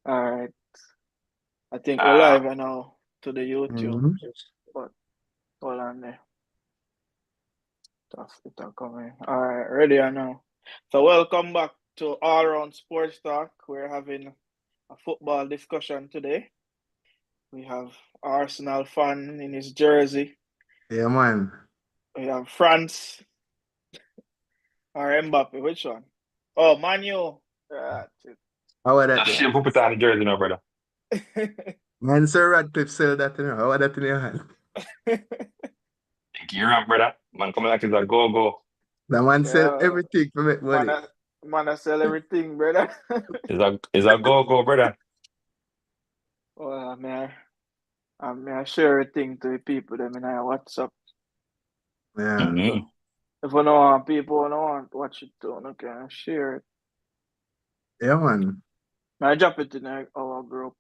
All right. I think we're Uh, live now to the YouTube. Mhm. But hold on there. That's it coming. All right, ready or now. So welcome back to All Round Sports Talk. We're having a football discussion today. We have Arsenal fan in his jersey. Yeah, man. We have France or Mbappe. Which one? Oh, Manu. That's How are that just there? shame put on the jersey now, brother. it. Man, Sir Radcliffe sell that, you know. How are that in your hand? Thank you, brother. Man, coming like it's a go-go. The man sell Yeah, everything to make man, money. I sell everything, brother. It's a go-go, brother. Well, man, I share everything to the people them in our WhatsApp. Yeah. So Mm-hmm. if you don't want people who don't want to watch it too, okay, share it. Yeah, man. I drop it in our group.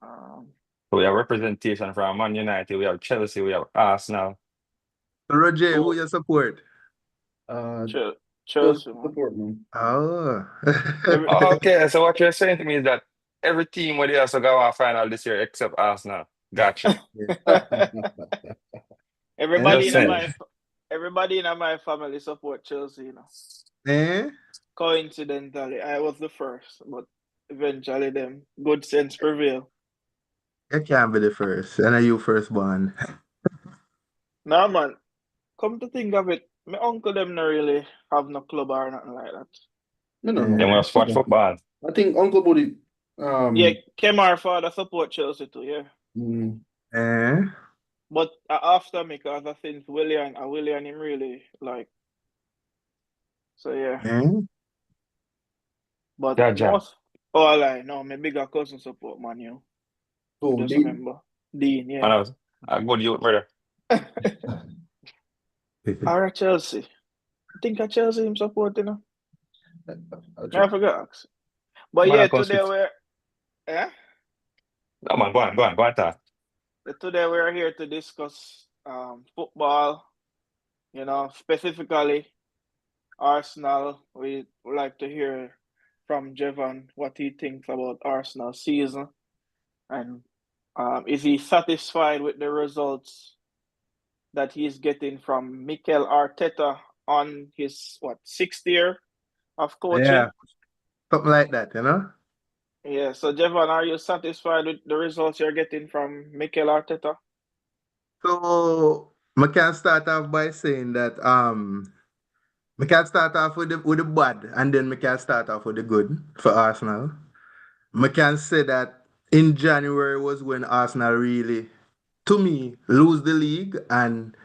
Um, So we have representation from Man United, we have Chelsea, we have Arsenal. So Roger, who two you support? Uh, Chelsea, man. support man. Oh. Every Okay, so what you're saying to me is that every team will also go to final this year except Arsenal. Gotcha. everybody Just in saying. my everybody in my family support Chelsea. Eh? Coincidentally, I was the first, but eventually them good sense prevail. You can't be the first. And are you first born? Nah, man. Come to think of it, my uncle them not really have no club or nothing like that. Then we Eh? have sport football. I think Uncle Buddy, Yeah, Kemar father support Chelsea too, yeah. mm, Eh? But after me, cause I think William him really like. So yeah, Eh? but Yeah, yeah. most all I know, my bigger cousin support Man U. I just Dean. remember Dean, And yeah. I was a good youth, brother. Or Chelsea. I think I Chelsea him support, I forgot. But Man, I yeah, come today speak. we're yeah. No, man, go on, talk. Today we're here to discuss football, specifically Arsenal. We would like to hear from Jevan what he thinks about Arsenal season and is he satisfied with the results that he's getting from Mikel Arteta on his sixth year of Yeah. coaching? Something like that, you know? Yeah, so Jevan, are you satisfied with the results you're getting from Mikel Arteta? So I can start off by saying that I can start off with the bad and then I can start off with the good for Arsenal. I can say that in January was when Arsenal really, to me, lose the league and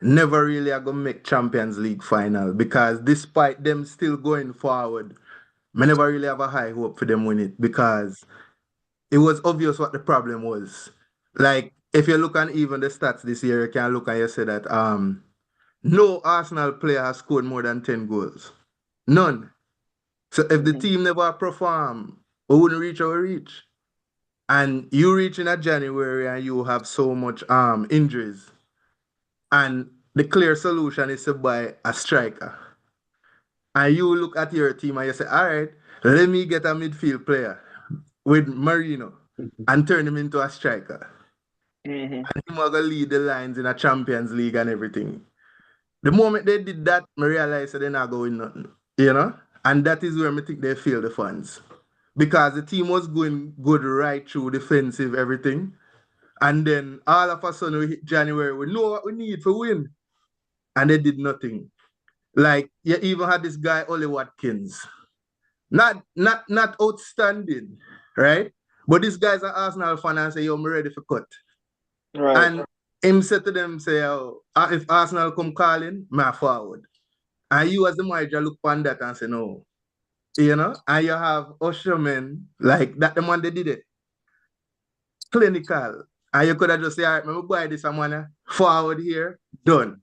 never really are gonna make Champions League final because despite them still going forward, I never really have a high hope for them win it because it was obvious what the problem was. Like if you look at even the stats this year, you can look and you say that no Arsenal player has scored more than 10 goals. None. So if the Mm-hmm. team never perform, we wouldn't reach our reach. And you reach in a January and you have so much injuries. And the clear solution is to buy a striker. And you look at your team and you say, all right, let me get a midfield player with Marino and turn him into a striker. Mm-hmm. And him gonna lead the lines in a Champions League and everything. The moment they did that, I realized that they're not going nothing. You know? And that is where I think they feel the fans. Because the team was going good right through defensive, everything. And then all of a sudden we hit January, we know what we need for win. And they did nothing. Like you even had this guy Ollie Watkins. Not outstanding, right? But this guy's an Arsenal fan and say, yo, I'm ready for cut. Right. And him said to them, say, oh, if Arsenal come calling, my forward. And you as the manager look on that and say, no. You know? And you have Osherman, like that the man they did it. Clinical. And you could have just say, all right, let me buy this man forward here, done.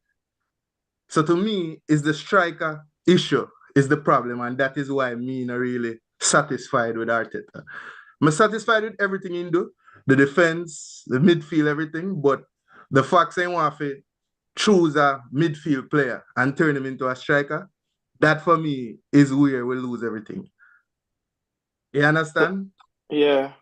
So to me, is the striker issue is the problem, and that is why me not really satisfied with Arteta. I'm satisfied with everything he do, the defense, the midfield, everything, but the fact saying want to choose a midfield player and turn him into a striker, that for me is where we lose everything. You understand? Yeah.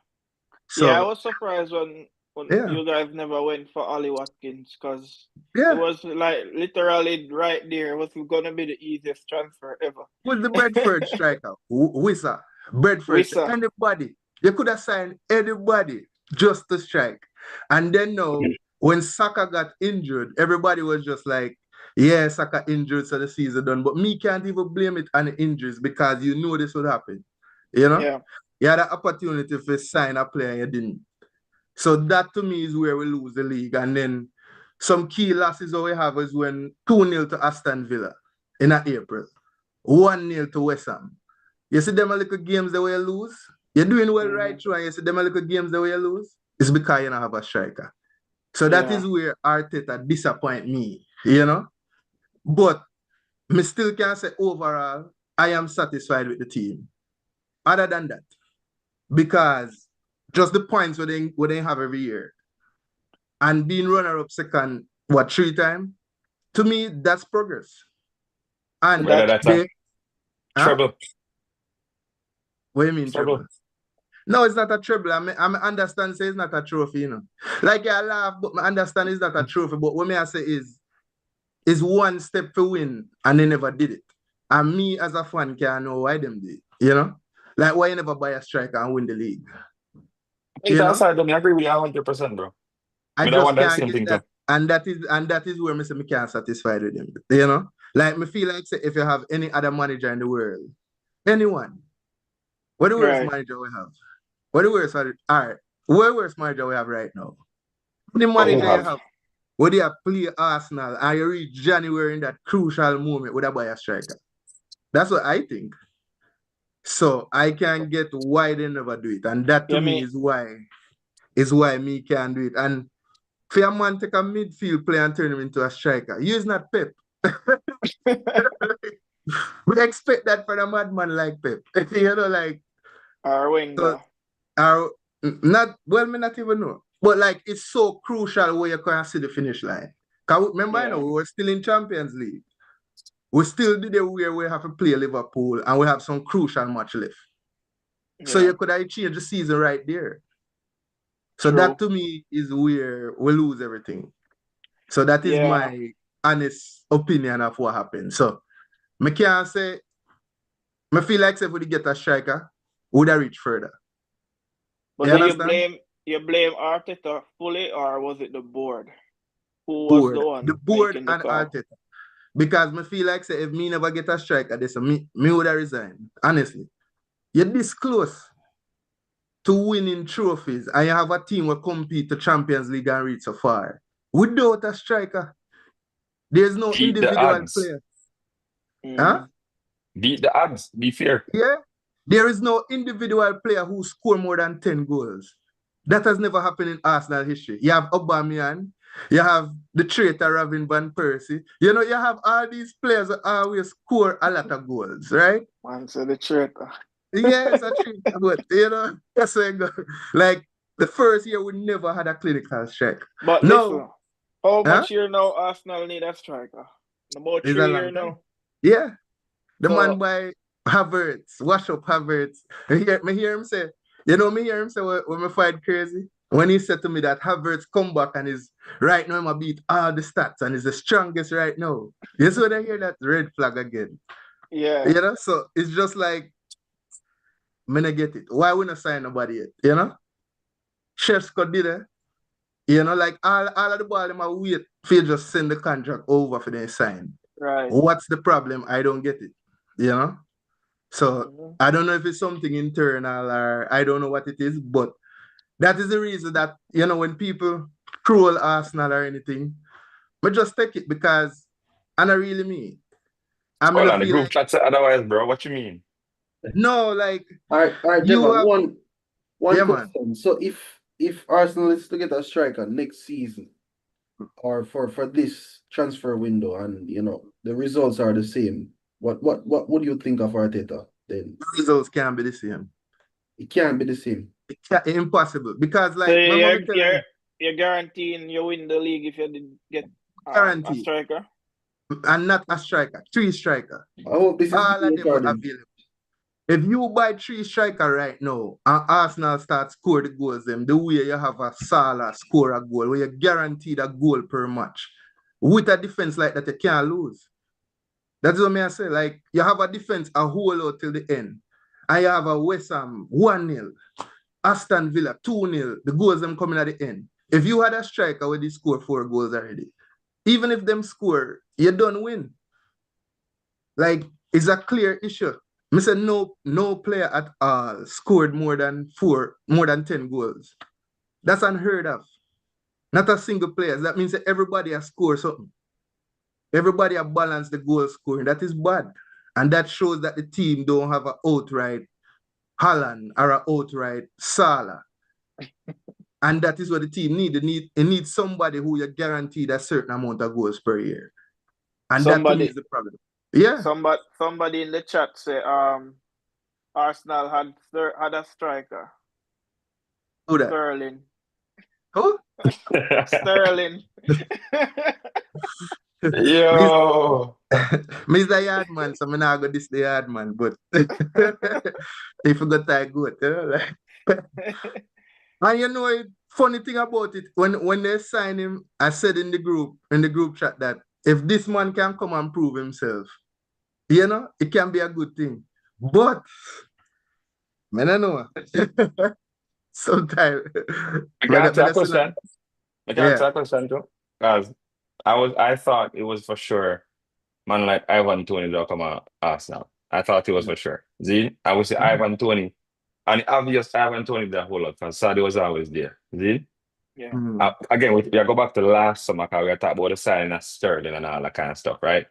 Yeah, I So was surprised when yeah, you guys never went for Ollie Watkins because it yeah. was like literally right there. It was gonna be the easiest transfer ever. Who's the Bedford striker? Wissa. Bedford. Wissa. Anybody. You could have signed anybody just to strike. And then now, when Saka got injured, everybody was just like, yeah, Saka injured, so the season done. But me can't even blame it on the injuries because you know this would happen. You know? Yeah. You had an opportunity to sign a player and you didn't. So that to me is where we lose the league. And then some key losses that we have is when 2-0 to Aston Villa in April, 1-0 to West Ham. You see them a little games that we lose? You're doing well right through, and you see them a little games that we lose? It's because you don't have a striker. So that Yeah. is where Arteta disappoint me, you know? But me still can say overall, I am satisfied with the team. Other than that, because just the points what they have every year and being runner-up second, 3 times? To me, that's progress. And Whether That's that's a huh? treble. What do you mean Treble. treble? No, it's not a treble. I understand say it's not a trophy, you know. Like I laugh, but I understand it's not a trophy. But what me I say is one step to win, and they never did it. And me as a fan can't know why them did. You know, like why you never buy a striker and win the league. I think You know, that's I don't agree with you 100%, bro. I Me that just want that can't same get thing too. that, and that is where me say me can't satisfied with them. You know, like me feel like say if you have any other manager in the world, anyone, what the worst right. manager we have? What the worst? All right, what the worst manager we have right now? The What we manager you have? have, where they have play Arsenal and you reach January in that crucial moment with a buy a striker. That's what I think. So I can get why they never do it, and that to You me mean is why me can do it. And for a man take a midfield player and turn him into a striker, you is not Pep. We expect that from a madman like Pep. You know, like our so winger? our not well, me not even know. But like it's so crucial where you can see the finish line. Cause remember, you know, Yeah. we were still in Champions League. We still did it where we have to play Liverpool and we have some crucial match left. So Yeah. you could have changed the season right there. So that True. to me is where we lose everything. So that is Yeah. my honest opinion of what happened. So I can't say I feel like if we get a striker, would have reached further. But You do understand? you blame Arteta fully or was it the board? Who was the The one board making the and call? Arteta. Because I feel like say if me never get a striker, this me would have resigned. Honestly. You're this close to winning trophies and you have a team that compete to Champions League and reach so far. Without a striker, there's no Beat the individual odds. player. Huh? Mm. Beat the odds. Be fair. Yeah. There is no individual player who score more than 10 goals. That has never happened in Arsenal history. You have Aubameyang, you have the traitor Robin Van Persie. You know, you have all these players that always score a lot of goals, right? Man, so the traitor. Yes, a traitor, but you know, that's where I go. Like the first year we never had a clinical strike. But No, listen, how huh? much year now Arsenal need a striker? About It's a 3 years long time. now. Yeah. The man So by Havertz, wash up Havertz. Me hear him say, me hear him say when me fight crazy. When he said to me that Havertz come back and is right now, him beat all the stats and is the strongest right now. You see when I hear that red flag again. yeah, You know, so it's just like, me not get it. Why we not sign nobody yet? You know? Shevsko did it. You know, like all of the ball, them a wait for you just send the contract over for them sign. right. What's the problem? I don't get it. You know? So Mhm. I don't know if it's something internal or I don't know what it is, but that is the reason that, when people troll Arsenal or anything, but just take it because I don't really mean. I mean, Hold I on, the feel group like, chat said otherwise, bro. What you mean? no, like All right, you Jevan, have, one yeah, man. question. So if Arsenal is to get a striker next season or for this transfer window and the results are the same, what would you think of Arteta then? The results can't be the same. It can't be the same. Impossible. Because, So like, remember me telling you, you're guaranteeing you win the league if you did get a guarantee, striker. and not a striker, 3 striker. I hope this is All good of them were recording. available. If you buy three striker right now and Arsenal start score the goals, them the way you have a Salah score a goal, where you guaranteed a goal per match. With a defense like that, you can't lose. That's what I say. Like, you have a defense a whole out till the end. And you have a West Ham 1-0, Aston Villa 2-0. The goals them coming at the end. If you had a striker where they score 4 goals already, even if them score, you don't win. Like, it's a clear issue. I said no player at all scored more than 10 goals. That's unheard of. Not a single player. That means that everybody has scored something. Everybody have balanced the goal scoring. That is bad. And that shows that the team don't have an outright Haaland or an outright Salah. And that is what the team need. It needs somebody who you guaranteed a certain amount of goals per year. And that to me is the problem. Yeah. Somebody in the chat say Arsenal had a striker. Who that? Sterling. Who? Sterling. Yo. Me's the yard man, so I'm not going to diss the yard man, but he forgot that good. You know, like. And you know, funny thing about it, when they sign him, I said in the group chat that if this man can come and prove himself, you know, it can be a good thing. But man, I know. Sometimes I can answer a question. I can answer a question too. Because I thought it was for sure man like Ivan Toney will come out Arsenal. I thought it was for sure. See? I would say Ivan Toney. And the obvious Ivan Toney did a whole lot because Sadio was always there. See? Yeah. Again, we go back to last summer because we talked about the signing of Sterling and all that kind of stuff, right?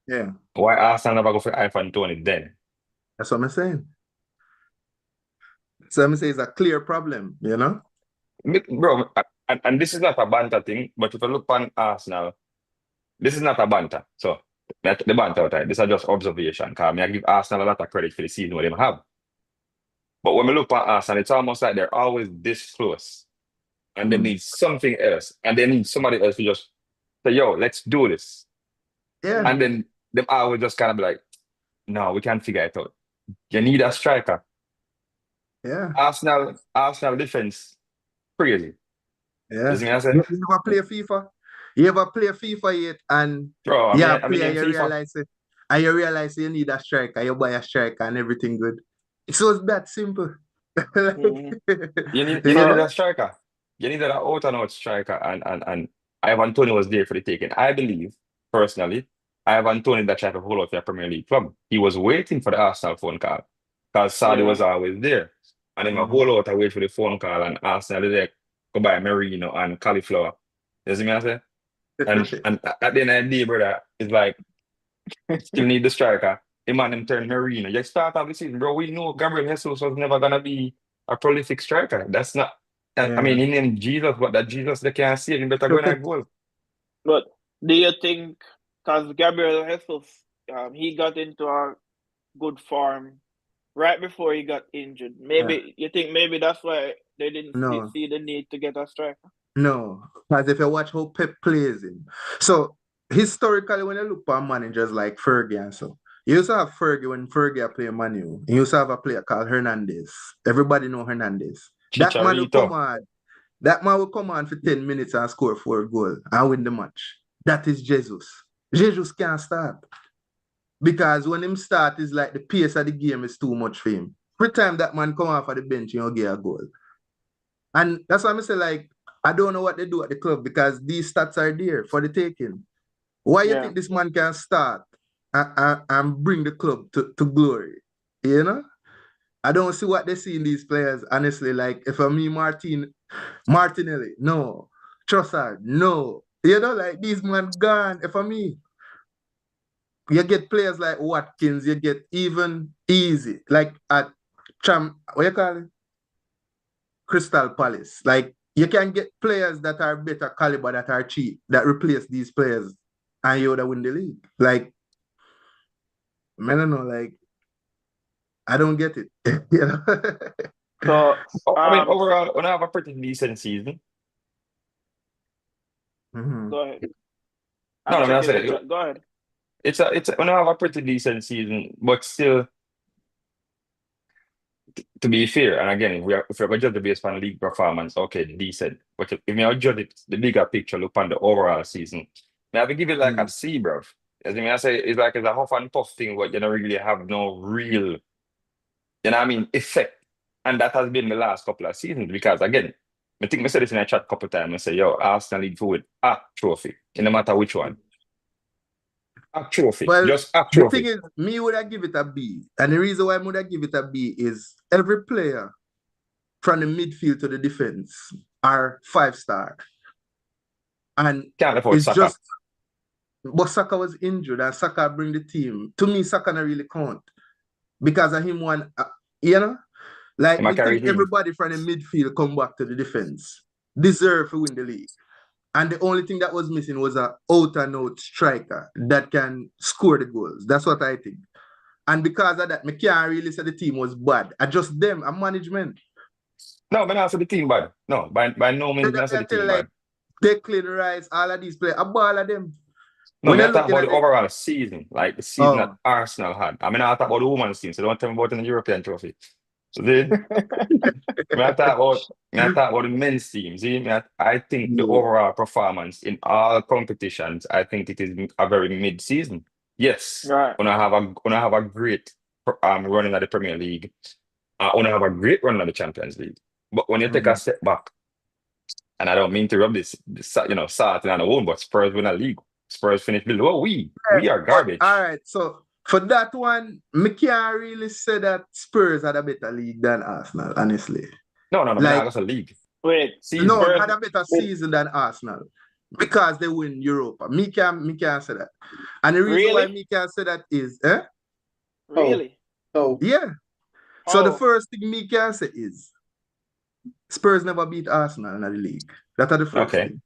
Yeah. Why Arsenal never go for Ivan Toney then? That's what I'm saying. So I'm saying it's a clear problem, you know? Bro, and this is not a banter thing, but if you look on Arsenal, this is not a banter. So, the banter, right? This is just observation. Because I give Arsenal a lot of credit for the season what they have. But when we look at Arsenal, it's almost like they're always this close. And they need something else. And they need somebody else to just say, yo, let's do this. Yeah. And then them always just kind of be like, no, we can't figure it out. You need a striker. Yeah. Arsenal defense, crazy. Yeah. You see what I say? You ever play FIFA? You ever play FIFA yet? And Bro, you realize you need a striker, you buy a striker and everything good. So it's that simple. You need a striker. You need an out and out striker, and Ivan Toney was there for the taking. I believe, personally, Ivan Toney that tried to hold out for a Premier League club. He was waiting for the Arsenal phone call because Saudi was always there. And then a whole out and wait for the phone call, and Arsenal did like, go buy Merino and cauliflower. You see what I say? And at the end of the day, brother, it's like, still need the striker. The man him turn Merino. You start off the season, bro. We know Gabriel Jesus was never gonna be a prolific striker. That's not. I mean, he named Jesus, but that Jesus they can't see it. He better go in that goal. But do you think, because Gabriel Jesus, he got into a good form right before he got injured? Maybe you think maybe that's why they didn't see the need to get a striker? No, because if you watch how Pep plays him, so historically when you look at managers like Fergie and so, you used to have Fergie when Fergie played Manu. You used to have a player called Hernandez. Everybody know Hernandez. That man will come on for 10 minutes and score 4 goals and win the match. That is Jesus. Jesus can't start. Because when him start, it's like the pace of the game is too much for him. Every time that man come off of the bench, you'll get a goal. And that's why I say, like, I don't know what they do at the club because these stats are there for the taking. Why you think this man can start and bring the club to glory? You know? I don't see what they see in these players, honestly. Like, if I'm me, Martinelli, no. Trossard, no. You know, like, these men gone. If I'm me, you get players like Watkins, you get even Easy, like at what you call it? Crystal Palace. Like, you can get players that are better caliber, that are cheap, that replace these players, and you would win the league. Like, I don't know, like, I don't get it. You know? So, I mean, overall, we have a pretty decent season. Go ahead. No, I said, go ahead. It's we have a pretty decent season, but still, to be fair, and again, if we're going to judge the based on league performance, okay, decent. But if we are judge it, the bigger picture, look on the overall season, I have to give it like a C, bro. As I say, it's like it's a huff and puff thing, but you don't really have no real, effect. And that has been the last couple of seasons because again, I think I said this in a chat a couple of times. I say, yo, Arsenal need to win a trophy, no matter which one. A trophy. Well, Just a the trophy. thing is, me would have give it a B. And the reason why I would have give it a B is every player from the midfield to the defense are 5-star. And Can't afford it's Saka. just, but Saka was injured and Saka bring the team. To me, Saka not really count because of him one, like Him a we carry think team. everybody from the midfield come back to the defense, deserve to win the league. And the only thing that was missing was a out-and-out striker that can score the goals. That's what I think. And because of that, I can't really say the team was bad. I just them and management. No, but not for the team bad. No, by no means not for the team bad. Declan Rice, all of these players, a ball of them. No, When I you're talk looking about at the it- overall season, like the season that Oh. Arsenal had. I mean, I talk about the women's team, so don't tell me about the European trophy. So then, I talk about the men's team. See, I think the Yeah. overall performance in all competitions, I think it is a very mid-season. Yes, Right. when I have a great running at the Premier League, when I have a great run at the Champions League. But when you take a step back, and I don't mean to rub this salt in the wound, but Spurs win a league. Spurs finish below. We are garbage. All right, so for that one, I can't really say that Spurs had a better league than Arsenal, honestly. No, Like- that's a league. Wait. Season. No, Spurs- had a better season than Arsenal because they win Europa. Me can't say that. And the reason why Really? me can't say that is, Really? Oh, yeah. So the Oh. first thing me can say is Spurs never beat Arsenal in the league. That are the first Okay. thing.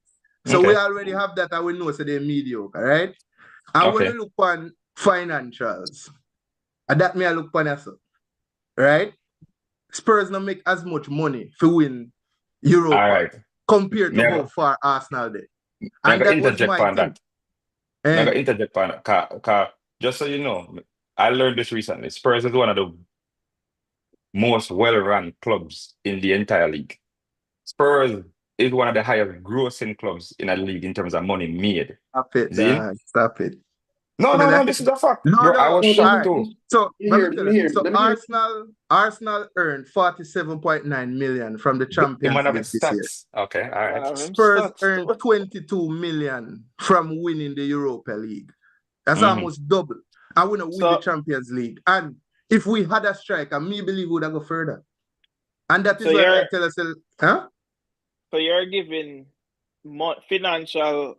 So Okay. we already have that and we know so they're mediocre, right? And when Okay. we look on financials, and that me I look on as right? Spurs not make as much money to win Europa All right. compared to Never. how far Arsenal did. I'm And going to that was interject my on thing. that. I'm Eh, going to interject on that. Because just so you know, I learned this recently. Spurs is one of the most well-run clubs in the entire league. Spurs is one of the highest grossing clubs in a league in terms of money made. Stop it, See? dog. Stop it. No, this is a fact. No, Bro, no, I was no, shocked alright. too. So Let me let me tell hear- you. So let me hear. Arsenal earned 47.9 million from the The Champions man of League his this year. stats. Okay, all right. Spurs earned 22 million from winning the Europa League. That's Mhm. almost double. I want to win So- the Champions League. And if we had a striker, me believe we would have go further. And that is So why I you're- tell us, huh? So you're giving financial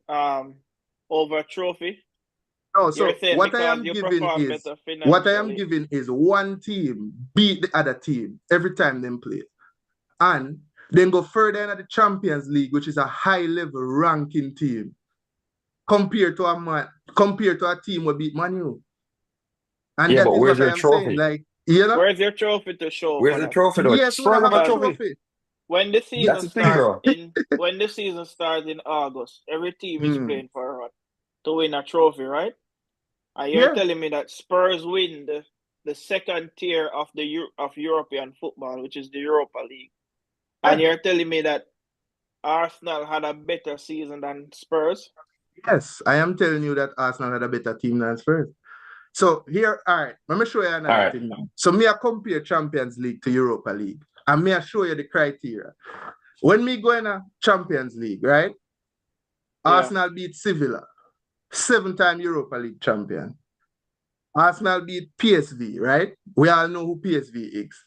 over trophy. No, so You're saying what I because am you giving perform is better what I am financially. giving is one team beat the other team every time they play. And then go further into the Champions League, which is a high-level ranking team, compared to a team will beat Man U. And Yeah, that but is where's what I your am trophy? saying. Like, you know? Where's your trophy to show? Where's for the that? trophy though? Yes, we Spurs have have a a trophy. trophy. When the season That's the thing, bro. when the season starts in August, every team is Hmm. playing for a run to win a trophy, right? And you're Yeah. telling me that Spurs win the second tier of of European football, which is the Europa League, and Yeah. you're telling me that Arsenal had a better season than Spurs. Yes, I am telling you that Arsenal had a better team than Spurs. So here, all right, let me show you another All right. thing now. So me I compare Champions League to Europa League, and me I show you the criteria. When me go in a Champions League, right? Yeah. Arsenal beat Sevilla, 7-time Europa League champion. Arsenal beat PSV, right? We all know who PSV is.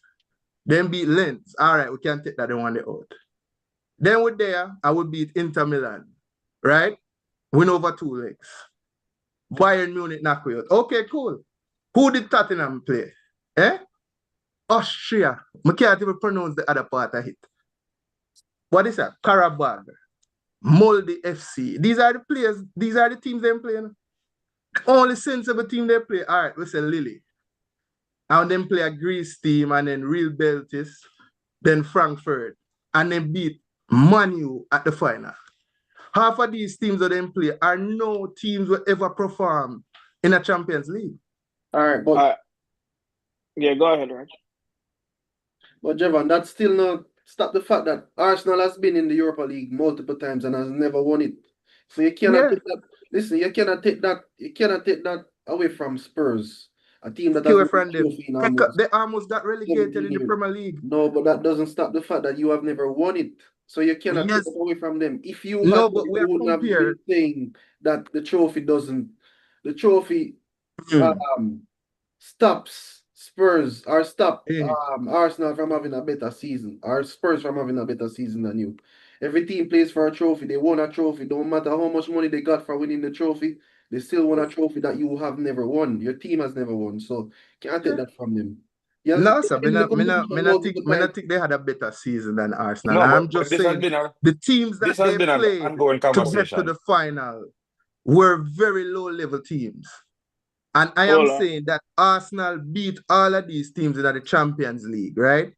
Then beat Lens. All right, we can take that one out. Then with there, I would beat Inter Milan, right? Win over 2 legs. Bayern Munich knock we out. Okay, cool. Who did Tottenham play? Austria. I can't even pronounce the other part of it. What is that? Karabakh. Molde FC. These are the players, these are the teams they're playing. The only sensible team they play, all right, we say Lille. And then play a Greece team and then Real Betis, then Frankfurt, and then beat Man U at the final. Half of these teams that they play are no teams will ever perform in a Champions League. all right, but Yeah, go ahead, Raj. But Jevan, that still not stop the fact that Arsenal has been in the Europa League multiple times and has never won it. So you cannot Yeah. take that. Listen, you cannot take that away from Spurs, a team that has Away won from a them. trophy in almost They almost got relegated 17 in the years. Premier League. No, but that doesn't stop the fact that you have never won it. So you cannot take Yes. it away from them. If you No, had, but we you are wouldn't have been compared. saying that the trophy Mm. stops Spurs or stop Mm. Arsenal from having a better season or Spurs from having a better season than you. Every team plays for a trophy. They won a trophy. Don't matter how much money they got for winning the trophy, they still won a trophy that you have never won. Your team has never won. So can't take that from them. Yes, No, sir. in the competition multiple Me not times. think they had a better season than Arsenal. No, I'm but just this has saying been a the teams this that has they been an played ongoing to get to conversation. the final were very low level teams. And I am Hold on. saying that Arsenal beat all of these teams in the Champions League, right?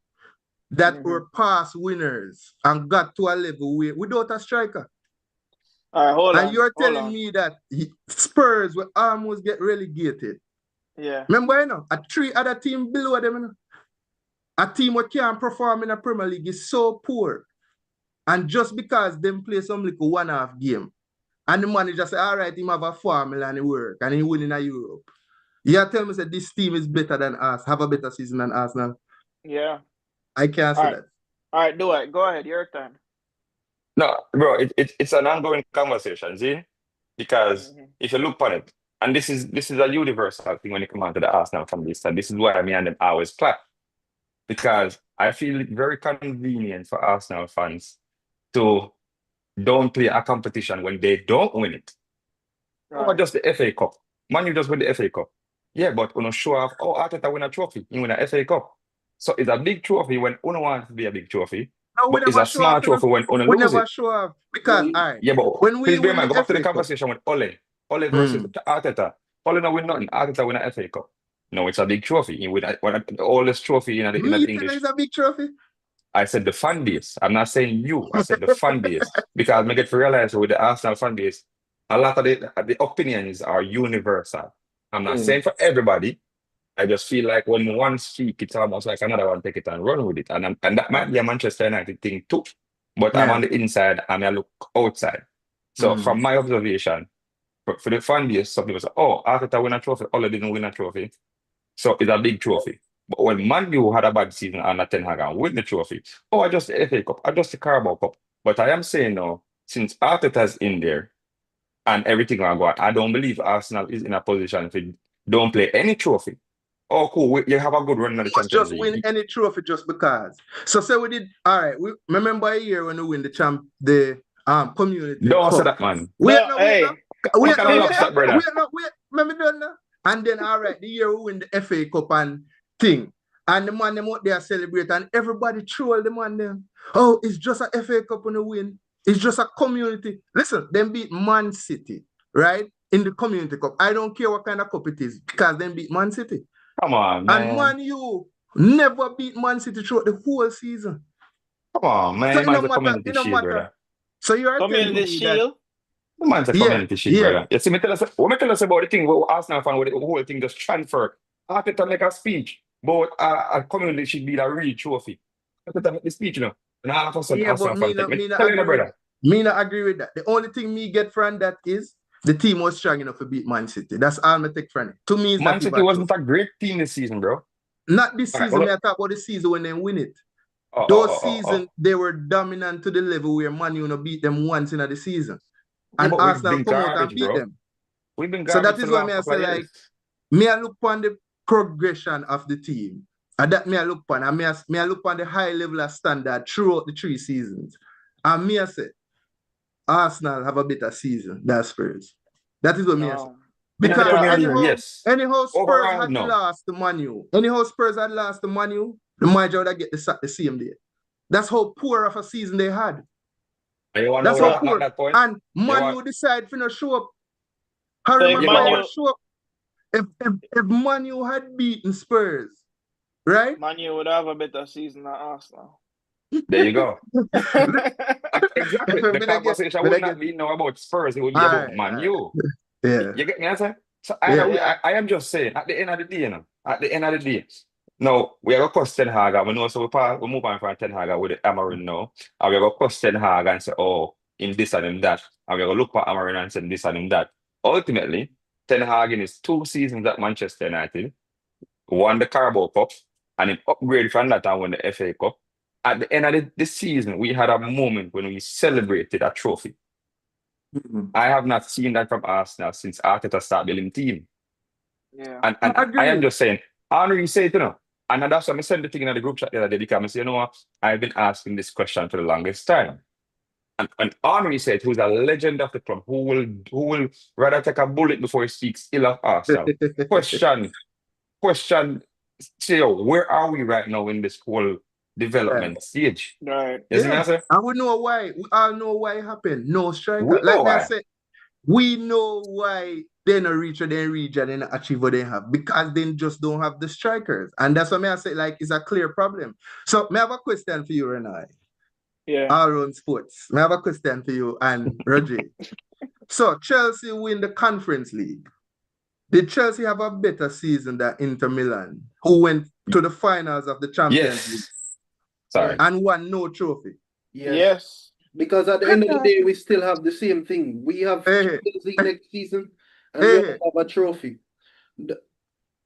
That Mhm. were past winners and got to a level where without a striker. All right, hold And on. you're Hold telling on. me that Spurs will almost get relegated. Yeah. Remember, you know, a 3 other team below them, you know? A team that can't perform in a Premier League is so poor. And just because them play some little one-off game, and the manager say, all right, him have a formula and he work, and he win in a Europe. You tell me that this team is better than us, have a better season than Arsenal. Yeah. I can't say All right. that. All right, do it. Go ahead. Your turn. No, bro, it's an ongoing conversation, see? Because Mhm. if you look upon it, and this is a universal thing when it comes to the Arsenal from this, and this is why me and them always clap. Because I feel it very convenient for Arsenal fans to don't play a competition when they don't win it. Or Right. just the FA Cup. Man, you just win the FA Cup. Yeah, but on show off, oh, Arteta win a trophy, you win a FA Cup. So it's a big trophy when Uno wants to be a big trophy, No, we but it's never a show off, small trophy when Uno we lose never it. show off. Because, Well, all right, Yeah, but when we please bear in win mind, the go back to the FA Cup, conversation with Ole versus Arteta. Ole no win nothing. Arteta win a FA Cup. No, it's a big trophy. He win the oldest trophy in the me think English. it's a big trophy. I said the fan base. I'm not saying you. I said the fan base because I get to realize with the Arsenal fan base, a lot of the opinions are universal. I'm not saying for everybody. I just feel like when one speak, it's almost like another one take it and run with it, and that might be a Manchester United thing too. But I'm Yeah. on the inside and I look outside. So from my observation, for the fan base, some people say, "Oh, Arteta win a trophy. Ole didn't win a trophy." So it's a big trophy. But when Man U had a bad season and Ten Hag and win the trophy, oh, I just the FA Cup, I just the Carabao Cup. But I am saying now, since Arteta's in there and everything going go on, I don't believe Arsenal is in a position to don't play any trophy. Oh, cool. You have a good run in the Champions Just League. win any trophy just because. So say we did, all right, we remember a year when we win the community Don't say cup. that, man. Wait, No, hey. wait, Can I love that, brother? Remember done now? And then, all right, the year we win the FA Cup and thing. And the man them out there celebrate and everybody troll the man them. Oh, it's just a FA Cup on the win. It's just a community. Listen, them beat Man City, right? In the community cup. I don't care what kind of cup it is, because them beat Man City. Come on, man. And Man U never beat Man City throughout the whole season. Come on, man. So it Man's no a matter, community it no shield, matter. brother. So you are telling Community me that Shield. Man's a Yeah, community shield, yeah. brother. You see, what me tell us about the thing where Arsenal fan, where the whole thing just transferred. Arteta make a speech, but a community should be a real trophy. Arteta make the speech, you know. And all of a sudden, Yeah, but Arsenal fan take me not tell you, agree with brother. that. Me not agree with that. The only thing me get from that is the team was strong enough to beat Man City. That's all me take from it. To me, it's Man not City even wasn't true. a great team this season, bro. Not this All right, season. well, Me I talk about the season when they win it. oh, Those seasons they were dominant to the level where Man U beat them once in the season, Yeah, and but we've Arsenal been come out and garbage, beat bro. them. We've been So garbage that for is the why last me I couple say of like years. me I look on the progression of the team. And that me I look on, and me I look on the high level of standard throughout the 3 seasons. And me I say Arsenal have a better season than Spurs. That is what me I say. No. In the Because Yeah. Premier League, yes. anyhow Spurs Overall, had no. lost to Man U. Anyhow Spurs had lost to Man U, the manager would get the sack the same day. That's how poor of a season they had. And you want to That's know how at poor. that point? And Man want- U decide to show up. So Harry if Maguire Man show up. If Man U had beaten Spurs, right? U would have a better season than Arsenal. There you go. Exactly. The But again- conversation but would again- not be now about Spurs. It would be Aye, about Man aye. U. Yeah. You get me, answer? So Yeah. I am just saying, at the end of the day, you know, at the end of the day, Now, we have a question Ten Hag, and we know so we move on from Ten Hag with the Amarin now. And we have a question Ten Hag and say, oh, in this and in that. And we have a look for Amarin and say this and in that. Ultimately, Ten Hag in his 2 seasons at Manchester United won the Carabao Cup and he upgraded from that and won the FA Cup. At the end of the season, we had a moment when we celebrated a trophy. I have not seen that from Arsenal since Arteta started building team. Yeah. And I am just saying, Henry said, and that's why I sent the thing in the group chat the other day because I say, you know what, I've been asking this question for the longest time. And Henry said, who's a legend of the club, who will rather take a bullet before he speaks ill of Arsenal. Question, say, where are we right now in this whole development stage? Right. You see what I'm saying? And we know why. We all know why it happened. No striker. We know why. I said, we know why they don't reach what they reach and they don't achieve what they have. Because they just don't have the strikers. And that's what I say, like, it's a clear problem. So, I have a question for you, Renai. Yeah. All Round Sports. I have a question for you and Roger. So, Chelsea win the Conference League. Did Chelsea have a better season than Inter Milan, who went to the finals of the Champions League Yes. Sorry. and won no trophy? Yes. Because at the end of the day, we still have the same thing. We have Champions League next season, and we have a trophy.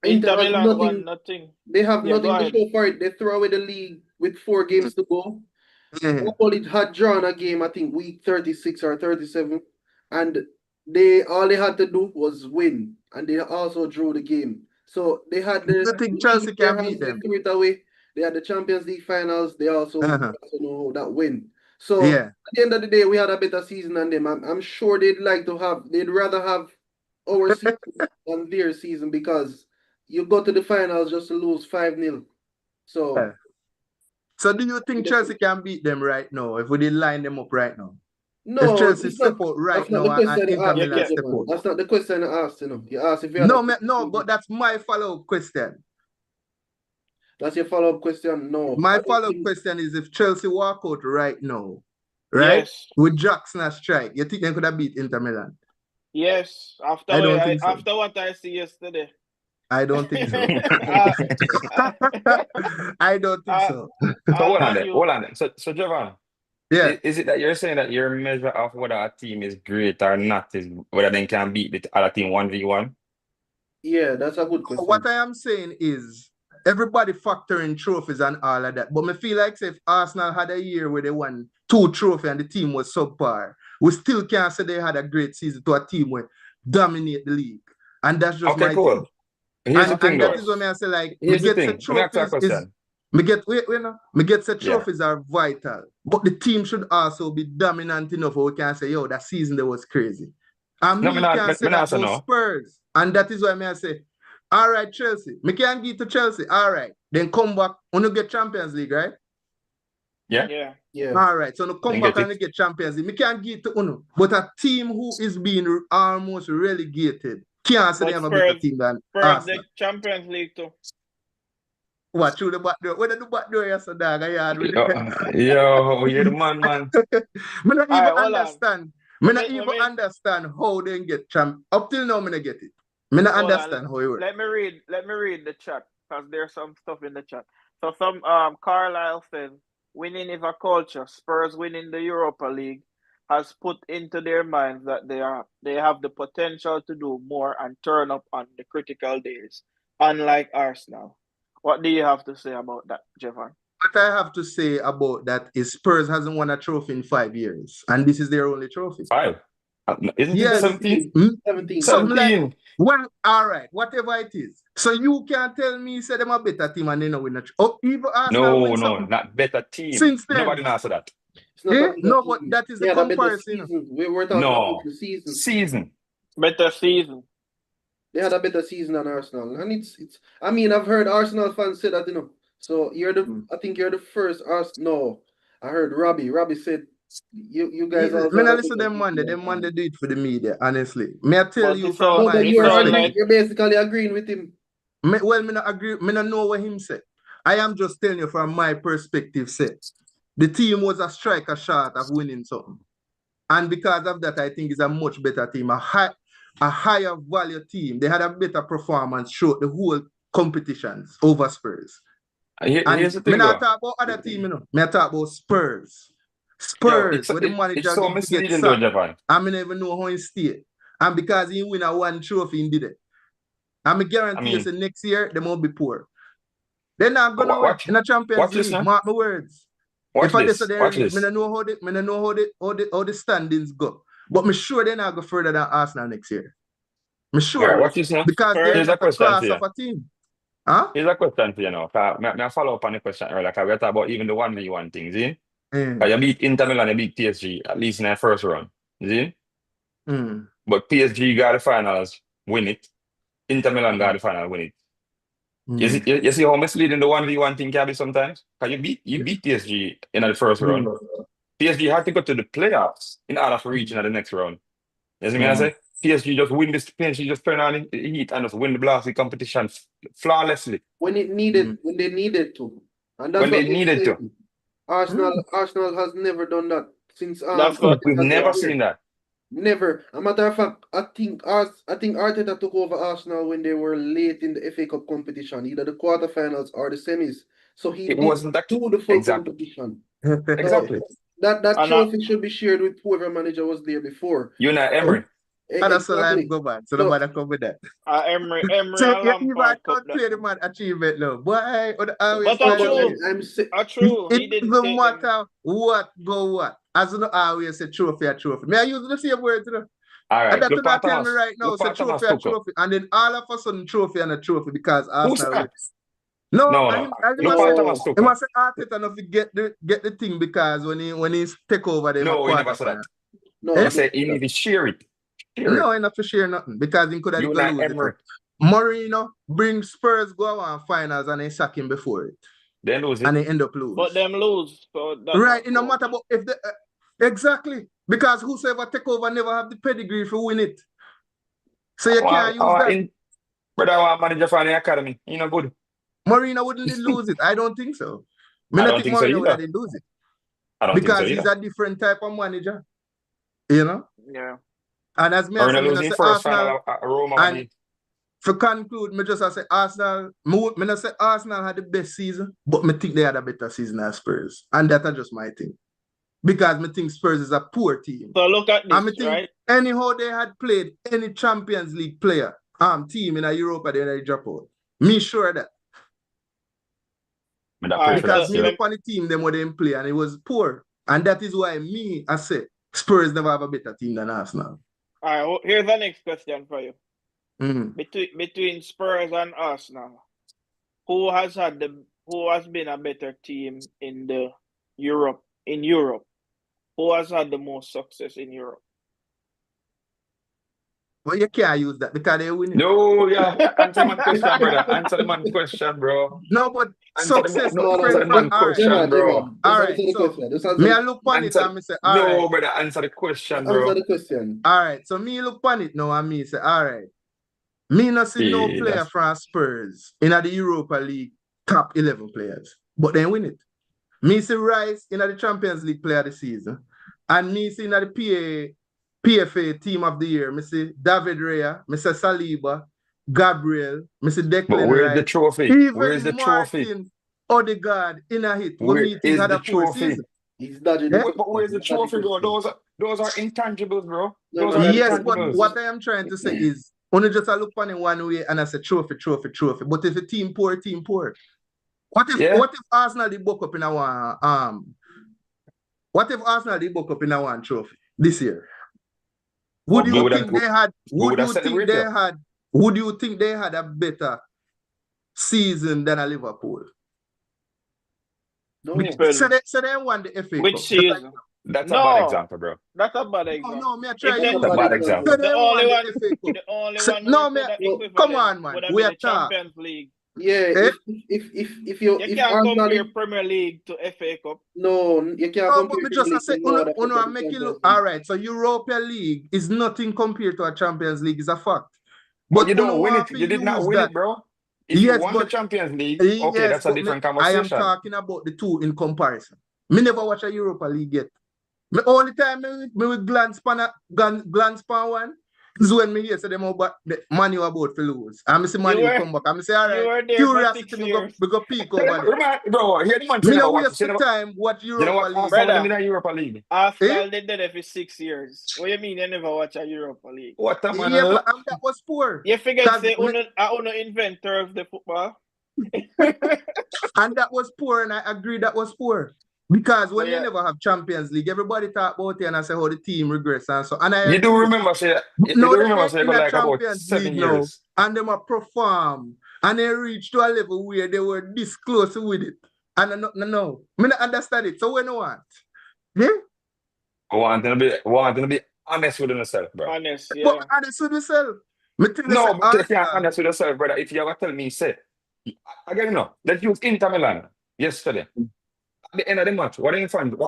Inter Milan won nothing. They have Yeah, nothing to show for it. They throw away the league with 4 games to go. Napoli had drawn a game, I think, week 36 or 37, and all they had to do was win, and they also drew the game. So they had the. You think Chelsea can beat them? They threw it away. They had the Champions League finals. They also know that win. So Yeah. at the end of the day, we had a better season than them. I'm sure they'd rather have our season than their season, because you go to the finals just to lose 5-0. So So do you think Chelsea can beat them right now if we did line them up right now? no, If Chelsea it's step not- out right that's not now the and question I Inter asked, Milan step man. out? That's not the question I asked, You asked if you had No, but that's my follow-up question. That's your follow-up question? No. My I don't follow-up think- question is if Chelsea walk out right now, right? Yes. With Jackson a strike, you think they could have beat Inter Milan? Yes. I don't think so. After what I see yesterday. I don't think so. I don't think so. So hold on there. So Jovan, Yeah. is it that you're saying that your measure of whether a team is great or not is whether they can beat the other team 1v1? Yeah, that's a good question. What I am saying is everybody factoring trophies and all of that. But I feel like if Arsenal had a year where they won 2 trophies and the team was subpar, we still can't say they had a great season to a team where dominate the league. And that's just Okay, my cool. thing. Here's the thing, And though. that is what I say, like, Here's me the get thing. the Let me ask you a trophies question. me get the trophies are vital, but the team should also be dominant enough where we can say, yo, that season that was crazy. And No, me me not- can me- say me not that say about no. Spurs. And that is why I say, all right, Chelsea. Me can give to Chelsea. All right. Then come back when you get Champions League, right? Yeah? Yeah. Yeah. All right. So you come Then back get and it. you get Champions League. Me can give to Uno. But a team who is being almost relegated can't say But they have a better Spurs- team than Spurs Arsenal. the Champions League too. What, through the back door? When the back door yesterday, dog, I had with it. Yo, you're the man. Me not even Alright, hold on. understand. Me not Let even me- understand how they get champ. Up till now, me not get it. Me not Hold on, understand how it works. Let me read the chat, because there's some stuff in the chat. So some Carlisle says winning is a culture. Spurs winning the Europa League has put into their minds that they have the potential to do more and turn up on the critical days, unlike Arsenal. What do you have to say about that, Jevan? What I have to say about that is Spurs hasn't won a trophy in 5 years, and this is their only trophy. 5. Isn't Yes. it 17? 17. Something like- 17. Well, all right, whatever it is. So you can tell me, say them a better team and they know win a Oh, even Arsenal win No, something. not better team. Since then. Nobody knows that. It's not Eh? a better No, team. but that is the They had a better comparison. season. We were talking No. about the season. Season. Better season. They had a better season than Arsenal, and it's. I mean, I've heard Arsenal fans say that, So I think you're the first Arsenal. No, I heard Robbie. Robbie said you guys. Me also not had a listen to better them Monday. season Them than Monday do it for the media, honestly. May I tell But you it's from all- my But it's you're all perspective. like- you're basically agreeing with him. Me not agree. Me not know what him said. I am just telling you from my perspective. Say the team was a striker short of winning something, and because of that, I think it's a much better team, a higher value team. They had a better performance throughout the whole competitions over Spurs. And Here's the me thing, not though. talk about other team, you know. Me I talk about Spurs. Yo, Spurs, where the it's manager so get misleading, though, sacked. Japan. I mean, even know how he stay. And because he win a one trophy, he did it. And I guarantee you, mean- say next year, they won't be poor. They're not gonna win Watch- in a Champions watch this League. now. Mark my words. Watch If I this. just say Watch me this. don't know how the standings go. But me sure they're not go further than Arsenal next year. Me sure. Alright, watch this now. Because Spurs. they're Here's a not a question class for you. of a team. Huh? Here's a question for you now. May I follow up on the question earlier? Because we're talking about even the 1v1 things, see? Mm. Because you beat Inter Milan, you beat PSG, at least in their first run. See? Mm. But PSG got the finals, win it. Inter Milan got the final, win it. Mm. You see how misleading the 1v1 thing can be sometimes? Because you beat PSG in the first round. PSG had to go to the playoffs in order to reach into the next round. You see me I say? PSG just win this, PSG just turn on the heat and just win the blast the competition flawlessly. When it needed, when they needed to. And that's When what they needed to. saying. Arsenal has never done that since That's what- We've Arteta never took over. seen that. Never. A matter of fact, I think Arteta took over Arsenal when they were late in the FA Cup competition, either the quarterfinals or the semis. So he It did wasn't that do the full exactly. competition. Exactly. That And trophy should be shared with whoever manager was there before. You know Emery. And that's the life Exactly. go back. So So- nobody come with that. Emery So and you even Lampard don't Cup. play the man achievement now. Boy, always But find a true. way. I'm saying True. He It didn't doesn't take them. matter what go what. As you know, I always say trophy a trophy. May I use the same word, you know? All And right. that's Look what at tell me Thomas. right now. Look Say at Thomas trophy a Tuchel. trophy. And then all of a sudden trophy and a trophy because Who's Arsenal that? wins. No, No. I Look at Thomas he Tuchel. must say Arteta not to get the thing because when he take over them No, a he never quarter said final. that. no. He said he need to share it. No, he not to share nothing because he could have You go not lose Emery. it. Mourinho bring Spurs go on finals and they sack him before it. They lose it. And they end up lose. But them lose. So that's Right, not it no cool. matter about if the exactly because whosoever take over never have the pedigree to win it. So you can't use that. Brother, I want manager for the academy. You know good. Mourinho wouldn't lose it. I don't think so. I I don't don't think think so Mourinho either. would lose it I don't because think so he's either. a different type of manager. You know, Yeah. and as me I say, Mourinho me not losing say first Arsenal. final at Roma. and- when he- For conclude, me just I say Arsenal. Me not say Arsenal had the best season, but me think they had a better season than Spurs, and that's just my thing. Because me think Spurs is a poor team. So look at And me this, think right? anyhow they had played any Champions League player, team in a Europa, they drop out. Me sure that But that Alright, pressure because is me still- look on the team them what they play and it was poor, and that is why I say Spurs never have a better team than Arsenal. All right. Here's the next question for you. Mhm. Between Spurs and Arsenal, who has been a better team in Europe? Who has had the most success in Europe? But you can't use that because they winning. No, yeah. Answer my question, brother. Answer the man question, bro. No, but Answer the success man- different answer the man from art. question, bro. All right, so me I look on it Answer- and me say, all No, right. brother. Answer the question, Answer bro. the question. All right, so me look on it now and me say, all right. Me not see no Yeah, player that's- from Spurs in the Europa League top 11 players, but then win it. Me see Rice in the Champions League player of the season, and me see in the PFA team of the year. Me see David Raya, me see Saliba, Gabriel, me see Declan But where's the Rice, trophy? even Where's the trophy? Martin Odegaard in a hit. Where When me think is had the a poor trophy? season. He's dodging Yeah. But where's the He's dodging trophy, bro? question. Those are intangibles, bro. No, Those no, are Yes, but intangibles. what I am trying to say is only just I look on it one way and I say trophy. But if a team poor, team poor. What if Arsenal did book up in our what if Arsenal did book up in our trophy this year? Would We you would think have- they had we would have celebrated. would you think they had a better season than a Liverpool? No. Which So they won the FA Which Cup. season? That's a No. bad example, bro. That's a bad No, example. no, me I try If to they- use That's a it. bad example. So they The won only one- the FA Cup. The only So- one no, who man, could have well, equivalent come on, man. would have We been are the talk. Champions League. Yeah, Eh? if You can't Arsenal compare Premier League to FA Cup. no, you can't No, compare but me Premier just League say, to no other cup I of make the you Champions look. League. All right, so Europa League is nothing compared to a Champions League, is a fact. But you uno don't win want it. to You did not use win that. it, bro. If Yes, you won the but- Champions League, okay, Yes, that's a but different I am conversation. talking about the two in comparison. Me never watch a Europa League yet. Me only time me will glance pan one This is when me hear say them about the Man U about to lose. And I see Man You U were come back. And I say, all you right, were there for 6 curiosity, years. we go peek over there. Remember, bro, here the man say Me never no watch. waste Say the never, time watch you know Europa what? League. Arsenal Brother. them in the Europa League. Arsenal did that for 6 years. What you mean you never watch a Europa League? What the man? Yeah, but that was poor. You forget 'Cause say me- uno inventor of the football. And that was poor, and I agree that was poor. Because when Yeah. you never have Champions League, everybody talk about it and I say how the team regress and so. And I You do agree. remember say you No, do they remember ain't say in go the like about Champions 7 League now, years. and them a perform, and they reach to a level where they were this close with it. And no, me not understand it. So when you want, yeah, Want to be honest with yourself, bro. Honest, yeah. but honest with yourself. Me tell you No, say, but you can't Arsenal, honest with yourself, brother. If you ever tell me, say, again, no, let's use Inter Milan yesterday. At the end of the match, what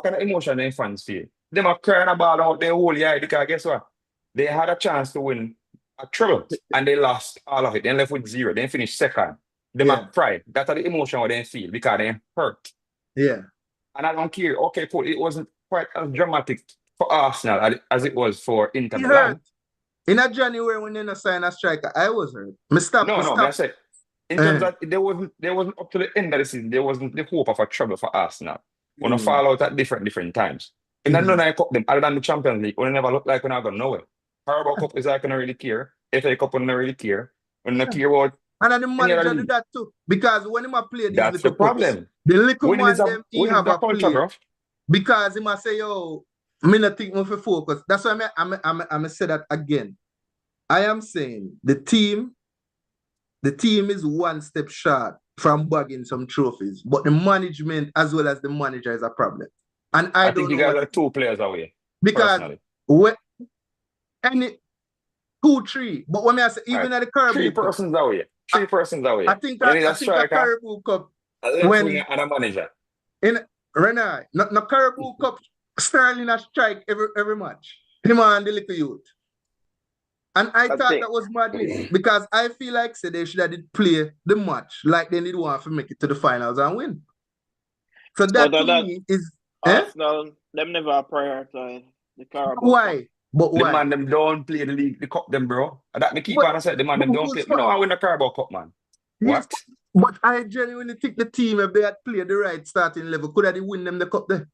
kind of emotion them fans feel? Them are crying about out their whole year because guess what? They had a chance to win a treble and they lost all of it. They left with 0. They finished second. Them Yeah. are pride. That's the emotion what they feel because they hurt. yeah, And I don't care. Okay, cool. It wasn't quite as dramatic for Arsenal as it was for Inter he Milan. hurt. In a January when they not sign a striker, I was hurt. Me stop. No, I said in Eh. terms of there wasn't up to the end of the season, there wasn't the hope of a trouble for Arsenal. Gonna fall out at different times. And then none of cup them other than the Champions League, we never look like we're not gonna know it. Carabao Cup is like I don't really care. FA Cup we don't really care. We don't care about And then the manager do league. that too. Because when he ma play these That's the little cups, problem. the little Winning man is a them he winning have is a a culture, play. bro. Because he must say, yo, me not think me for focus. That's why I'm say that again. I am saying the team is one step short from bagging some trophies, but the management as well as the manager is a problem. And I I don't think you know guys what are 2 players away. because Personally. when any 2, 3, but when I say even at the Caribou 3 Cup, persons away. 3 persons away. I think You need a a striker, Caribou Cup a left when- winger, and a manager. in Renai, no Caribou Cup, Sterling a strike every match. Him and the little youth. And I That's thought it. that was madness because I feel like say they should have did play the match like they did one to make it to the finals and win. So that But to that- me is eh? Arsenal, them never prioritize the Carabao Cup. Why? But The why? man them don't play the league, the cup them, bro. And that me keep But- on saying the man them but don't play. who's You know I win the Carabao Cup, man. Yes, What? But I genuinely think the team, if they had played the right starting level, could have win them the cup there.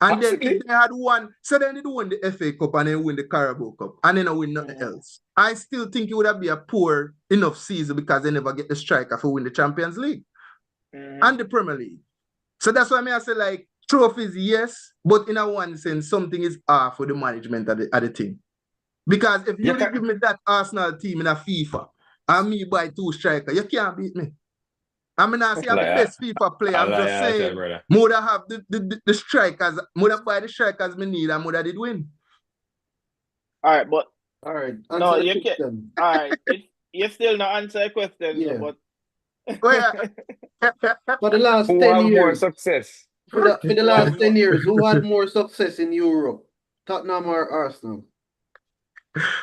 And then Possibly. if they had won, so then they win the FA Cup and then win the Carabao Cup and then win nothing else. I still think it would have been a poor enough season because they never get the striker for win the Champions League and the Premier League. So that's why I say like trophies, yes, but in a one sense, something is off with the management of the team. Because if you You can't- give me that Arsenal team in a FIFA and me buy 2 strikers, you can't beat me. I'm not saying I'm the Like, best FIFA player. I'm just saying brother. would have the strikers, would have buy the strikers me need and would have did win. All right, but All right. No, answer the you can't- question. all right, you still not answer a question. Yeah. But Oh, yeah. For the last Who 10 have more years, success? for the last 10 years, who had more success in Europe? Tottenham or Arsenal?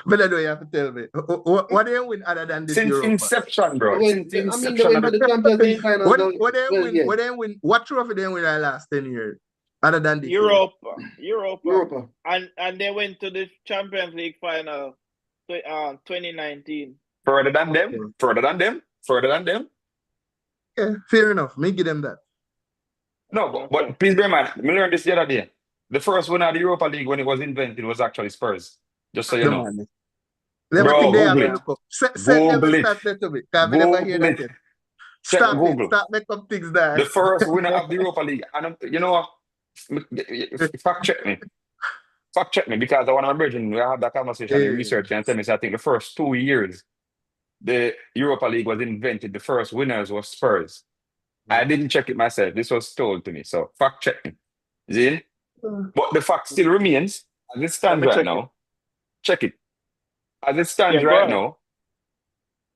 But I know you have to tell me. What do you win other than this Since Europa? inception, bro. When, Since I mean, they inception went of to the the Champions League final. What now. do you Well, win? yeah. What do you win? What trophy do you win the last 10 years? Other than this year? Europa. And they went to the Champions League final 2019. further than Okay. them, further than them, further than them. Yeah, fair enough. Me give them that. No, but please bear in mind, we learned this the other day. The first winner of the Europa League when it was invented was actually Spurs. Just so you The know. man. Let me Bro, think they have Google to it. look up. Send them Google the it. stats there to me. Because I never hear Google that. it. Yet. Check Stop Google. it. Stop make up things there. The first winner of the Europa League. And you know what? Fact check me. Fact check me because I want to brethren, we have that conversation in research and tell me, so I think the first 2 years the Europa League was invented, the first winners were Spurs. I didn't check it myself. This was told to me. So fact check me. See? But the fact still remains, as it stands right now. Check it. As it stands Yeah, go right ahead. now,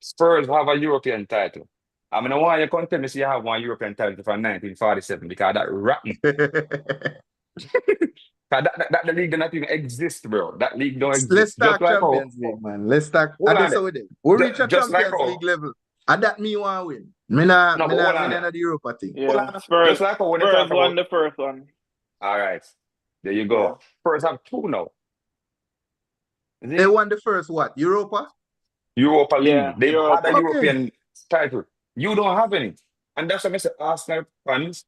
Spurs have a European title. I mean, I want you to tell me, you have one European title from 1947 because that rotten. That the league does not even exist, bro. That league don't exist. Let's talk Just like how- Champions League, man. Let's talk. Hold And on that's there. how we did. We reach a Just like Champions how- League level. And that me want to win. Me not No, but hold on me there. not the Europa thing. Hold Yeah, on. Spurs. Just like how when you Spurs talk won about, the first one. all right, there you go. Yeah. Spurs have 2 now. They won the first what? Europa? Europa Yeah, League. They've Europa. had a Okay. European title. You don't have any. And that's what I say Arsenal fans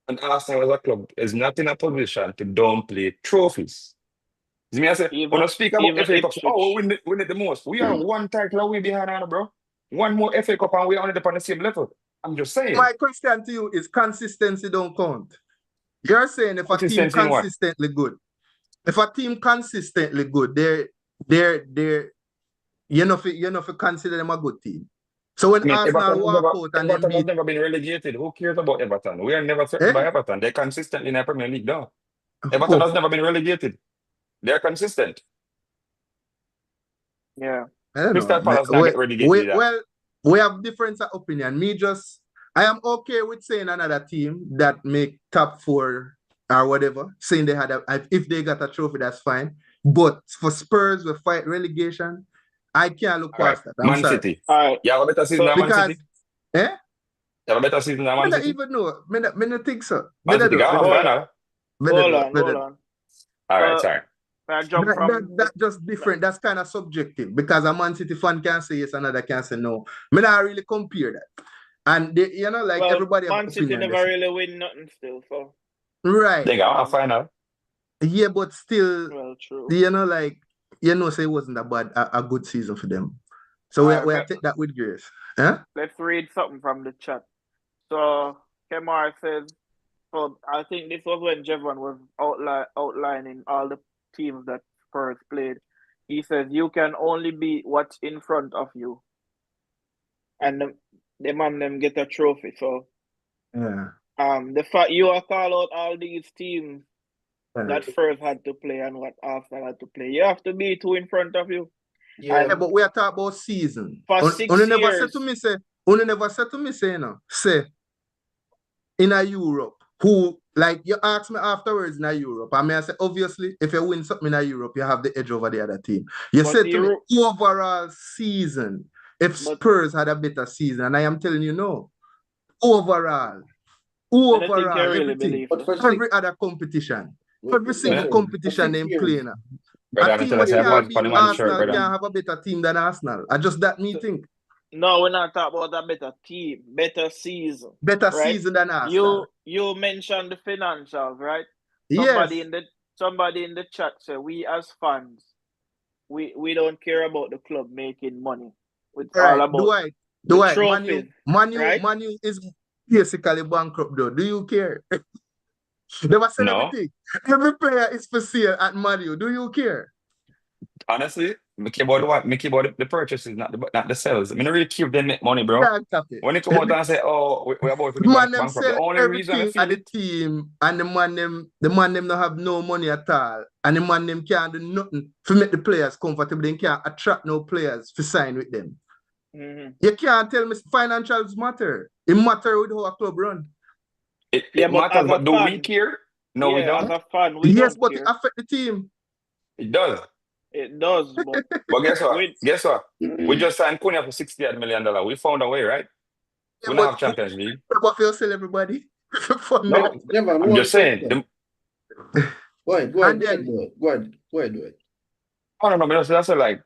and Arsenal as a club is not in a position to downplay trophies. You mean I say, Even when I speak about even FA Cups, oh, Ipswich. we win it the most. We are one title away behind Anna, bro. One more FA Cup and we're on the same level. I'm just saying. My question to you is consistency don't count. You're saying if a team Consistency in what? consistently good, if a team consistently good, they're you know if you consider them a good team. So when I mean, Arsenal walk out and them Everton has beat, never been relegated. Who cares about Everton? We are never threatened by Everton. They're consistently in the Premier League, though. Everton has never been relegated. They're consistent. Yeah. I don't Crystal know. Palace not get relegated either. Well, we have difference of opinion. I am okay with saying another team that make top 4 or whatever, saying they had if they got a trophy, that's fine. But for Spurs, we fight relegation. I can't look All right. past that. I'm Man sorry. City. All right. You have a better season than Man Because City? eh? You have a better season than I Man don't City? even know. I don't think so. Man City got Hold a on. final. Hold on. All right, sorry. I jump from That's just different. That's kind of subjective because a Man City fan can say yes, another can say no. I not really compare that. And they, everybody have Man City opinion. never really win nothing still, so Right. They got a final. Yeah, but still, well, true. say it wasn't a good season for them. So we take that with grace. Huh? Let's read something from the chat. So Kemar says, so I think this was when Jevon was outlining all the teams that Spurs played. He says you can only beat what's in front of you, and the man them get a trophy. So Yeah. the fact you are call out all these teams Yeah. that Spurs had to play and what Arsenal had to play, you have to beat two in front of you. Yeah, but we are talking about season. For 6 years. Never said to me say, say in a Europe, who like you asked me afterwards in a Europe. I mean, I say obviously if you win something in a Europe, you have the edge over the other team. You said to me overall season, if Spurs had a better season, and I am telling you no. Overall, everything, every other competition, every single competition they play now. A team Arsenal can have a better team than Arsenal. I just that me think. No, we're not talking about a better team, better season. Better season than Arsenal. You mentioned the financials, right? Yes. Somebody in the chat said we as fans, we don't care about the club making money. It's all about trophies. Man U is basically bankrupt though. Do you care? They were selling everything. Every player is for sale at Man U. Do you care? Honestly, me care about the purchases, not the sales. I mean, I really care if they make money, bro. When they come out and say, "Oh, we're about to be bankrupt," the only reason I feel the team and the man them don't have no money at all, and the man them can't do nothing to make the players comfortable. They can't attract no players to sign with them. Mm-hmm. You can't tell me financials matter. It matter with how a club run. It matters, but do we care? No, we don't. As a fan, yes, but care. it affects the team. It does. It does, but guess what? We just signed Cunha for $68 million. We found a way, right? We don't have Champions League. But we'll sell everybody. No, I'm just saying. Go ahead. I don't know, that's like,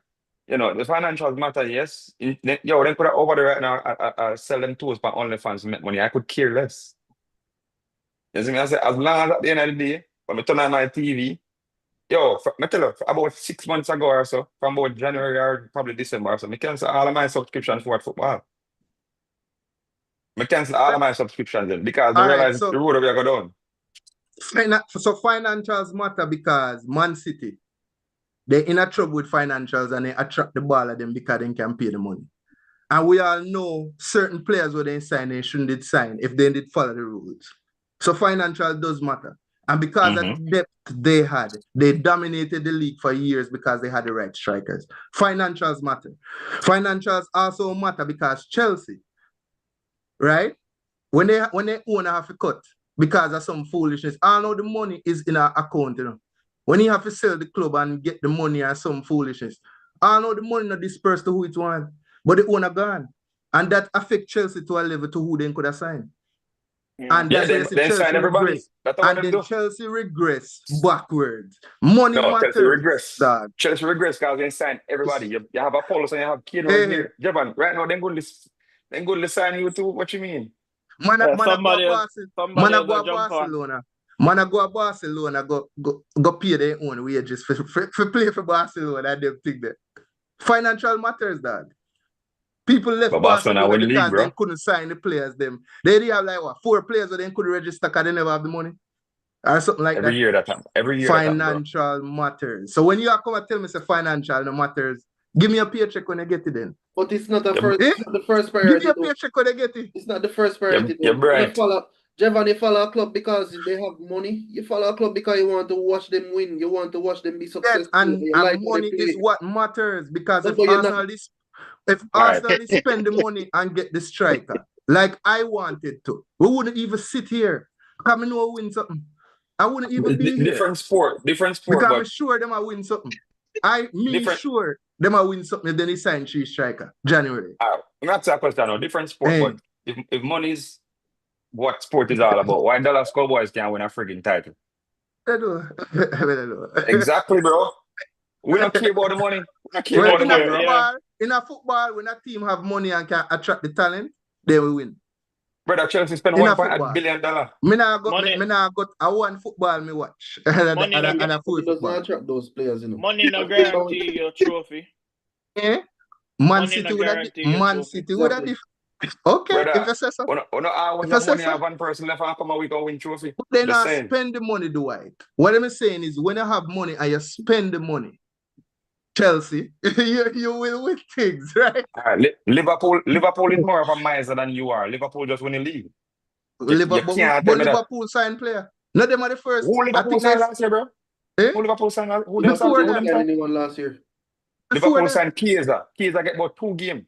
the financials matter, yes. They could have over there right now sell them tools for OnlyFans to make money. I could care less. You see me? I say, as long as at the end of the day, when I turn on my TV, I tell you, about 6 months ago or so, from about January or probably December or so, I cancel all of my subscriptions for football. I cancel all of my subscriptions then because I realize the road we are going down. So financials matter because Man City, they're in a trouble with financials and they attract the ball at them because they can pay the money. And we all know certain players who they sign, they shouldn't sign if they did follow the rules. So financial does matter. And because of the depth they had, they dominated the league for years because they had the right strikers. Financials matter. Financials also matter because Chelsea, right? When they own half a cut because of some foolishness, I know the money is in our account, When you have to sell the club and get the money and some foolishness, I know the money not dispersed to who it want, but the owner gone. And that affects Chelsea to a level to who they could have signed. Yeah. And Yeah, that's why you see then Chelsea sign everybody. regress. That's what And they then do. Chelsea regress backwards. Money No, Chelsea matters, regress. dog. Chelsea regress because they sign everybody. You have Apollo and you have Kane Hey, was there. Japan, right now, they're going to sign you too. What you mean? man, Yeah, man, somebody go else man, else go a to jump on. Barcelona. Man, go to Barcelona, go pay their own wages for play for Barcelona and them thing there. Financial matters, dog. People left But Barcelona Barcelona win the league, because bro. they couldn't sign the players. Them they have like what 4 players that they couldn't register because they never have the money or something like Every that. year that time. Every year that time, bro. Financial matters. So when you come and tell me say financial no matters, give me a paycheck when I get it then. But it's not Yeah, it's not the first Give priority. me a though. paycheck when I get it. It's not the first priority. Yeah, though. Brian. You follow Jevan, you follow a club because they have money. You follow a club because you want to watch them win. You want to watch them be Yes, successful. and You like how they money is play. what matters because No, if but you're not. Arsenal is if All right. Arsenal is spend the money and get the striker like I wanted to, we wouldn't even sit here. Because I know we win something. I wouldn't even be here. Different sport, Because I'm but sure them I win something. different. Sure them I win something if they sign 3 striker January. I'm not saying a question now. Different sport, Hey. but if money is what sport is all about, why Dallas Cowboys can't win a frigging title? I know. Exactly, bro. We don't care about the money. We don't care Well, about the in money, a bro. Yeah. football, when a team have money and can attract the talent, they will win. Brother, Chelsea spend In a $1.8 football. billion. Me nah got Money. me nah got I want football me watch and Money no a full It does football. not attract those players, you know. Money no guarantee your trophy. Eh? Man Money City no with guarantee your Man trophy. City with a Exactly. Okay, Brother, if you say so. always If I have say money, so. have one person left and come a week and win trophy. They Just not saying. spend the money, Dwight. What I'm saying is when you have money and you spend the money, Chelsea, you will win things, right? All right, Liverpool is more of a miser than you are. Liverpool just win the league. You Liverpool, can't but tell me that. Liverpool signed player. No, them are the first. Who I Liverpool think signed that's last year, bro? eh? Who Liverpool signed? Who Before them signed? Who that. them Didn't signed? anyone last year. Before Liverpool that, signed Chiesa. Chiesa get about 2 games.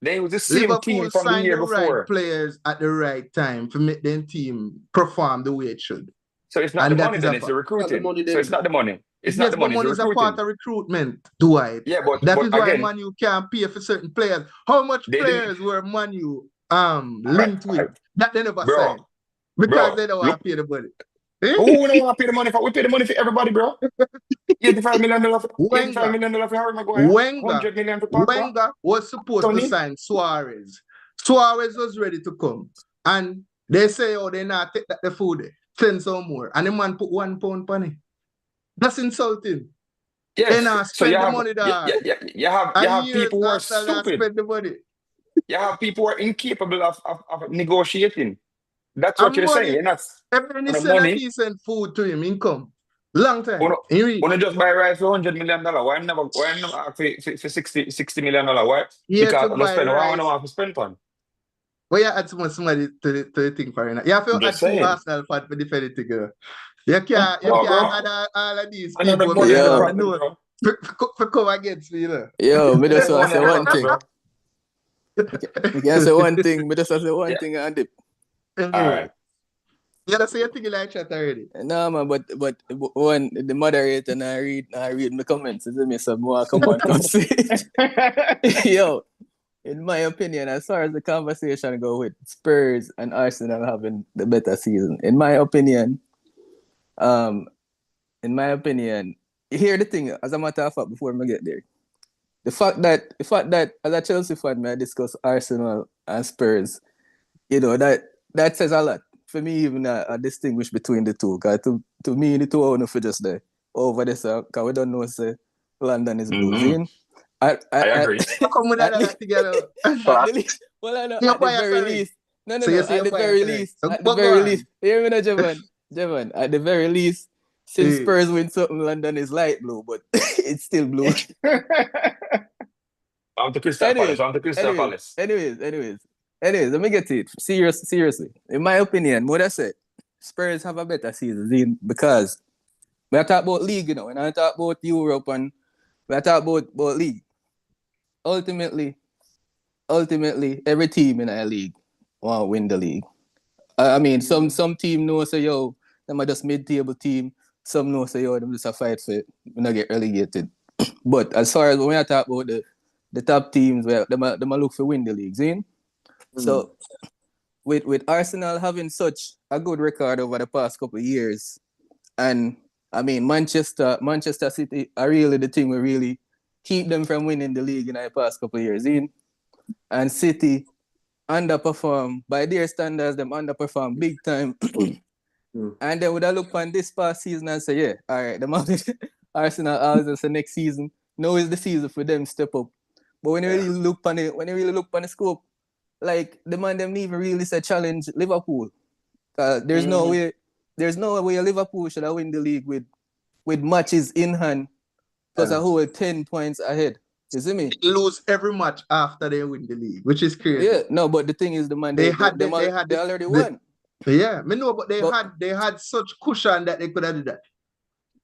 They was the same Liverpool team from the signed year the right before. players at the right time to make their team perform the way it should. So it's not And the that money, is then a it's fact. the recruiting. money So then. it's not the money. It's not Yes, the but money, it's the money is a recruiting. part of recruitment, Dwight. Yeah, but That is why again, Man U can't pay for certain players. How much they didn't. players were Man U linked with Alright. that they never Bro, signed? Because they don't want look, to pay the money. who don't want to pay the money for? We pay the money for everybody, bro. $85 million for Harry Maguire. $100 million for Pogba. Wenger was supposed Tony. to sign Suarez. Suarez was ready to come. And they say, oh, they not take that the food. Send some more. And the man put £1 on it. That's insulting. They not Yes. So spend you the have money, dog. you have Years people who are after that, stupid. spend the money. You have people who are incapable of negotiating. That's what And you're money, saying. You're not everyone on is the send a money. decent food to him, income. Long time. He reach. When you just buy rice for $100 million, why never ask for $60 million? Why? He had Because to I don't buy spend rice. I want to spend on. Well, you add somebody to the thing for you. You have to I'm add just 2 saying. Arsenal fans for the thing. You can't Bro. add all of these I know the people money is the Yeah. problem, bro. for come against me, you know. Yo, me just want to Money say is the one problem, thing. bro. Me can say one thing. Me just want to say one Yeah. thing and dip. All right. You gotta say a thing like chat already. No man, but when the moderator and I read the comments, it's me some more come on come see it. Yo, in my opinion, as far as the conversation go with Spurs and Arsenal having the better season, in my opinion, hear the thing as a matter of fact before I get there. The fact that as a Chelsea fan, I discuss Arsenal and Spurs, you know, that says a lot. For me, even I distinguish between the two. Because to me, the two are not for just there. Over this, because we don't know, say, London is losing. I agree. Come with that together. Well, I know, You're at the very sorry. least. No, So you say at the you're very biased, least. right? So At the go very on. least. Hear me now, Jevan, at the very least, since Yeah. Spurs win something, London is light blue, but it's still blue. I'm to Crystal Palace. Anyways, let me get to it. Seriously. In my opinion, what I said, Spurs have a better season because we talk about league, you know, when I talk about Europe and we talk about league. Ultimately, every team in our league want to win the league. I mean, some team know say, yo, them are just mid-table team. Some know say, yo, them just a fight for it. We not get relegated. But as far as when I talk about the top teams, where them a look for win the league, see? So with Arsenal having such a good record over the past couple of years, and I mean Manchester City are really the team will really keep them from winning the league in the past couple of years. And City underperform by their standards, them underperform big time. And then would I look on this past season and say, yeah, all right, the Arsenal always say next season. Now is the season for them step up. But when you really look on the scope, like the man them even really say challenge Liverpool. There's no way Liverpool should have win the league with matches in hand plus a whole 10 points ahead. You see me? They lose every match after they win the league, which is crazy. Yeah, no, but the thing is the man they already won. Yeah, me know, but they had such cushion that they could have done that.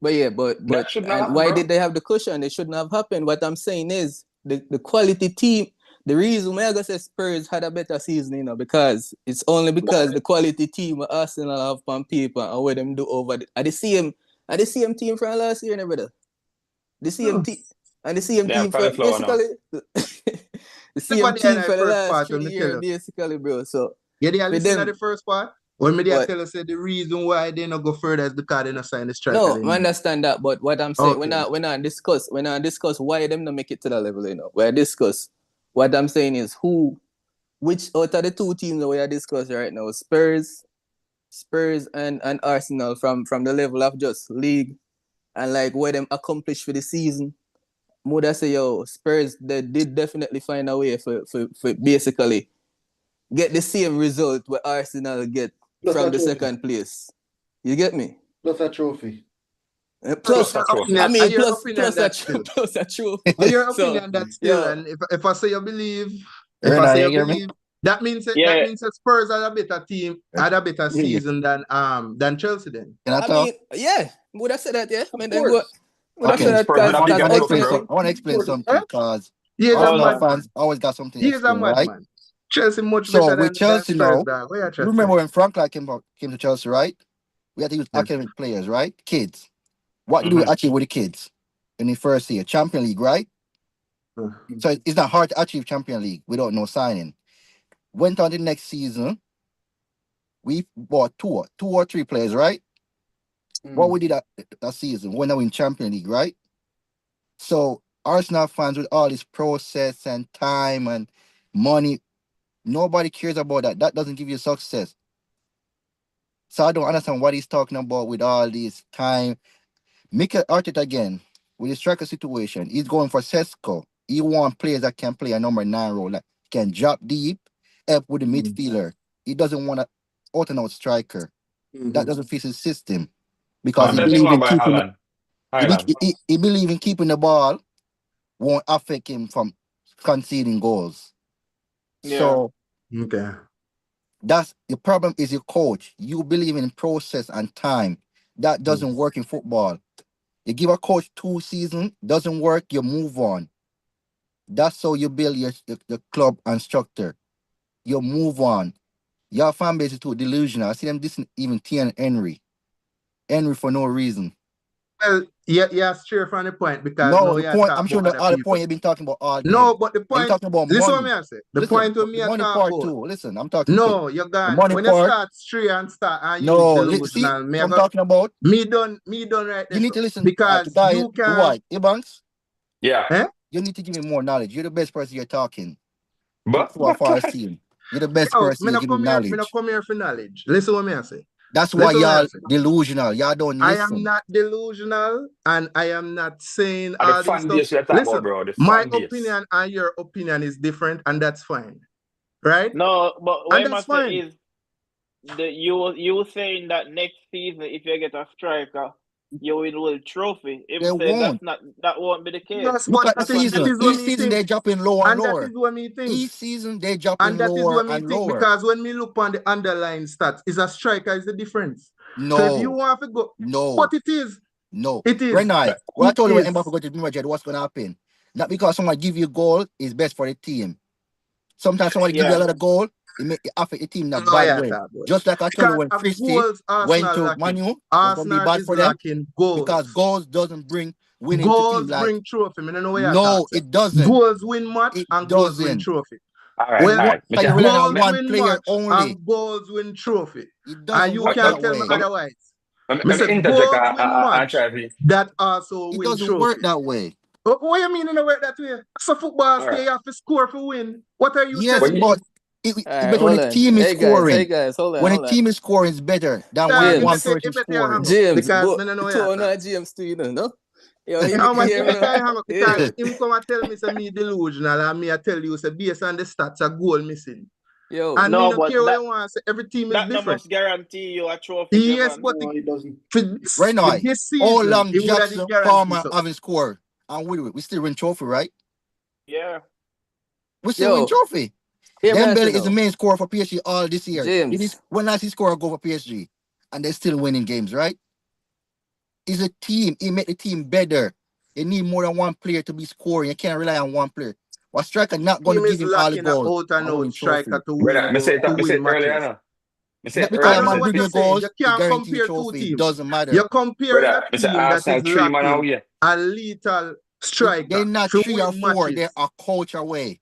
But and why did they have the cushion? It shouldn't have happened. What I'm saying is the quality team. The reason why I go say Spurs had a better season, you know, because it's only because the quality team of Arsenal have on paper and what them do over the same team from last year, brother. The same team and the same team for basically the same team for the last 3 years, basically, bro. So yeah, they are listening to the first part. When media tell us the reason why they not go further is because they not sign the striker. No, I understand that, but what I'm saying when I discuss why them not make it to that level, you know, where I discuss. What I'm saying is which out of the two teams that we are discussing right now, Spurs and Arsenal from the level of just league and like what them accomplished for the season. Would I say, yo, Spurs, they did definitely find a way for basically get the same result where Arsenal get from the second place. You get me? Plus a trophy. Plus a trophy. Your opinion that still, and if I say you believe, that means that Spurs are a better team, had a better season than Chelsea. Then would I say that? Yeah, I mean, then what? I want to explain something because Arsenal fans always got something to explain, right? Chelsea much better with Chelsea now. You remember when Frank Lampard came to Chelsea, right? We had to use academic players, right? Kids. What did we achieve with the kids in the first year? Champion League, right? So it's not hard to achieve Champion League without no signing. Went on the next season. We bought two or three players, right? What we did that season? When I win Champion League, right? So Arsenal fans with all this process and time and money, nobody cares about that. That doesn't give you success. So I don't understand what he's talking about with all this time. Mikel Arteta again, with the striker situation, he's going for Sesko. He wants players that can play a number 9 role, like can drop deep, help with the midfielder. He doesn't want an out-and-out striker. That doesn't fit his system. Because he believes in keeping the ball won't affect him from conceding goals. Yeah. So that's the problem is your coach. You believe in process and time. That doesn't work in football. You give a coach 2 seasons, doesn't work, you move on. That's how you build your club and structure. You move on. Your fan base is too delusional. I see them dissing even T and Henry for no reason. Well, yeah, straight from the point because the point. I'm sure that all the point you've been talking about all day. No, but the point. Talking about listen money. What I say. The point with me money part too. Listen, I'm talking. No, you're gone. When you start straight and start and see, I'm talking about. Me done right. You need to listen because you can. Why, Ibanks? Yeah. You need to give me more knowledge. You're the best person you're talking. But for our team, you're the best person. You give me knowledge. Me not come here for knowledge. Listen what me I say. That's why y'all delusional. Y'all don't listen. I am not delusional, and I am not saying all this stuff. Listen, bro, my opinion and your opinion is different, and that's fine, right? No, but what I say is, you were saying that next season, if you get a striker, you will win trophy. If that won't be the case. Yes, but each season they're dropping lower and lower. That is what me think. Each season they're dropping lower and lower. And that is what me think because when me look on the underlying stats, is a striker is the difference. No. So if you want to go, but it is. No. It is. Renai, when I told you when Mbappe got to Madrid, what's going to happen? Not because someone give you a goal is best for the team. Sometimes someone give you a lot of goal, it affect the team in a bad way. Just like I told you when Christie went to Manu, it's going to be bad for them because goals doesn't bring winning goals to team. Bring trophy. No, it doesn't. Goals win match and goals win trophy. All right, Well, all right. Why you relying on goals one win player match only? and goals win trophy. It And doesn't you work can't that tell me way. otherwise. Let Me me say interject goals win and match try to. that also It win doesn't work trophy. that way. What you mean in a work that way? So football All right. stay, you have to score for win. What are you Yes, telling but me? it's All right, better when hold the on. team is Hey scoring. guys, hold When on. the team is scoring, it's better than Dog, when you one James. better, person you is better hang scoring. up James, because but me no know two your on that. James too, you know? Yo, you How much hear you me better now? hang up because him come and tell me say me delusional and me I tell you say based on the stats a goal missing. Yo, And me No, no but care what that you want say every team is that no different. must guarantee you a trophy, Yes, Jevan. but No, it doesn't. Right now, for this how season, long it would have Jackson guaranteed Palmer something. haven't scored and we still win trophy, right? Yeah. We still win yo, trophy. hear me I say Dembele is the now. main scorer for PSG all this year. James. When last he scored a goal for PSG, and they're still winning games, right? It's a team. He make the team better. You need more than one player to be scoring. You can't rely on one player. Well, striker not going to Team give is him all the lacking an goals out and and win out striker trophy. to Brother, win I to said win earlier, matches. no. I Not said because I earlier, don't I'm know a I what bring you're the saying. goals, You it can't guarantee you compare two trophy. It teams. doesn't matter. You're comparing brother, a I said team that Arsenal is 3 man lacking away. a lethal striker They're not to 3 or win 4. matches. They're a coach away.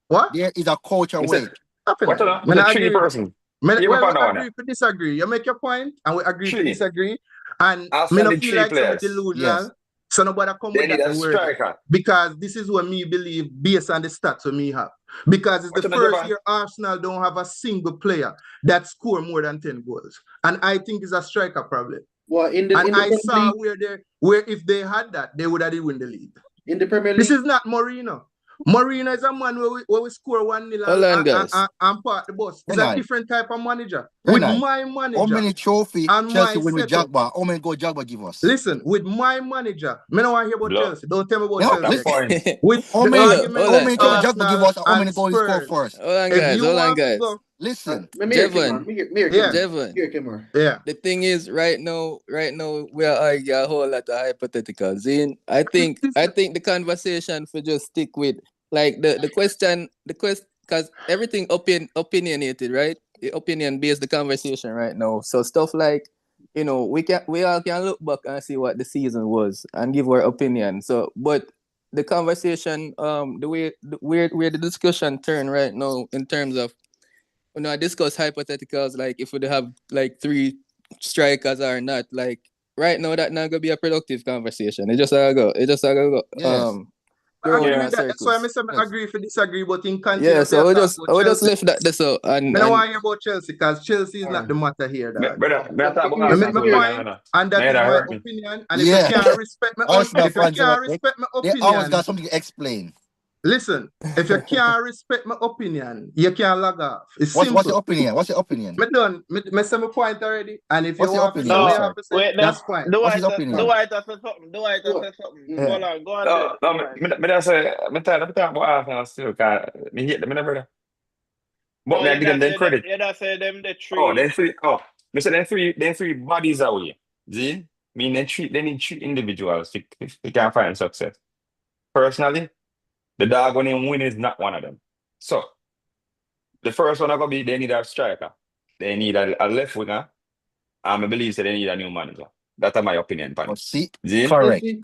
What? There is a coach I away. said, what Happening? on? I said 3 person. Yeah, Well, we but agree to disagree. You make your point, and we agree to 3. disagree. And me Arsenal not need feel 3 like some players. delusional. Yes. So nobody come They with need that a word striker. because this is what me believe based on the stats that me have. Because it's What the on, first Jevan? year Arsenal don't have a single player that score more than 10 goals, and I think it's a striker problem. Well, in the And I Premier saw League, where if they had that, they would have win the league. in the Premier This League, is not Mourinho. Mourinho is a man where we score 1-0 Hold on, guys. and park the bus. It's Renai. a different type of manager. With Renai. my How manager many trophy and Chelsea my win with setup. Jagba? How many goal Jagba give us? Listen, with my manager, me don't want to hear about Blood. Chelsea. Don't tell me about Yeah, Chelsea That's again. point. With How the many, argument hold how on. many with trophy Jagba give Arsenal us? How many and goals he score Spurs. first? Hold on, If guys. you Hold on, want to guys. go, Listen, me here, Jevan. Yeah. Jevan. Here, Kemar. yeah. The thing is, right now, we are arguing a whole lot of hypotheticals. I think the conversation for just stick with like the question, because everything opinionated, right? The opinion based the conversation right now. So stuff like, we all can look back and see what the season was and give our opinion. So, but the conversation, where the discussion turn right now in terms of, I discuss hypotheticals like if we have like 3 strikers or not. Like right now, that not gonna be a productive conversation. It just gotta go. yes. I Round agree in with that. That's why I circles. say I Yes. agree if you disagree, but in Yeah, continue so to we talk just about Chelsea. left that this out I don't and want to hear about Chelsea because Chelsea is not Alright. the matter here, dog. Brother, me talk about I make Arsenal my too, point, no. and that Man, is that my hurt me. opinion. And Yeah. if you can't respect my Arsenal if you fans, can't respect my they always opinion, got something to explain. listen. If you can't respect my opinion, you can't log off. It's What's simple. your opinion? What's your opinion? Me done. Me say my point already. And if What's you your want to say opinion? what No, you have to say, wait, that's no. fine. Do What's I his say opinion? something? Do I say something? Yeah. Hold on, go on there. No, Go on. me just say, me talk about Arsenal still, cause me hate them, brother. But No, me I you give them just say credit. you just say them the Oh, 3. me say them three bodies away. See? Mean they need 3 individuals to can find success. Personally, the dog when him win is not one of them. So the first one I gonna be they need a striker. They need a left winger. And I believe that they need a new manager. That's my opinion, Oh, Pan. see? See?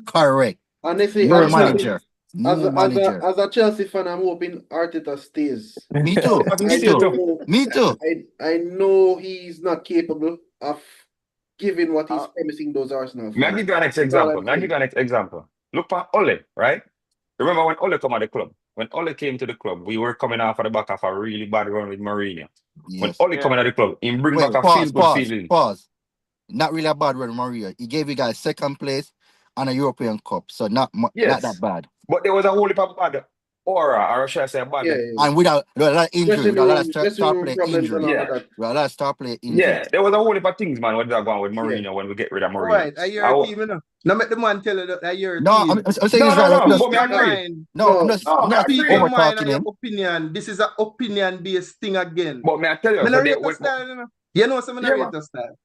Correct. Honestly, New Arsenal. manager. New manager. as a Chelsea fan, I'm hoping Arteta stays. Me too. Fucking Me see you too. too. Me too. I know he's not capable of giving what he's promising those Arsenal May I fans. give you an next That's all example? I'm May I give saying. you an next example? Look at Ole, right? Remember when Ole come at the club? When Ole came to the club, we were coming off of the back of a really bad run with Mourinho. When Yes. Ole Yeah. coming at the club, he bring Wait, back a feel-good pause. feeling. Not really a bad run, Maria. He gave you guys second place and a European Cup, so not that Yes. bad. But there was a whole heap of bad aura, or should I say bad? Yeah, And without a lot of injury, dressing with a lot of room, dressing star room player problems and injury, all Yeah. of that. with a lot of star player injury. Yeah, there was a whole heap of things, man, when they're going with Mourinho Yeah. when we get rid of All Mourinho. right, I hear a team, you know. Now make the man tell you that you're a No, team. I'm saying this No, right. no, I'm no, just, but me agree. Mind. I'm No, I not agree. Speak your over mind talking and your him. opinion. This is an opinion-based thing again. But may I tell you, Me so not they, rate the style, you know. You know some yeah, man. narrator style.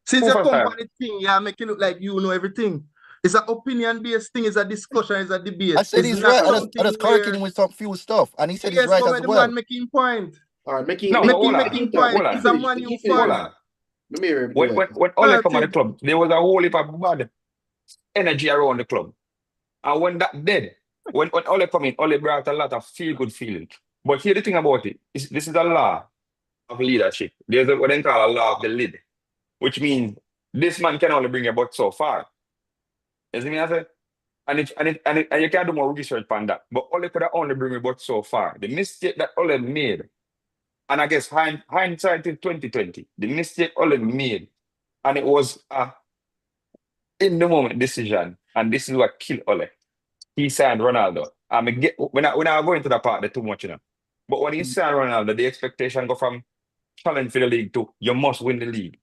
Since Who you for come style? on the thing, you make it look like you know everything. It's an opinion-based thing, it's a discussion, it's a debate. I said It's he's not right. I something just corrected where him with some few stuff, and he said he's yes, right but as when the well. man making point. All right, making No, but hold on. Making point. Hold on. He's a Man U Hold fan. on. Let me hear When Ole come at the Melted. club, there was a whole heap of bad energy around the club. And when that dead, when Ole come in, Ole brought a lot of feel-good feeling. But here the thing about it is this is a law of leadership. There's what they call a law of the lid, which means this man can only bring you but so far. You see me I say? And you can do more research on that. But Ole could have only bring me but so far. The mistake that Ole made, and I guess hindsight in 2020, the mistake Ole made, and it was in the moment decision, and this is what killed Ole. He signed Ronaldo. When I go into that part, they're too much, you know. But when he signed Ronaldo, the expectation go from challenge for the league to you must win the league.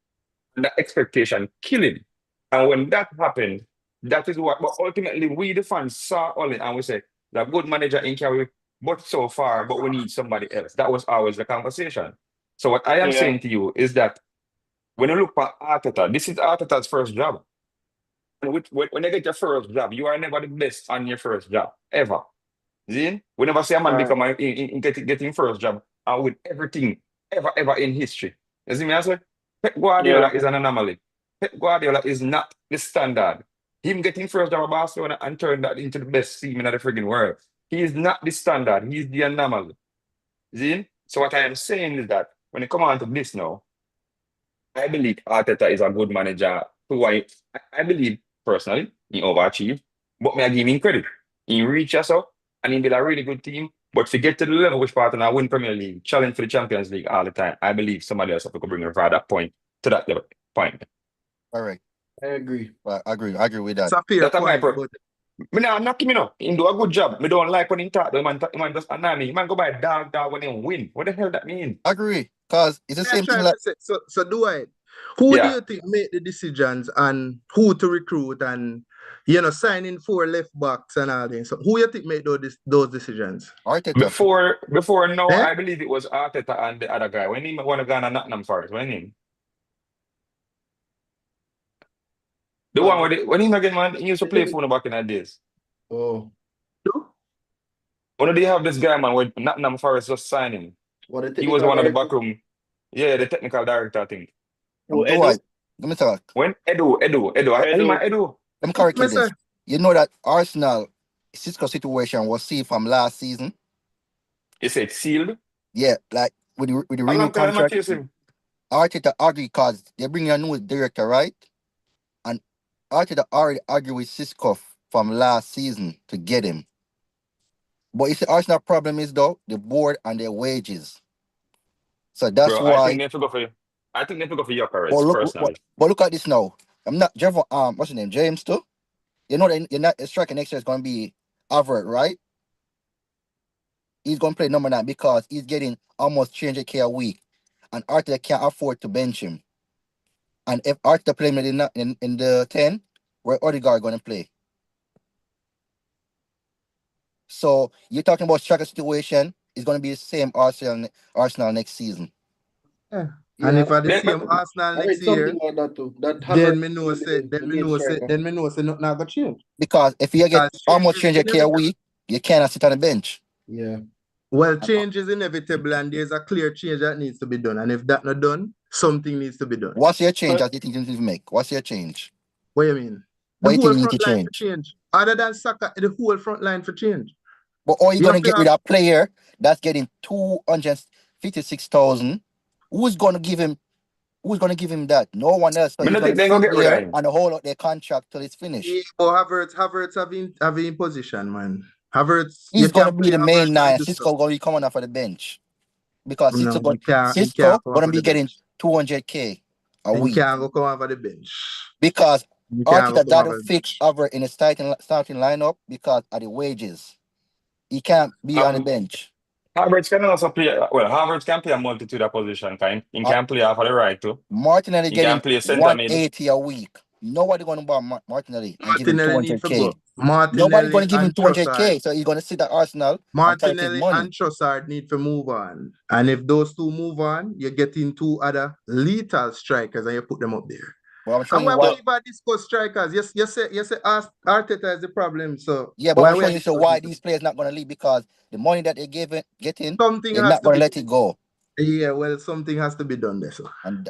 And that expectation kill him. And when that happened, that is what. But ultimately, we the fans saw Ole and we said, "The good manager in carry, but so far, but we need somebody else." That was always the conversation. So what I am Yeah. saying to you is that when you look at Arteta, this is Arteta's first job. And when you get your first job, you are never the best on your first job ever. See? We never see a man Right. become getting first job and with everything ever in history. You see me answer? Pep Guardiola Yeah. is an anomaly. Pep Guardiola is not the standard. Him getting first job at Barcelona and turn that into the best team in the friggin' world. He is not the standard. He is the anomaly. See? So what I am saying is that when it come on to this now, I believe Arteta is a good manager. Who I believe personally he overachieved, but may I give him credit. He reached us out and he built a really good team. But to get to the level which part and win Premier League, challenge for the Champions League all the time, I believe somebody else have to bring her from that point to that level point. All right. I agree. Well, I agree with that. It's a fair That's my point, problem. but Me not knock him, you know. He do a good job. Me don't like when he talk. The man just annoy me. Man go by dog when he win. What the hell that mean? Agree. Because it's the I'm same thing trying like to say, so do I. Who do Yeah. you think make the decisions on who to recruit and signing 4 left backs and all this? So who you think make those decisions? Arteta. Before now, Eh? I believe it was Arteta and the other guy. When he want to go on Nottingham Forest, when him? The one when he again, man, he used to play phone back in the days. Oh, When did they have this guy, man, when Nottingham Forest just signing? what a He was one of the technical backroom. Yeah, the technical director, I think. Who, Do Edu? I? Let me talk. When Edu. Edu. Let me correct you Mister, this. You know that Arsenal Cisco situation was seen from last season. He said sealed. Yeah, like with the How renewed long can I contract. chase him? Arteta argued because they bring a new director, right? And Arteta already argued with Cisco from last season to get him. But you see, Arsenal problem is though the board and their wages. So that's Bro, why. I think they have to go for you. I think they have to go for Gyökeres, personally. But look at this now. I'm not Jeff. What's his name? James too. You know that you're not striker next year is going to be Avert, right? He's going to play number 9 because he's getting almost 300K a week, and Arteta can't afford to bench him. And if Arteta play him in the 10, where Odegaard going to play? So you're talking about striker situation. It's going to be the same Arsenal next season. yeah. And if I the Yeah, same but- Arsenal I read next year, something like that too. That then Havertz me know will be say the main striker. nothing not gonna change. Because if you get Because almost change is 300K a inevitable. week, you cannot sit on the bench. Yeah. Well, change is inevitable, and there's a clear change that needs to be done. And if that not done, something needs to be done. What's your change that you think you need to make? What's your change? What you mean? What The you whole think you need front to line for change. Other than Saka, the whole front line for change. But are you You going to have to get rid of a player that's getting 256,000? Who's going to give him? Who's going to give him that? No one else. So Me he's not going think they to gonna sit get rid of there him. and hold out their contract till it's finished. Yeah, but Havertz have in position, man. Havertz, He's you going to can't be play the main Havertz 9. and do Cisco stuff. going to be coming off of the bench because No, Cisco he can't going come to off be the getting bench. 200K a He week can't go come off the bench. because He can't go Arteta come got off to the fix bench. over in the starting lineup because of the wages. He can't be on the bench. Havertz can also play. Well, Havertz can play a multitude of positions. He can play off of the right too. Martinelli He can getting play center mid. 180 a week. Nobody going to buy Martinelli and give him Martinelli need to 200K. go. Nobody Martinelli going to give him and Trossard. 200K, so he's going to sit at Arsenal and collect his Martinelli money. and Trossard need to move on. And if those two move on, you're getting 2 other lethal strikers and you put them up there. But I'm showing And you why why. we even discuss strikers? You say Arteta is the problem. So Yeah, but why I'm we showing you so discuss why this? these players not going to leave because the money that they getting, Something they're has not to going be to let it go. Yeah, well, something has to be done there. So And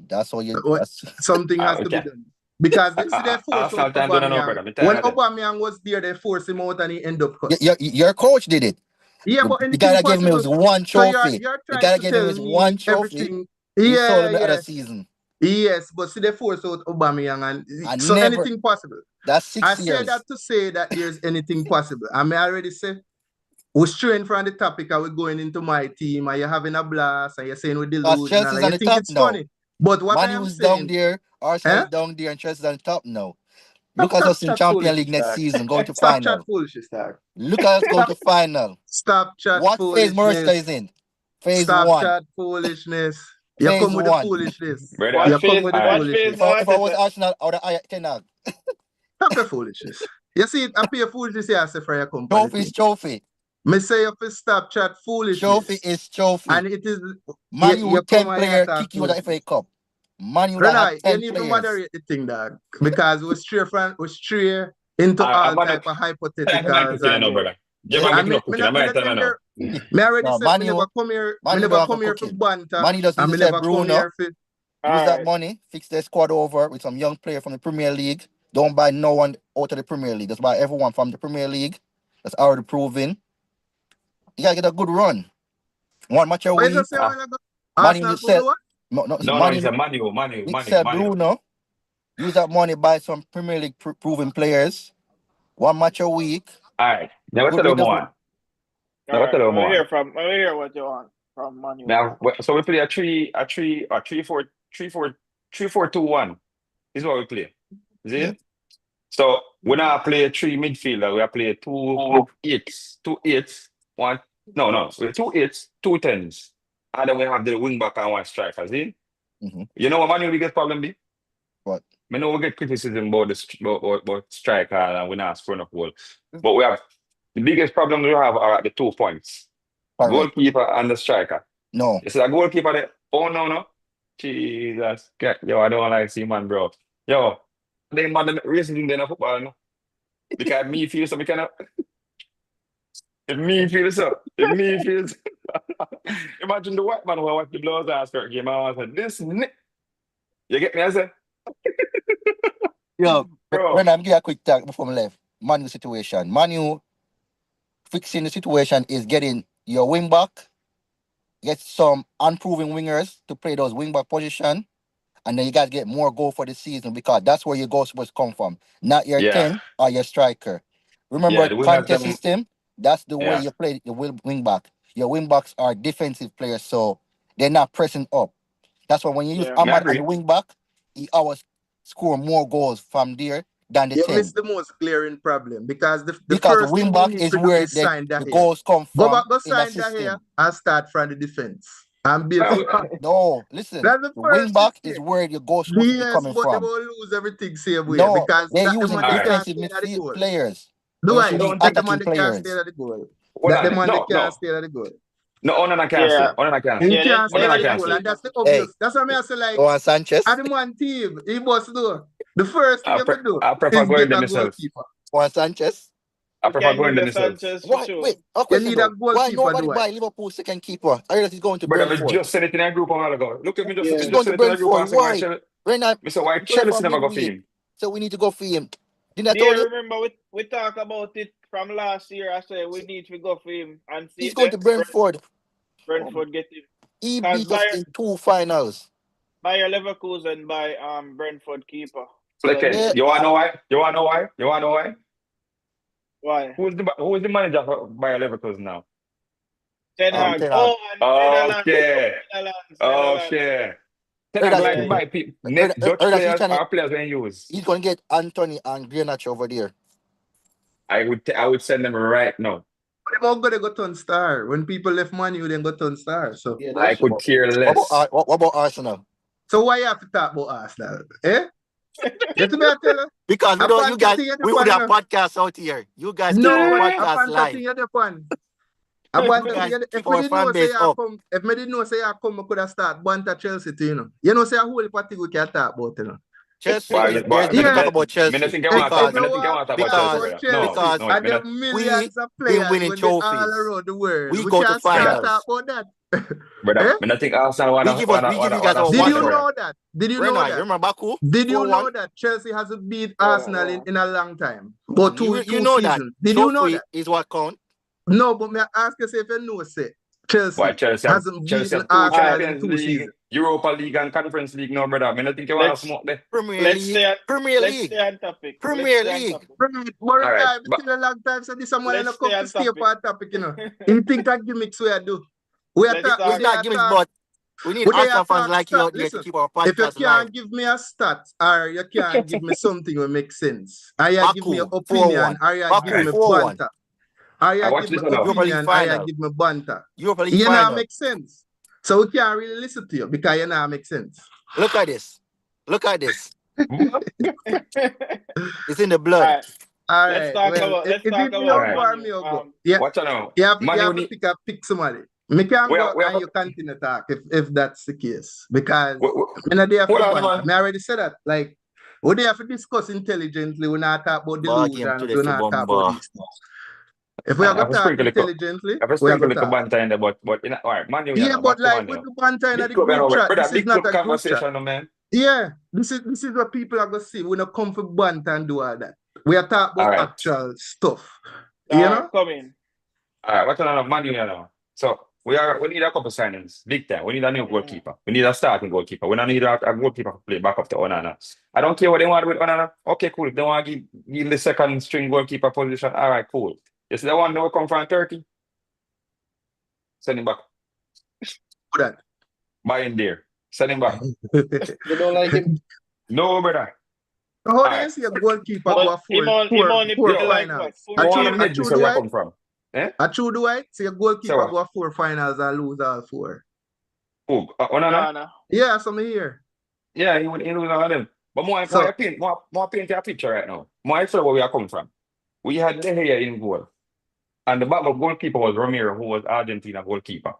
that's all you. What- That's, something has to be Okay. done. Because they see they force Arsenal time don't know, Aubameyang. brother. Me When tell you that. Aubameyang was there, they forced him out and he ended up cut. your coach did it. Yeah, but The anything guy that gave him possible. was one So you're trophy. you're The trying guy that to gave him tell was me one trophy. everything. He sold Yeah, him the other yeah. season. Yes, but see they force out Aubameyang I and so never. anything possible. That's I 6 say years. that to say that there's anything possible. I may already say we're straying from the topic and we're going into my team and you're having a blast and you're saying we're Because deluding Chelsea's and on you the think top it's now. funny. But what I Man am was down saying, there. Arsenal eh? is down there, and Chelsea's on the top now. Stop Look at us in chat Champions League foolishness, next dog. season, going to Stop chat final. foolishness, dog. Look at us going to final. Stop chat What phase Mercer is foolishness. in? Phase Stop 1. chat foolishness. You Phase come with the 1. foolishness. Brother, What You come phase? with the Alright. What phase? foolishness. If I was Arsenal, I would have Ten Hag. Stop your foolishness. You see, I pay foolishness here, I say for your company. Trophy is trophy. Me say you fi stop chat foolishness. Trophy is trophy. And it is Man you U with come 10 and player talk kick you with the foolishness. FA Cup. Man U that Renai, had you 10 need to players. moderate the thing, dog. Because we stray into I'm all gonna type of I'm hypotheticals cooking now, and brother. Yeah. Jevon and get no cooking. I'm gonna tell you now. me already No, said Man me U- never come here. Man Me U never don't have come to here cook for it. banter. Man U just need And to me say never come Bruno. here for Use that Alright. money, fix their squad over with some young player from the Premier League. Don't buy no one out of the Premier League. Just buy everyone from the Premier League. That's already proven. You gotta get a good run. One match a what you week. just say a while ago? Man U Arsenal you for sell. what? No, No, Man it's U a Manu. you sell Bruno. Use that money buy some Premier League proven players. One match a week. Alright. Never Good tell you with the- more. Never Alright. tell you Let me more. hear what you want from Manu. Now, so we play a 3-4-2-1. This is what we play. Is it? Yeah. So we not play a 3 midfielder. We are play 2 8s. One. No. We're 2 8s, 2 10s. And then we have the wing back and one striker. See? Mhm. You know what Manu biggest problem be? What? I know we get criticism about about striker and we not scoring enough goal. But we have the biggest problem we have are at the 2 points. Correct. Goalkeeper and the striker. No. You see that goalkeeper there? Oh no. Jesus. Yo, I don't like to see man, bro. Yo, they man racing in the football, no? Because me feel so, me cannot. If me feel so. Imagine the white man who watch the Blues last game and I said, this nick. You get me? I said, Yo, bro. when I'm give a quick talk before I left. Man U situation. Man U fixing the situation is getting your wing back, get some unproven wingers to play those wing back position, and then you guys get more goal for the season because that's where your goal supposed to come from, not your Yeah. 10 or your striker. Remember, Yeah, the wingers contest them- system, that's the way Yeah. you play the wing back. Your wing backs are defensive players, so they're not pressing up. That's why when you use Yeah. Ahmad agree. as a wing back, he always score more goals from there than the You 10. missed the most glaring problem because the Because first wing thing back we need is to do where is sign the Dahir. goals come Go from back, go in the sign Dahir system. and start from the defense. And build Well, No, listen. That's the The first wing back mistake. is where your goals supposed to be Yes, coming but they from. will lose everything same way No, because they're that the using man they can't defensive stay at the goal. midfield players. Do They I? should don't use That the attacking man they can't players. stay at the goal. hold That the on. man they No. can't stay at the goal. No, Onana can't Yeah. stay. Onana can't He stay. Yeah, can't stay they at the can't goal, stay. and that's the Hey. obvious. That's what I say. Like, Go on, Sanchez. at the man team, he must do. The first thing I you have to do prefer is going get there a myself. goalkeeper. Go on, Sanchez. I You prefer can going give there the myself. Sanchez for Why? sure. Wait, a You question need a though. Why goalkeeper, nobody do I? buy Liverpool second keeper? I heard he's going to Brother, I Brentford. just said it in a group a while ago. Look at me just, Yeah. me He's just going said to it in a group and Brentford. I said, Why? Right now, Mr. White he played Chelsea for never go for midweek. him. So we need to go for him. Didn't I Yeah, tell you? remember we talked about it from last year. I said we need to go for him and see He's if going to Brentford. Brentford get him. He Cause beat us in 2 finals. Bayer Leverkusen by Brentford keeper. So Okay, Yeah. you wanna know why? You wanna know why? why? Who is the manager for Bayer Leverkusen now? Ten Hag. Ten Hag. Oh, and Netherlands. Okay. Netherlands. Okay. Ten Heard Hag that- like buy people, heard that Dutch he's players trying to- or players when use. He's going to get Anthony and Grenache over there. I would send them right now. But they're going to go turn star. When people left Man U, then go turn star. So, Yeah, I that's could care less. What about Arsenal? so why you have to talk about Arsenal? Eh? You see me I tell you? Because we A don't, you guys, fantasy at the we would have fun, podcasts out here. You guys No, keep your a podcast fantasy live. at the fun. A You banter guys thing, keep our fan base up. if me didn't know say I come, I could have started banter Chelsea too, you know. You know, say a whole party we can talk about, you know. Chelsea, Why- there's why- nothing to Yeah. talk about Chelsea. Me not think I want to because talk about Chelsea, because- brother. because- No, and me there not- are millions of been players winning when they all trophies. around the world. We go to can't start finals. talk about that. brother. Eh? Me not think Arsenal wanna We give you guys our Did Watch you it. know that? Did you know Renai, that? remember Baku? Did you 4-1? know that Chelsea hasn't beat Oh, Arsenal oh. in a long time? About two You know that seasons. Did you know trophy that? is what count. No, but me ask you if you know, say Chelsea Why Chelsea hasn't Chelsea beaten have two Arsenal in Champions 2 League, seasons. Europa League and Conference League now, brother. I don't think you want to Let's smoke there. Premier let's League. stay on Premier let's League. stay on topic. Premier Let's stay on League. topic. Right, but All right, I've but been a long time, so this someone Let's not stay come to on stay topic. for a topic, you know. You think I gimmicks we I do? We are Let's talk, talk. It's not gimmicks, but we need we they Arsenal are fans talk like you stat. out there to Listen, keep our if you podcast alive. can't give me a stat or you can't give me something will make sense, or you give me an Baku opinion, 4-1. or you Baku give me 4-1. banter, or you I watch give this me one now. Europa League opinion, or you final. give me banter. Europa League You know final. make sense. So we can't really listen to you because you know make sense. Look at this. Look at this. It's in the All blood. right. All Let's right. talk Well, about let's is talk it me about or Alright. go or Man me U. or go? Yeah, Watch out now. you have Man, you to pick somebody. Me can We go have- we have and a- you continue to talk if that's the case. Because we- I'm not there for Hold on, banter. man. I already said that. Like, we there for discuss intelligently. We not talk about Ball game delusions. today We for not talk Bomba. about these things. If we are I going have to a talk sprinkle intelligently, I have a we are sprinkle going little to talk. banter in there, but in all right, man, you Yeah, know, but back to like Man with U. the banter in Big the club, group chat, brother, this is big not club a group conversation, chat. no man. Yeah, this is what people are going to see. We not come for banter and do all that. We are talking about Alright. actual stuff. All You right, know? come in. All right, what's on Man U now? So we need a couple signings, big time. We need a new goalkeeper. We need a starting goalkeeper. We don't need a goalkeeper to play back up to Onana. I don't care what they want with Onana. Okay, cool. If they want to give the second string goalkeeper position, all right, cool. You see the one that will come from Turkey? Send him back. Do that. Buy him there. Send him back. You don't like him? No, brother. How do you Alright. see a goalkeeper But go him only four play like finals? what? Four I True, want games? to I make this true where you do come from. I true do I see a goalkeeper what? go 4 finals and lose all 4. Who? Onana? No. Yeah, some here. Yeah, he would lose all of them. But more paint a picture right now. More explain where we are coming from. We had De Gea in goal. And the backup goalkeeper was Romero, who was Argentina goalkeeper.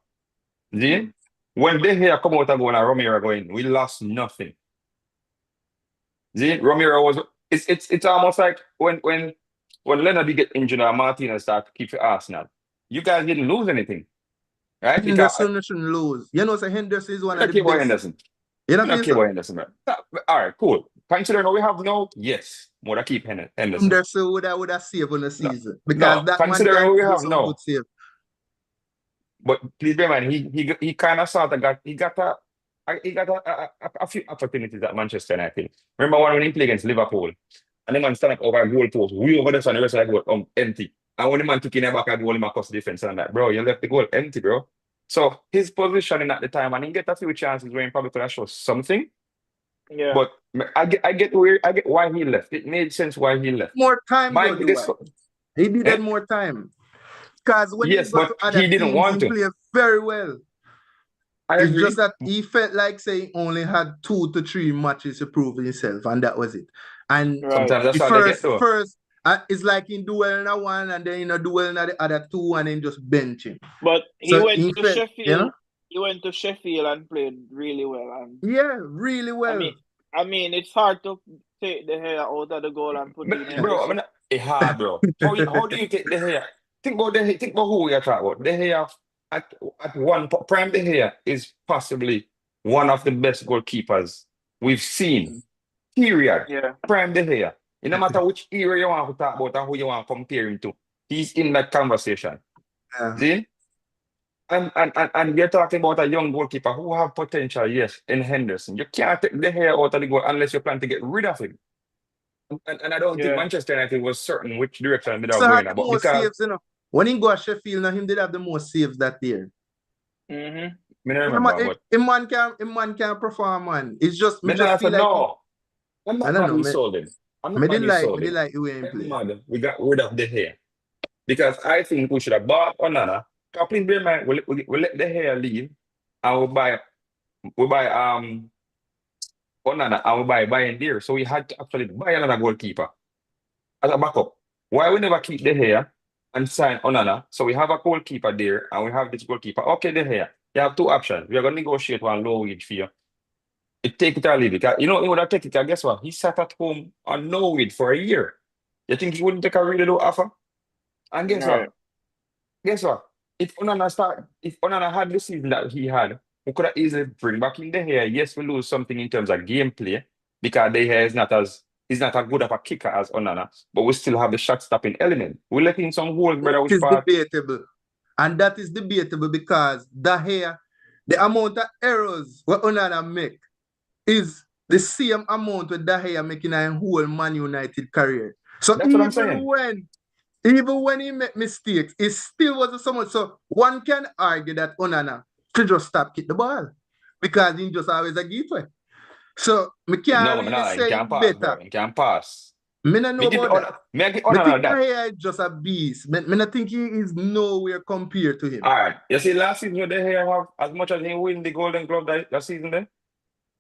See? When De Gea come out and go and Romero go in, we lost nothing. See? Romero was it's almost like when Leonard get injured and Martinez start to keep for Arsenal. You guys didn't lose anything. Right? Because Henderson shouldn't lose. You know, so Henderson is one I of the don't care about best. Henderson. You know I what don't care about Henderson, man. All right, cool. Considering what we have now, yes. More to keep Henderson. Henderson would have saved on the season. Because that man considering can what we do have some now. good save. But please bear in mind, he kind of sort of got a few opportunities at Manchester United. Remember when he played against Liverpool, and the man stand up over a goal post, way over the sun, the rest of the goal empty. And when the man took in a back a goal, he cost defense and that, bro, you left the goal empty, bro. So his positioning at the time, and he get a few chances where he probably could have shown something. Yeah. But I get why he left. It made sense why he left. More time, My though, biggest- Dwight. He needed more time. Because when Yes, he got but to other he didn't teams, want he to. played very well. I It's agree. just that he felt like say he only had 2 to 3 matches to prove himself, and that was it. And Right. Sometimes that's the all they get though. first it's like he do well in a one, and then do well in the other 2, and then just bench him. But he So went he to felt, Sheffield. you know? He went to Sheffield and played really well. And Yeah, really well. I mean, it's hard to take the hair out of the goal and put in But, bro, I Henderson. mean, it's hard, bro. How do you take the hair? Think about who we are talking about. The hair at one prime. The hair is possibly one of the best goalkeepers we've seen. Period. Yeah. Prime the hair. No matter which era you want to talk about and who you want to compare him to, he's in that conversation. Yeah. See? And you're talking about a young goalkeeper who have potential, yes, in Henderson. You can't take the hair out of the goal unless you plan to get rid of him. And I don't think Yeah. Manchester United was certain which direction they were So going had the about. most Because saves, you know. When he go to Sheffield, now him did have the most saves that year. Mm-hmm. I don't remember, but A man can perform, man. It's just me then I just feel said, like no. I'm I not don't mad know, we man. sold him. I'm not me mad did we like sold me him. did like the way he I'm play. mad we got rid of the hair. Because I think we should have bought Onana. Please bear in mind, we let the hair leave and we buy Onana and we buy in there. So we had to actually buy another goalkeeper as a backup. Why we never keep the hair and sign Onana? So we have a goalkeeper there and we have this goalkeeper. Okay, the hair. You have 2 options. We are going to negotiate one low wage for you. You take it or leave it. You know, he would have taken it. And guess what? He sat at home on no wage for a year. You think he wouldn't take a really low offer? And guess Right. what? Guess what? If Onana had the season that he had, we could have easily bring back in the hair. Yes, we lose something in terms of gameplay because the hair is not as He's not as good of a kicker as Onana, but we still have the shot stopping element. We let in some holes, brother. It is debatable. And that is debatable because the amount of errors what Onana make is the same amount with Dahea making a whole Man United career. So That's what I'm saying. even when he make mistakes, it still wasn't so much. So one can argue that Onana should just stop kick the ball because he just always a giveaway. So me can't really say can't pass, better. bro. He can't pass. Me not know about that. Me I give I Onana think that. Dahea is just a beast. Me not think he is nowhere compared to him. All right. You see, last season when De Gea have as much as he win the Golden Glove that season then,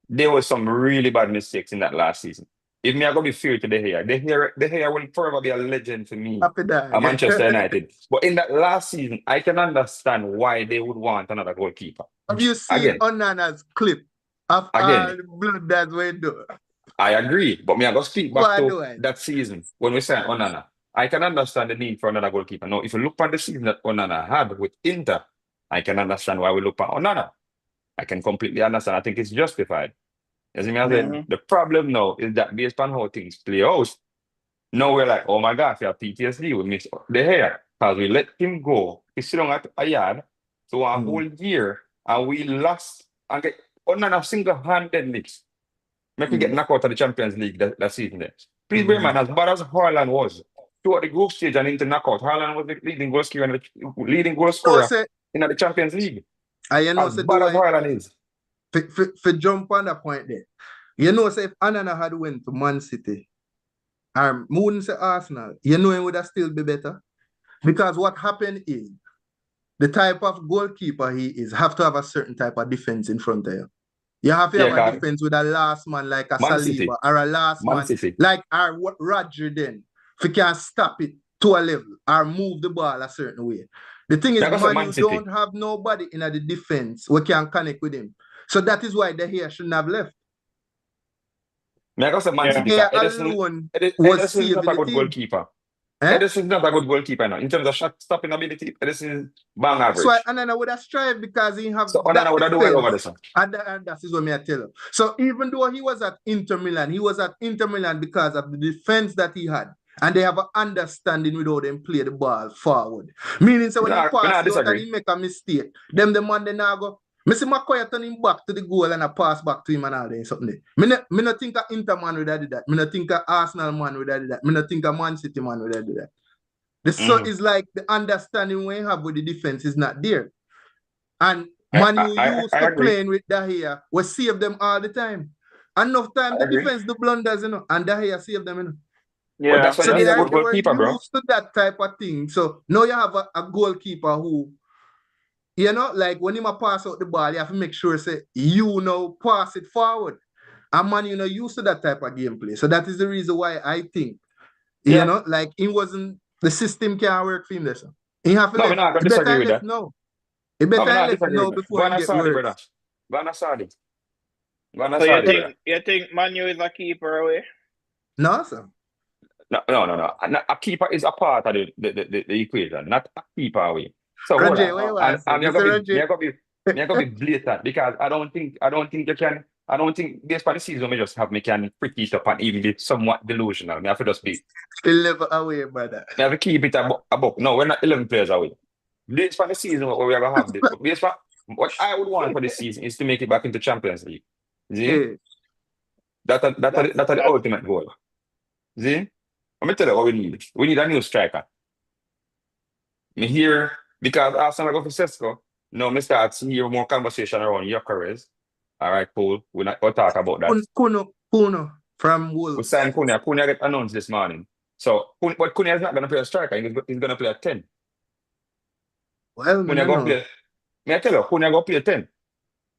there was some really bad mistakes in that last season. If me I gonna be fair to De Gea will forever be a legend to me Happy that. at Manchester United. But in that last season, I can understand why they would want another goalkeeper. Have you seen Again. Onana's clip of Again. all the blood that's went do? I agree, but me I go speak back Why to do I? that season when we signed Onana. I can understand the need for another goalkeeper. Now, if you look at the season that Onana had with Inter, I can understand why we look at Onana. I can completely understand. I think it's justified. As I said, the problem now is that based on how things play out, now we're like, oh my gosh, we have PTSD. We miss De Gea because we let him go. He's sitting at a yard to a whole year, and we lost and get Onana single-handedly. Make we get knocked out of the Champions League that season there. Please bear in mind, as bad as Haaland was, throughout the group stage and into knockout, Haaland was the leading goal scorer in the Champions League. As bad as Haaland is. For jump on that point there, you know, say if Onana had went to Man City, or wouldn't say Arsenal, you know it would have still be better. Because what happened is, the type of goalkeeper he is have to have a certain type of defense in front of you. You have to have a defense with a last man like a Saliba or a last man like our Rodri then. If you can stop it to a level or move the ball a certain way. The thing is, Man, you don't have nobody in the defense who can connect with him. So that is why De Gea shouldn't have left. Man alone was Ederson is not a good goalkeeper. Ederson is not a good goalkeeper now. In terms of shot stopping ability, Ederson is bang average. So Onana would have strived because he have Onana would have done well over this. And that is what I tell you. So even though he was at Inter Milan, because of the defense that he had. And they have an understanding without them play the ball forward. Meaning, so when he pass out and he make a mistake, them the man they now go, I see McCoy turn him back to the goal and I pass back to him and all that something. I not think a Inter man would have do that. I not think a Arsenal man would have do that. I not think a Man City man would have do that. So it's like the understanding we have with the defense is not there. And Man U used to playing with De Gea, we save them all the time. Enough time the defense do blunders, you know, and De Gea save them, you know. Yeah, but that's why he's a good goalkeeper, bro. Used to that type of thing. So now you have a goalkeeper who, you know, like when he pass out the ball, you have to make sure say you know pass it forward. And Man, you know, used to that type of gameplay. So that is the reason why I think, you know, like it wasn't the system can't work for him. Listen. He have to no, we're not going to disagree with that. No. It better let know before he get worse. Vanasadi. So you think Manu is a keeper away? No, sir. No. A keeper is a part of the equation, not a keeper away. So Ranjay, I'm gonna be blatant because I don't think you can. I don't think based on the season we just have me can pretty it up and even be somewhat delusional. Me have to just be 11 away, brother. Me have to keep it above. No, we're not 11 players away. Based on the season what we are gonna have based on what I would want for this season is to make it back into Champions League. See? That's the ultimate goal. See? Let me tell you what we need. We need a new striker. Me here, because Arsenal go for Sesko, now me start to hear more conversation around Gyökeres. All right, cool. We'll talk about that. Kuno from Wolves. We signed Cunha. Cunha get announced this morning. So, but Cunha is not going to play a striker. He's going to play a 10. Well, Cunha going to play. May I tell you, Cunha going to play 10.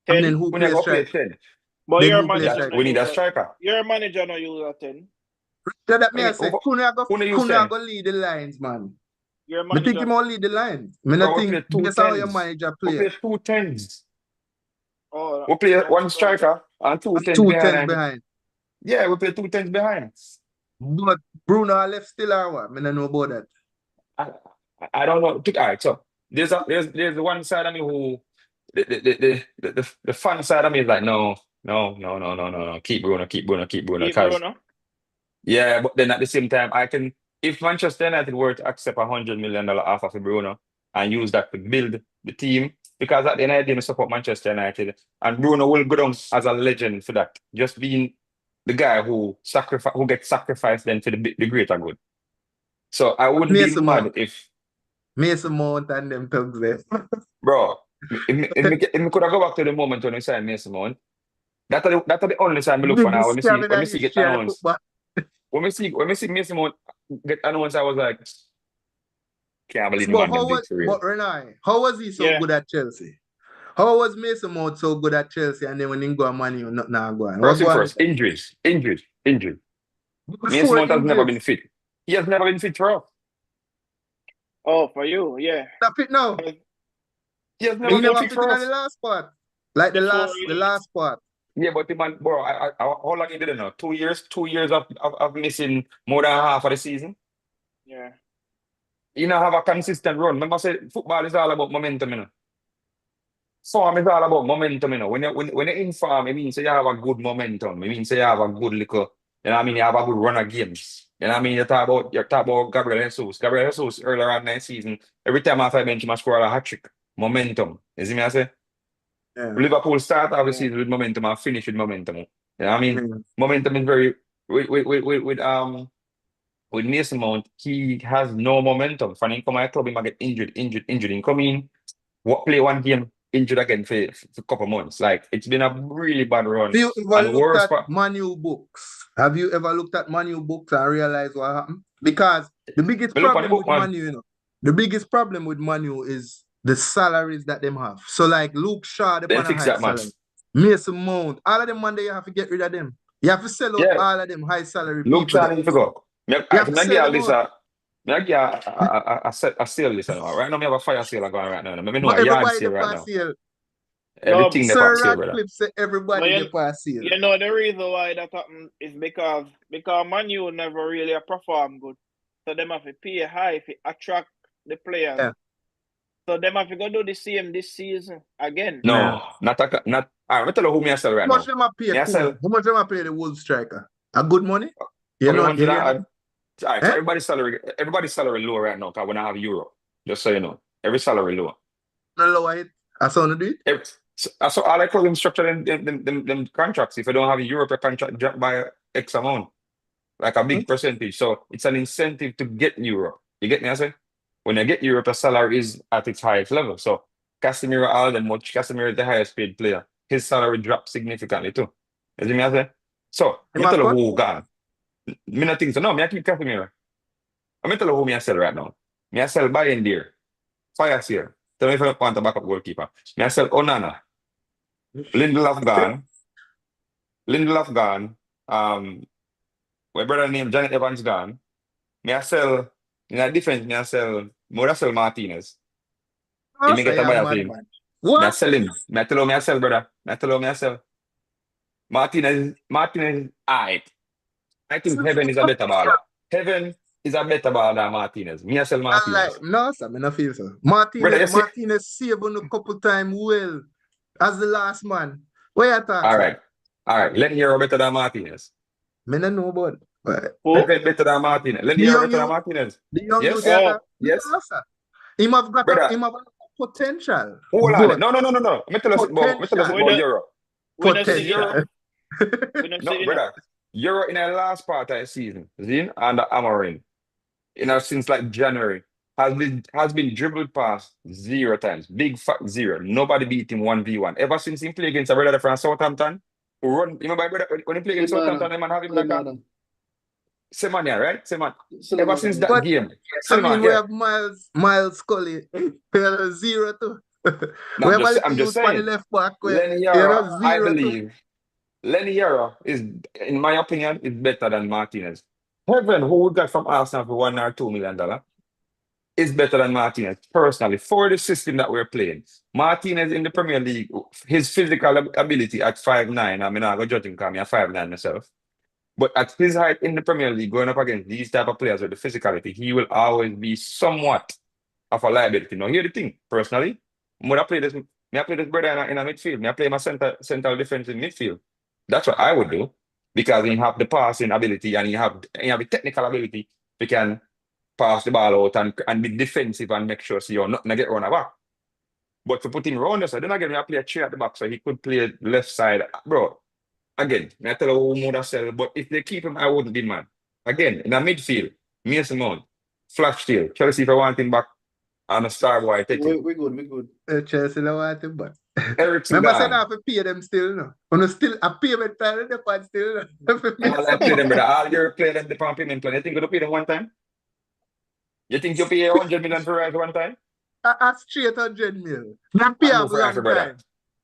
And then who Cunha going to play 10. But your manager, we need a striker. Your manager no use a 10. So that means I say Cunha go lead the lines, man. I think he will lead the lines. I think that's how your manager play. We play 2 10s. Oh, we play one striker and 2 10s behind. Yeah, we play 2 10s behind. But Bruno left still or what? I don't know about that. I don't know. All right, so there's one side of me who the fun side of me is like no. Keep Bruno. Yeah, but then at the same time, if Manchester United were to accept $100 million offer for Bruno and use that to build the team, because at the end of the day, I support Manchester United, and Bruno will go down as a legend for that, just being the guy who gets sacrificed then for the greater good. So I wouldn't be Mason mad Mount. if, Mason Mount and them thugs there. bro, if me could have go back to the moment when we signed Mason Mount, that's the only time I look for now. Biggest scam in When the we see get history of the announced, football. when we see Mason Mount get announced, I was like, can't believe the But man them did for real. but Renai, how was he so Yeah. good at Chelsea? How was Mason Mount so good at Chelsea and then when he go on Man U, nothing now going? First thing first, injuries. Mason Mount has never been fit. He has never been fit for us. Oh, for you, yeah. Not fit now. He has He never been never fit fit for in us. the last part. Like the Before last part. Yeah, but the man, bro, how long he did it now? 2 years? 2 years of missing more than half of the season? Yeah. You know, have a consistent run. Remember, I said football is all about momentum, you know. Form is all about momentum, you know. When you're in form, it means you have a good momentum. It means you have a good little, you know what I mean? You have a good run of games. You know what I mean? You talk about Gabriel Jesus. Gabriel Jesus earlier on next season, every time after I bench, he must score a hat-trick. Momentum. You see me, I say? Yeah. Liverpool start off the season with momentum and finish with momentum. You know what I mean? Mm. Momentum is very with Mason Mount, he has no momentum. From him come my club, he might get injured. He come in, play one game, injured again for a couple months. Like it's been a really bad run. Have you ever And the looked worst at part, Manu books? Have you ever looked at Manu books and realized what happened? Because the biggest Me look on the problem book, with man. Manu, you know, the biggest problem with Manu is the salaries that them have. So like Luke Shaw, they Then on a fix high that, man. salary. Mason Mount, all of them one day you have to get rid of them. You have to sell out Yeah, all of them high salary Luke people. Shaw there. need to go. You have to sell them out. I sale this now. Right now, I have a fire sale going right now. I know But a yard everybody sale the right past now. sale. Everything they Sir pop sale, brother. Radcliffe said everybody But the past sale. You know the reason why that happened is because Manu never really perform good. So them have to pay high to attract the players. Yeah. So them have to go do the same this season again. No, not. All right, let me tell you who me I sell right How now. much them a pay? Me I sell. How much them a pay the Wolves striker? A good money? You Couple know, hundred you and hear odd. me? All right, so Eh? everybody's salary low right now because when I have Euro. Just so you know. Every salary low. No lower it. I saw no do it. So all I call them structure them contracts. If you don't have a Euro, your contract drop by X amount. Like a big percentage. So it's an incentive to get Euro. You get me, I say? When you get Europe, your salary is at its highest level. So Casemiro, all them much Casemiro is the highest paid player. His salary dropped significantly too. You see me, I say? So Him me a tell you cut? who gone. Me not think so. No, me I keep Casemiro. I'm tell you who me I sell right now. Me I sell Bayern there. Fire sale. Tell me if I want a backup goalkeeper. Me I sell Onana. Lindelof gone. My brother named Janet Evans gone. Me I sell in a defense, me I sell Martinez. He may Also, get a yeah, buyer for mad him. man. Me I What? sell him. Me I tell you me I sell, brother. Me I tell you me I sell. Martinez, aight. I think Heaven is a better baller. Heaven is a better baller than Martinez. Me I sell I Martinez. like, no, sir, I not feel so. Brother, you see? Martinez saved on a couple times well as the last man. Where you talk, All sir? right. Lenny Hero better than Martinez. Me no know about it. But Who? Heaven better than Martinez. Lenny The Hero young better than youth, Martinez. the young Yes? youth, they Oh, talk. Yes. No, sir. Him have got Brother, him have a potential. hold on. But No. Let me tell you something potential. about Euro. we don't see Euro. enough. We don't No, see enough. brother. Euro in the last part of the season, Zin and Amarin, since like January, has been dribbled past 0 times. Big fat 0. Nobody beat him 1v1. Ever since he played against a brother from Southampton, who run, you remember brother, when he played against Southampton, man have him like a Semania, right? Seman. Ever since that But game. I mean, we yeah. have Miles Scully, 0 too. No, We have a I'm little just youth on the saying. left back. Lenny You Yara, know, I 0 too. believe Lenny Yara is, in my opinion, is better than Martinez. Heaven, who we got from Arsenal for $1 or $2 million, is better than Martinez, personally, for the system that we're playing. Martinez in the Premier League, his physical ability at 5'9", I mean, I'm going to judge him because I'm 5'9" myself. But at his height in the Premier League, going up against these type of players with the physicality, he will always be somewhat of a liability. Now, here's the thing, personally, when I play this brother in a midfield. I play my central defense in midfield. That's what I would do. because he have the passing ability and he have the technical ability. He can pass the ball out and be defensive and make sure so you're not gonna get run back. But to put him around us, then again, we play a three at the back, so he could play left side. Bro, again, I tell you who would sell, but if they keep him, I wouldn't be mad. Again, in the midfield, Mason Mount, Flash Steel, Chelsea if I want him back on a star boy, take him. We good. Chelsea don't want him back. Ericsson Remember saying I gone. have to pay them still, no? On still a payment plan in the pod still. No? All I play them, brother. All your play them the payment plan. You think you'll pay them one time? You think you pay 100 million for Rice one time? A straight 100 mil. Not pay I up know for long Rice, brother. time.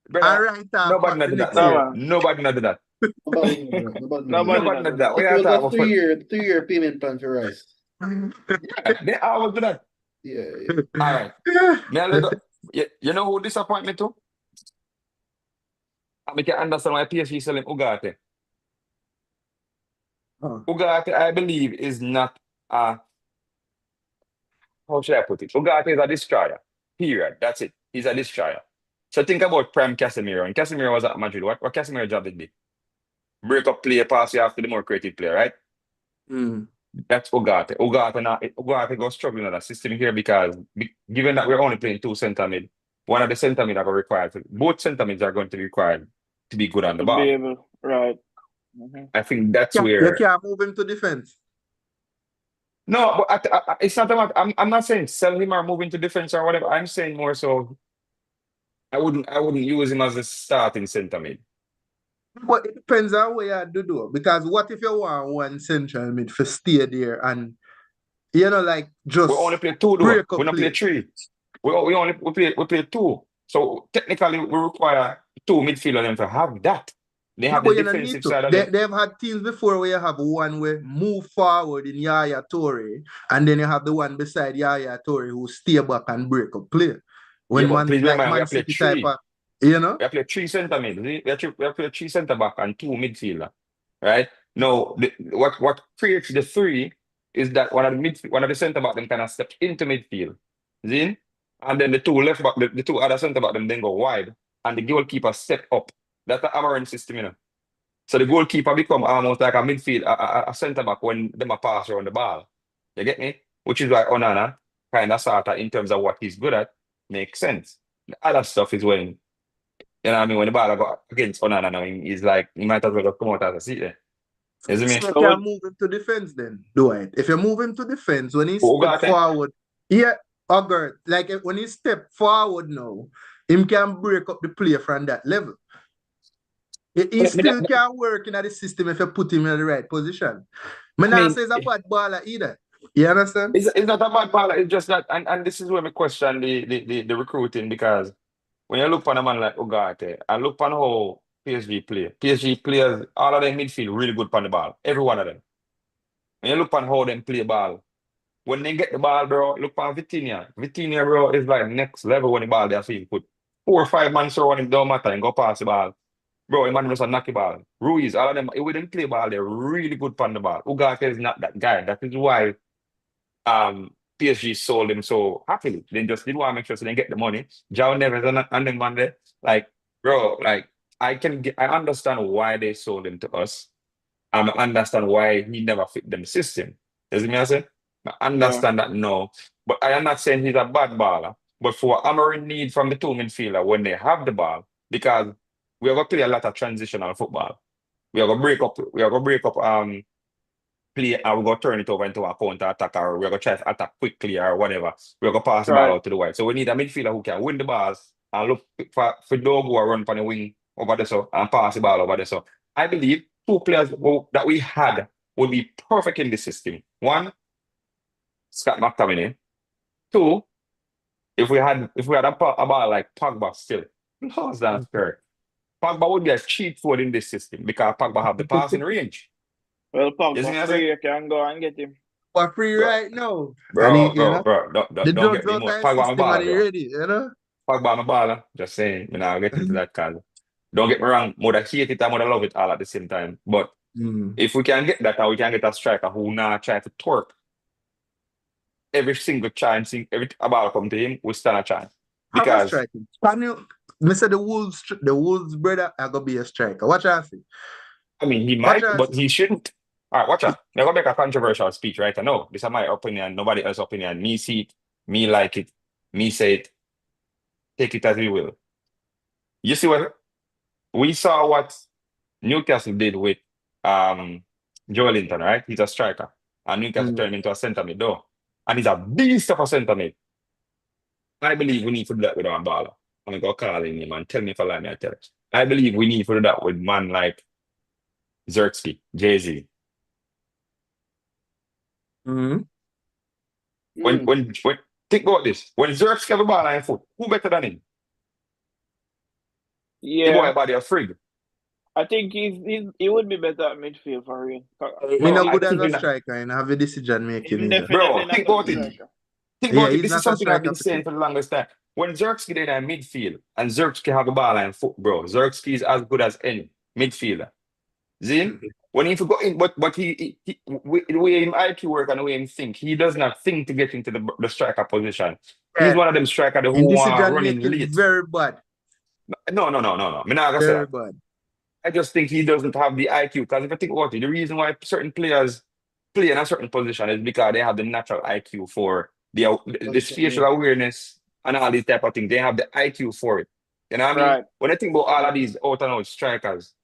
Brother, And right off nobody back not do the that. next year. No, Nobody not do that. Nobody know that. Nobody Nobody not do that. What It you was talking a about? 2-year payment plan for Rice. They always do that. Yeah. All right. May I let go? You know who disappoint me too? I can understand why PSG selling Ugarte. Oh. Ugarte, I believe, is not a, how should I put it? Ugarte is a destroyer. Period. That's it. He's a destroyer. So think about Prime Casemiro. And Casemiro was at Madrid. What Casemiro job did he? Break up play, pass you after the more creative player, right? Mm. That's Ugarte. Ugarte goes struggling in that system here because given that we're only playing two centre mid, one of the centre mid are required. Both centre mids are going to be required to be good on the to ball. be able, right. Mhm. I think that's You where. can't move him to defense. No, but it's not about. I'm not saying sell him or move into defense or whatever. I'm saying more so. I wouldn't use him as a starting centre mid. But it depends on what you do though. Because what if you want one central mid for stay there and like just We only play two though. break up We don't play play. three. We play two. So technically we require two midfielders them to have that. They Yeah, have but the you don't need defensive to. side of them. They've had teams before where you have one where move forward in Yaya Toure, and then you have the one beside Yaya Toure who stay back and break up play. When Yeah, but please like remember, we Man have played City type three. of, We have played three centre mid. We have played three centre back and two midfielder. Right? Now, what creates the three is that one of the centre back them kind of step into midfield. See? And then the two left back, the two other centre back them then go wide, and the goalkeeper step up. That's the Amarin system, So the goalkeeper become almost like a midfield, a centre back when them a pass around the ball. You get me? Which is why Onana kind of sort of in terms of what he's good at makes sense. The other stuff is when you know what I mean, when the ball go against Onana now, he's like he might as well come out as a seat there. You see me? So you So can what- move him to defense then, do it. If you move him to defense, when he Who step got it? forward, Ogert, like when he step forward now, him can break up the play from that level. He But- still can work in the system if you put him in the right position. Me I not mean, say he's a bad baller either. You understand? It's not a bad ball. It's just that, and this is where we question the recruiting because when you look on a man like Ugarte and look on how PSG play, PSG players, all of them midfield really good on the ball. Every one of them. When you look on how them play ball, when they get the ball, bro, look on Vitinha. Vitinha, bro, is like next level when the ball they feel put 4 or 5 man surround him, don't matter, and go pass the ball. Bro, man just a knock the ball. Ruiz, all of them, with them play ball, they're really good on the ball. Ugarte is not that guy. That is why PSG sold him so happily. They just didn't want to make sure so they get the money. João Neves and them man there. Like, bro, like I understand why they sold him to us. I understand why he never fit them system. You see me I say? I understand that no. But I am not saying he's a bad baller. But for Amorim need from the two midfielder when they have the ball, because we are gonna play a lot of transitional football. We are gonna break up play and we're gonna turn it over into a counter attack or we're gonna try to attack quickly or whatever. We're gonna pass the ball Right. out to the wide. So we need a midfielder who can win the balls and look for Dogo or run on the wing over there so and pass the ball over there. So I believe two players that we had would be perfect in this system. One, Scott McTominay. Two, if we had a ball like Pogba still, how's that fair? Pogba would be a cheat food in this system because Pogba have the passing range. Well, You see me, I Pogba say? free, you can go and get him. For free Bro. right now. Bro, And he, bro, the don't drugs get me out more. of Pogba my system baller, and he bro. ready, Pogba my baller. Just saying, I'll get into that cause don't get me wrong, more hate it and more love it all at the same time. But if we can get that and we can get a striker who now try to twerk every single chance, every ball come to him, we stand a chance. Because striking. Me say the Wolves brother are gonna be a striker. Watch I see. I mean, he Watch might, out. but he shouldn't. All right, watch out. I'm going to make a controversial speech right now. This is my opinion, nobody else's opinion. Me see it, me like it, me say it, take it as we will. You see what we saw what Newcastle did with Joe Linton, right? He's a striker. And Newcastle turned him into a centre mid though. And he's a beast of a centre mid. I believe we need to do that with our baller. I'm going to call him and tell me if I lie, me I tell it. I believe we need to do that with man like Xerxes, Jay-Z. Mhm. When think about this, when Xerxes have a ball on foot, who better than him? The boy Yeah, body a frig. I think he would be better at midfield for real. He Bro, not I good as think a we're not. striker and have a decision making He's either. definitely Bro, not think a about it. striker. Think Yeah, about it. he's This not is a something I've been striker for saying sure. for the longest time. When Xerxes get in midfield and Xerxes can have a ball and foot, bro, Xerxes is as good as any midfielder. See? When he go in, but he the way him IQ work and the way him think, he does not think to get into the striker position. He's Yeah. one of them strikers who In want to decision run in making, late. very bad. No. I'm not gonna say Very that. bad. I just think he doesn't have the IQ. Because if I think about it, the reason why certain players play in a certain position is because they have the natural IQ for the spatial awareness and all these type of things. They have the IQ for it. You know what I mean? Right. When I think about all of these out and out strikers,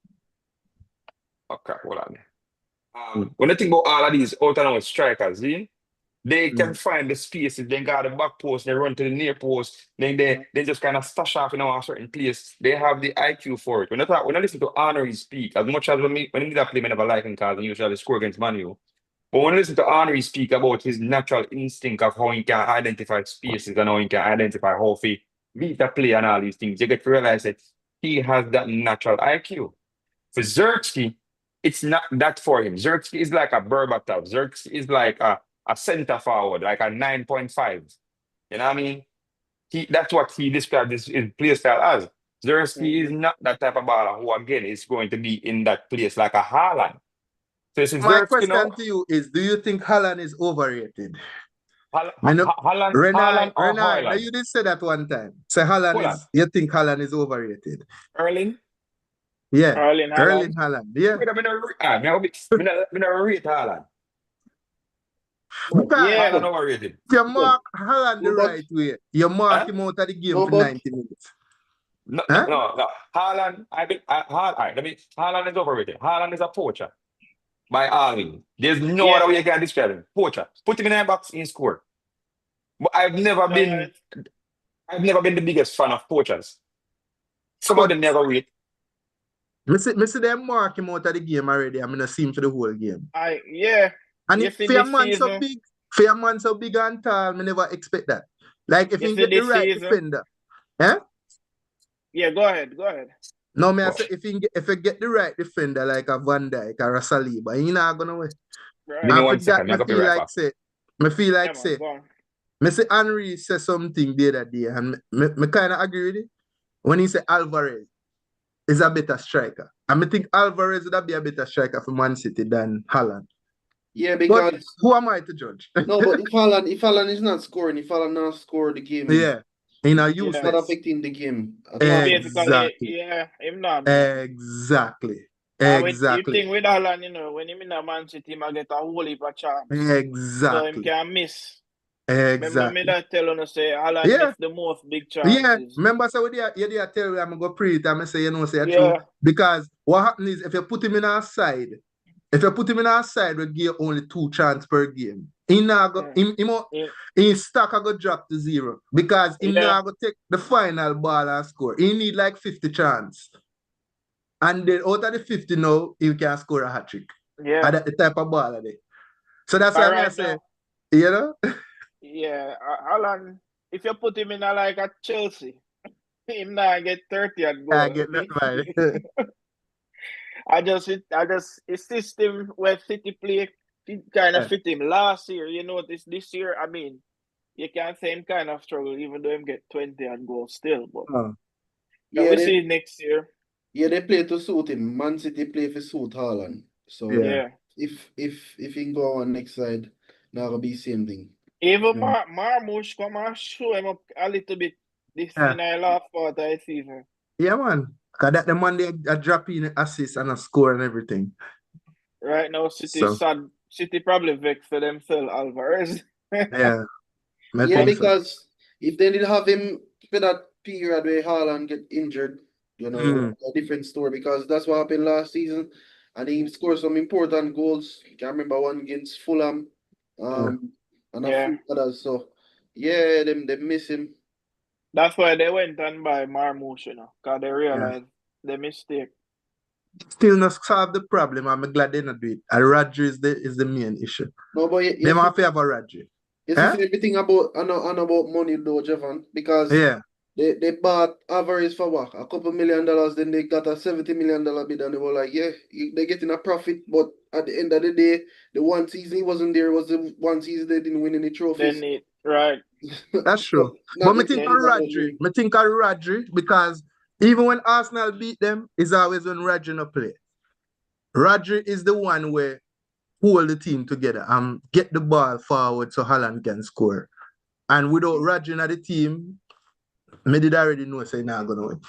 okay, hold on. When I think about all of these out and out strikers, see, they can find the spaces, they got the back post, they run to the near post, then they just kind of stash off in a certain place. They have the IQ for it. When I listen to Henry speak, as much as when he did play, I never like him because he usually score against Man U. But when I listen to Henry speak about his natural instinct of how he can identify spaces and how he can identify how he beat the play and all these things, you get to realize that he has that natural IQ. For Xerxes, it's not that for him. Xerxes is like a Berbatov. Xerxes is like a center forward, like a 9.5. You know what I mean? That's what he described his play style as. Xerxes is not that type of baller who, again, is going to be in that place like a Haaland. So it's My Xerxes, question to you is, do you think Haaland is overrated? Haaland Renai, or now Haaland? you did say that one time. Say Haaland Hold on. is, you think Haaland is overrated? Erling? Yeah. Erling Haaland. Erling Haaland. Yeah. Wait a minute. I never rate Haaland. Yeah. Haaland overrated. If you mark Haaland the No, but- right way, you mark him out of the game No, for but- 90 minutes. No. Haaland, Haaland is overrated. Haaland is a poacher. By all means. There's no Yeah. other way you can describe him. Poacher. Put him in a box in score. But I've never been the biggest fan of poachers. Some of them never rate. Me see them mark him out of the game already. I'm gonna see him for the whole game. Yeah. And You if see for a this man so season? big, for a man so big and tall, me never expect that. Like if You he see get the this right season? defender. Yeah, go ahead. No, me I What? say if you get the right defender like a Van Dijk or a Saliba, he not gonna win. Right. Give me And 1 for second. that, I got to be right back. me feel like Yeah, say, man, go on. me say Henry said something the other day, and me kind of agree with it. When he said Alvarez is a better striker. And I think Alvarez would be a better striker for Man City than Haaland. Yeah, But because who am I to judge? no, but if Haaland is not scoring, if Haaland not score the game, Yeah. In a it's not useless. affecting the game. Basically, yeah, him not. Exactly. You Exactly. think with Haaland, when him in a Man City, him a get a whole heap of chance. So him Exactly. can miss. Remember me Exactly. that tell you say Haaland Yeah. miss the most big Yeah, chances. remember so you tell me I'm gonna pray it and I say say Yeah. true. Because what happens is if you put him in our side, we give only 2 chances per game. His stock go drop to 0 because he now go take the final ball and score. He need like 50 chances. And then out of the 50 now, he can score a hat-trick. Yeah. And that's the type of ball of it. So that's why I say, now, you know? yeah, Haaland, if you put him in like a Chelsea, him not get 30 at goal. I get that right. His system where City play, it kind of fit him last year. You know, this year, I mean, you can't say him kind of struggle, even though him get 20 and goal still. But we see next year. Yeah, they play to suit him. Man City play for suit Haaland. So Yeah. if he can go on next side, now it'll be same thing. Even Marmoush come and show him up a little bit this in the last part of the season. Yeah, man. Cause that the man they a drop in assist and a score and everything. Right now, City So sad. City probably vexed for them sell Alvarez. yeah, I Yeah, think so. because if they did have him for that period where Haaland get injured, it would Mm. be a different story because that's what happened last season. And he scored some important goals. I can't remember one against Fulham. And a Yeah. few others. So yeah, they miss him. That's why they went and buy Marmoush, because they realized the mistake. Still not solve the problem. I'm glad they not do it. And Rodri is the main issue. No, but They have to have a Rodri. you Huh? see everything about and about money though, Jevan, because Yeah. they bought Alvarez for what? A couple $1 million, then they got a $70 million bid, and they were like, yeah, they're getting a profit, but at the end of the day, the one season he wasn't there was the one season they didn't win any trophies. Right. That's true. Not But I getting think any of of those Rodri. rings. I think of Rodri because even when Arsenal beat them, it's always when Rodri no play. Rodri is the one where hold the team together and get the ball forward so Haaland can score. And without Rodri in the team, me did already know say not gonna win.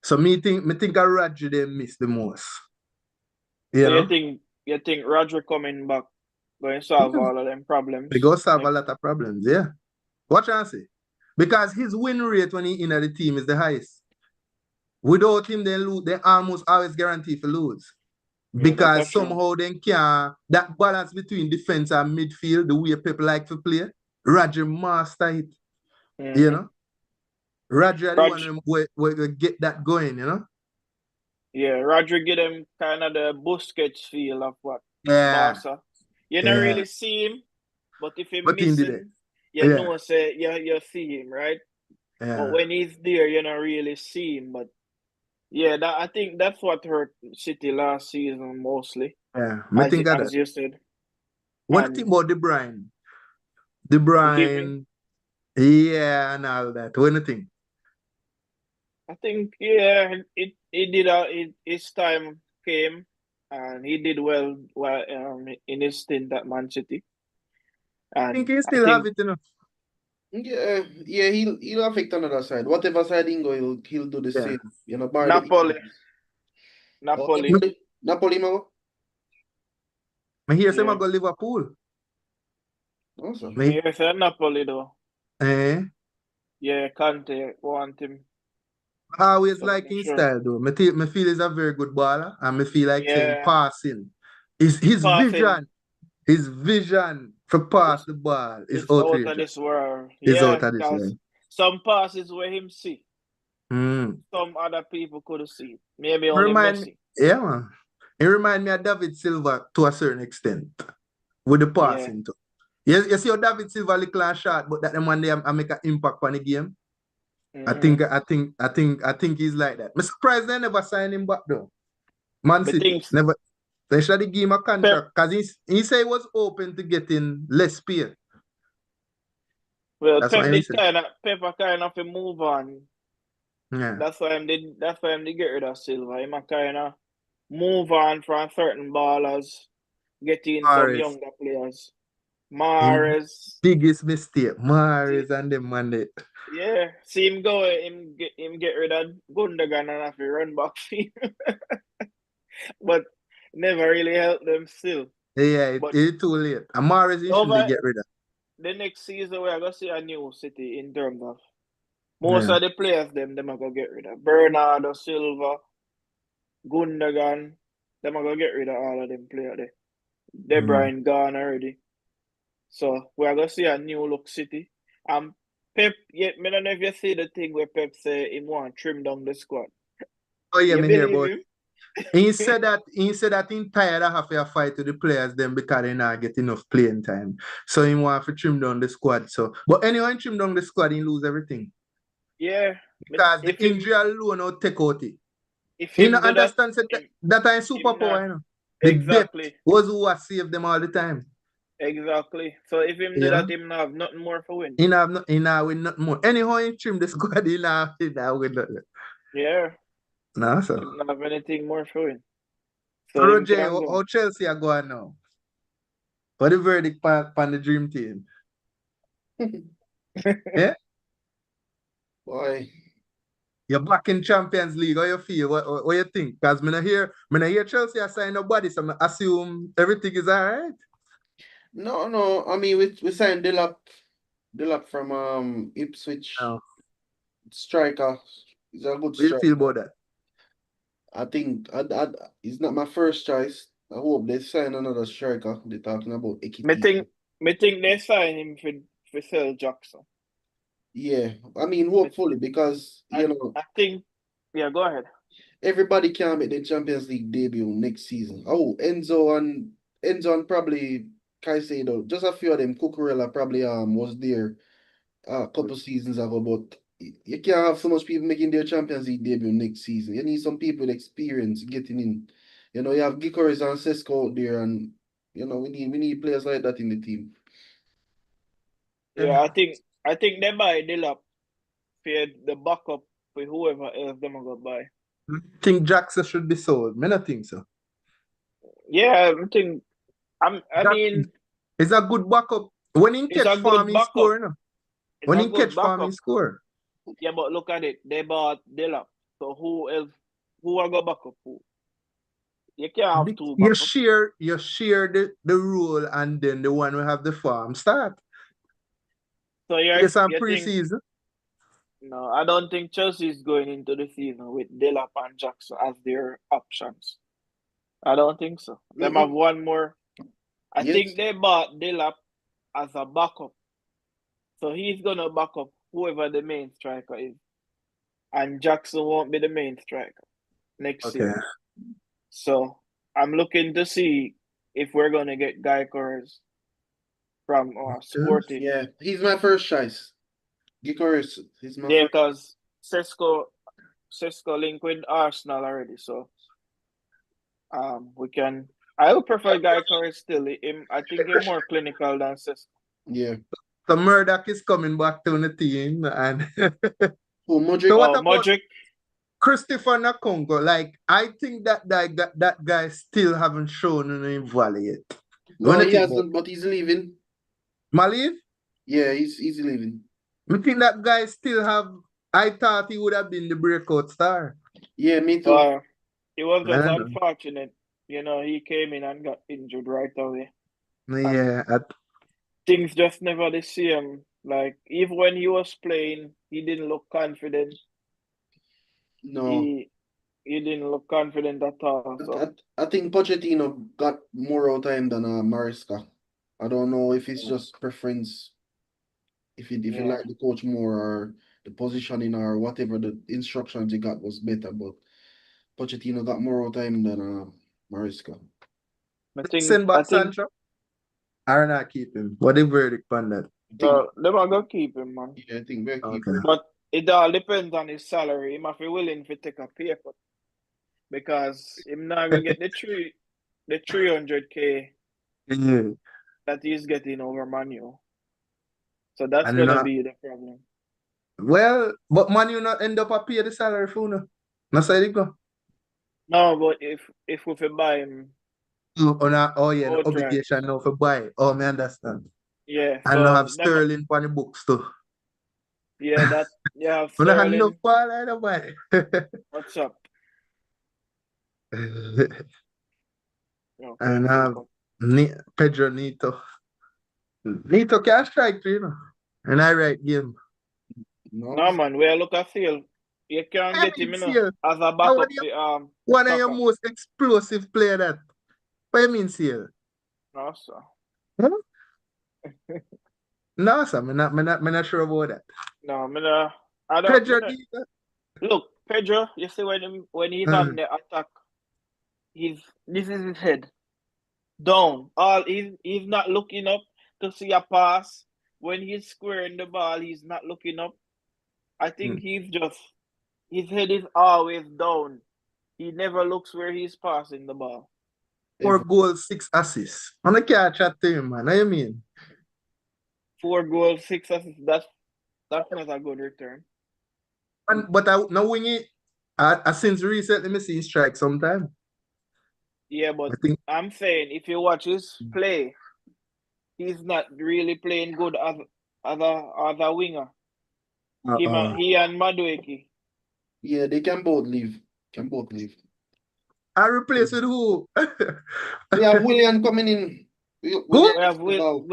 So me think of Rodri they miss the most. So know? you think Roger coming back going to solve all of them problems? They go solve a lot of problems, yeah. Watch and see. Because his win rate when he in the team is the highest. Without him, they almost always guarantee to lose. Because that's true. somehow they can't, that balance between defense and midfield, the way people like to play, Roger master it. You know? Roger the one where get that going, you know? Yeah, Roger get him kind of the Busquets feel of what Yeah. Barca. You don't really see him, but if he's missing, you know, say you see him, right? Yeah. But when he's there, you don't really see him. But yeah, I think that's what hurt City last season mostly. Yeah, I think as you said. What do you think about De Bruyne? De Bruyne, yeah, and all that. What do you think? I think it did his time came and he did well in his stint at Man City. And I think he still have it, you know. Yeah, he'll affect another side. Whatever side he go, he'll do the same. You know, Napoli. Napoli, Mago? I hear say go Liverpool. Also. I hear say Napoli though. Yeah, Conte want him. I always like his style though. I feel he's a very good baller, and I feel like saying passing. His vision for pass the ball is out of this world. It's out of this world. Some passes where him see. Some other people could see. Maybe only Messi. Yeah, man. It reminds me of David Silva to a certain extent with the passing too. You see how David Silva little and short, but that the man there make an impact on the game. I think he's like that. I'm surprised they never signed him back though. Man City never. They should give him a contract because he said he was open to getting less pay. Well, Pep kind of move on. Yeah. That's why him did get rid of Silva. He kind of move on from certain ballers, getting some younger players. Mahrez. Biggest mistake. Mahrez and them man. Yeah, see him go, him get rid of Gundogan and have to run back for him. But never really helped them still. Yeah, it's too late. And Mahrez you shouldn't get rid of. The next season we are gonna see a new City in terms of most of the players them are gonna get rid of. Bernardo Silva, Gundogan, them are gonna get rid of all of them players there. De Bruyne gone already. So we are gonna see a new look City. Pep, I don't know if you see the thing where Pep say he want to trim down the squad. Oh yeah, me hear about him? He said that he tired of having a fight with the players them because they not get enough playing time. So he want to trim down the squad. So but anyway, he trim down the squad, he lose everything. Yeah. Because the injury alone will take out it. If he not understand that I'm superpower, you know. Exactly. The depth was who has saved them all the time. Exactly. So if him do that, him have nothing more for win. He not win nothing more. Anyhow, he trim the squad, he not win nothing. Yeah. No, so. He don't have anything more for win. So Roger, how Chelsea are going now? What the verdict on the dream team? Yeah? Boy. You're back in Champions League. How you feel? What you think? Because me not hear Chelsea are signing nobody, so I assume everything is all right. No. I mean, we signed Delap from Ipswich. No. Striker. He's a good What you striker. feel about that? I think he's not my first choice. I hope they sign another striker. They're talking about Ekiti. Me think they sign him for sell Jackson. Yeah, I mean, hopefully, because you know I think. Yeah, go ahead. everybody can make the Champions League debut next season. Oh, Enzo and probably Caicedo, just a few of them. Cucurella probably was there a couple seasons ago, but you can't have so much people making their Champions League debut next season. You need some people with experience getting in. You know, you have Gyökeres and Sesko out there, and you know we need players like that in the team. Yeah, I think they buy Delap for the backup for whoever else them go buy. I think Jackson should be sold. Me not think so. Yeah, I think. I Jackson mean, It's a good backup. When he it's a catch good farm, he backup. score. No? it's When a he good catch farm, he backup. score. Yeah, but look at it. They bought Delap. So who else? Who are go backup? Who? You can't have two You backups. share the role, and then the one who have the farm start. So Yes, I'm you think pre-season. no? I don't think Chelsea is going into the season with Delap and Jackson as their options. I don't think so. Them have one more. I Yes. think they bought Delap as a backup. So he's gonna back up whoever the main striker is. And Jackson won't be the main striker next Okay. season. So I'm looking to see if we're gonna get Gyökeres from Sporting. Yeah, he's my first choice. Gyökeres, he's my Yeah, first. because Sesko linked with Arsenal already, so we can. I would prefer Gyökeres still. I think he's more clinical than Sesko. Yeah. So Murdoch is coming back to the team, and Who, Modric? So what about Modric? Christopher Nkunku? Like, I think that guy still haven't shown any value yet. No, What do he you think hasn't, but he's leaving. Maliv? Yeah, he's leaving. I think that guy still have. I thought he would have been the breakout star. Yeah, me too. It was just I don't know. unfortunate. You know, he came in and got injured right away. Yeah, Things just never the same. Like, even when he was playing, he didn't look confident. No. He didn't look confident at all. So. I think Pochettino got more out of him than Maresca. I don't know if it's just preference, if you like the coach more or the positioning or whatever the instructions he got was better, but Pochettino got more out of him than Maresca. Send back Sancho. Or not keep him. What the verdict on that? So they are gonna keep him, man. Yeah, I think we'll keep Okay. him. But it all depends on his salary. He must be willing to take a pay cut because him not gonna get the 300K Yeah. that he's getting over Manu. So that's And gonna be the problem. Well, but Man U not end up a pay the salary for no. No say it go. No, but if we could buy him, Oh yeah, the outright. obligation now for buy. Oh, me understand. Yeah. And now have Sterling for the books too. Yeah, that you have But I have Sterling. no ball either buy. What's up? And have Pedro Neto. Neto can strike too, you know. And I write game. No, man, we look at Seal. You can't get him, you know, as a backup. One of your most explosive player that. What you mean, Seal? No, sir. No, sir. I'm not sure about that. No, I don't. Pedro Neto. Look, Pedro. You see when he's on the attack, this is his head down. He's not looking up to see a pass. When he's squaring the ball, he's not looking up. I think his head is always down. He never looks where he's passing the ball. 4 goals, 6 assists. I'm not catch that to him, man. What you mean? 4 goals, 6 assists. That's not a good return. But now when he since recently me see him strike sometime. Yeah, but I'm saying if you watch his play, he's not really playing good as a winger. He and Madueke. Yeah, they can both leave. Can both leave. I replace with who? We have Willian coming in. Who? We have Esteval.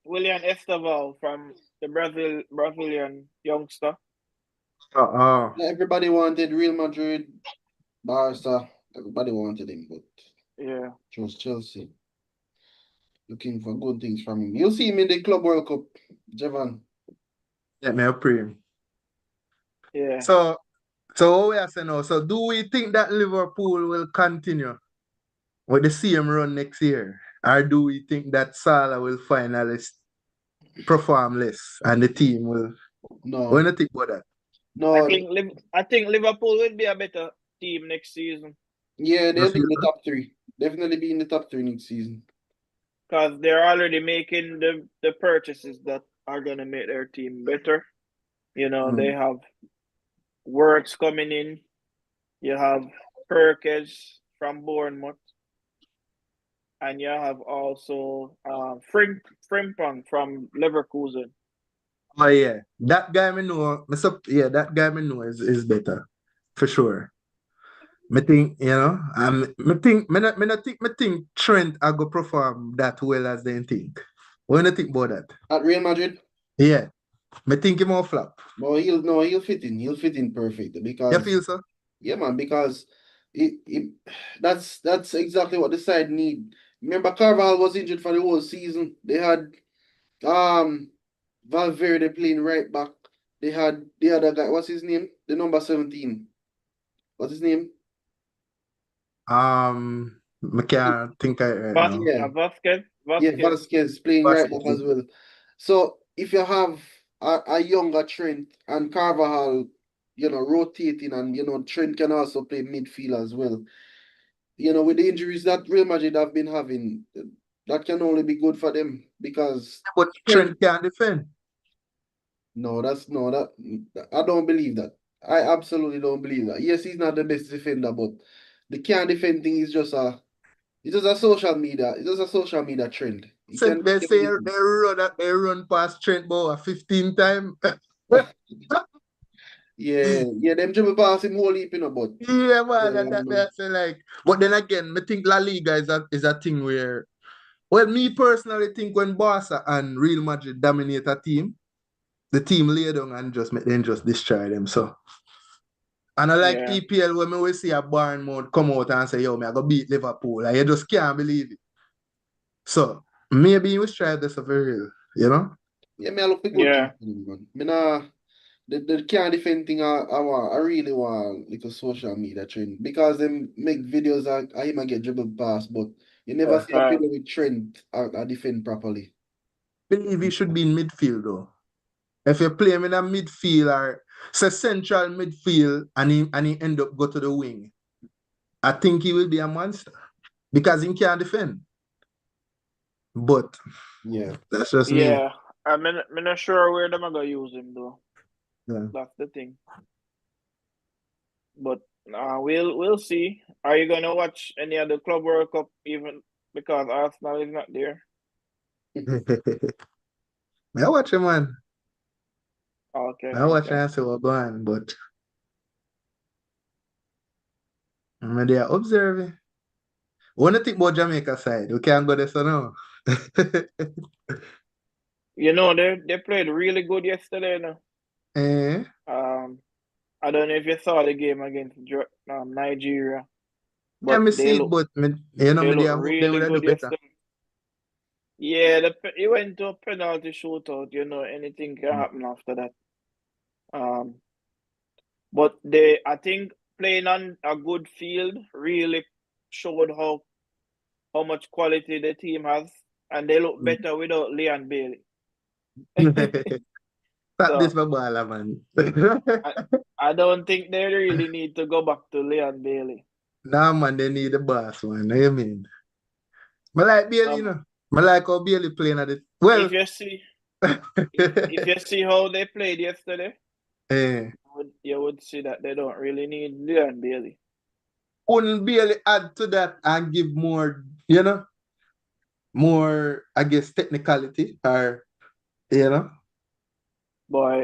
William Esteval from the Brazilian youngster. Uh-uh. Everybody wanted Real Madrid, Barca. Everybody wanted him, but Yeah. chose Chelsea. Looking for good things from him. You'll see him in the Club World Cup, Javan. Let me pray. Yeah. So what we are saying now? So do we think that Liverpool will continue with the same run next year? Or do we think that Salah will finally perform less and the team will? No. What do you think about that? No. I think Liverpool will be a better team next season Yeah, they'll be in the Mhm. top three. Definitely be in the top three next season. because they're already making the purchases that are gonna make their team better. You know, they have Works coming in. You have Perkins from Bournemouth, and you have also Frimpong from Leverkusen. Oh yeah, that guy me know. That guy me know is better for sure. Me think me think Trent I go perform that well as they think. What do you think about that? At Real Madrid, Yeah, me think he more flop. but he'll fit in. He'll fit in perfect You because feel so? yeah, man, because that's exactly what the side need. Remember, Carvajal was injured for the whole season. They had Valverde playing right back. They had the other guy. What's his name? The number 17. What's his name? I can't think right now. Yeah. Vasquez. Yeah, Vasquez playing right back Vasquez. as well. So if you have a younger Trent and Carvajal, rotating, and Trent can also play midfield as well. With the injuries that Real Madrid have been having, that can only be good for them because But Trent can't defend. that I don't believe that. I absolutely don't believe that. Yes, he's not the best defender, but the can't defend thing is just a social media. It's just a social media trend. He So can they say defend. they run past Trent Bauer 15 times. Yeah, them dribble pass him whole heap, but Yeah, man, yeah, that's like. But then again, I think La Liga is a thing where, well, me personally think when Barca and Real Madrid dominate a team, the team lay down and just make them just destroy them. So, and I like Yeah. EPL when we see a Bournemouth come out and say, "Yo, me I go beat Liverpool," and you just can't believe it. So maybe we strive this for real, you know? yeah, me I look for good Yeah. things for him, man. Me nah, the can't defend thing. I really want like a social media trend because them make videos of him get dribble pass, but you never see a Right. video with Trent I defend properly. Believe he should be in midfield though. If you play him in a midfield or say central midfield and he end up go to the wing, I think he will be a monster because he can't defend. But Yeah, that's just me. Yeah. I'm not sure where them are gonna use him though. Yeah. That's the thing. But we'll see. Are you gonna watch any of the Club World Cup even because Arsenal is not there? I watch him, man. Okay. I watch Okay. and see what's going on, but I'm there observing. When you think about Jamaica side, we can't go there so now. You know they played really good yesterday. No? Eh? I don't know if you saw the game against Nigeria, Yeah, but me they see it, look but me look hope they really would do good better. yesterday. Yeah, it went to a penalty shootout. You know, anything can happen after that. But I think playing on a good field really showed how much quality the team has, and they look better without Leon Bailey. Stop this So for baller, man. I don't think they really need to go back to Leon Bailey. Nah, man, they need the boss, man. Know you mean? I like Bailey, you know. I like how Bailey playing at it. Well, If you see how they played yesterday, eh, you would see that they don't really need Leon Bailey. wouldn't Bailey add to that and give more, you know, more, I guess, technicality or, you know? Boy,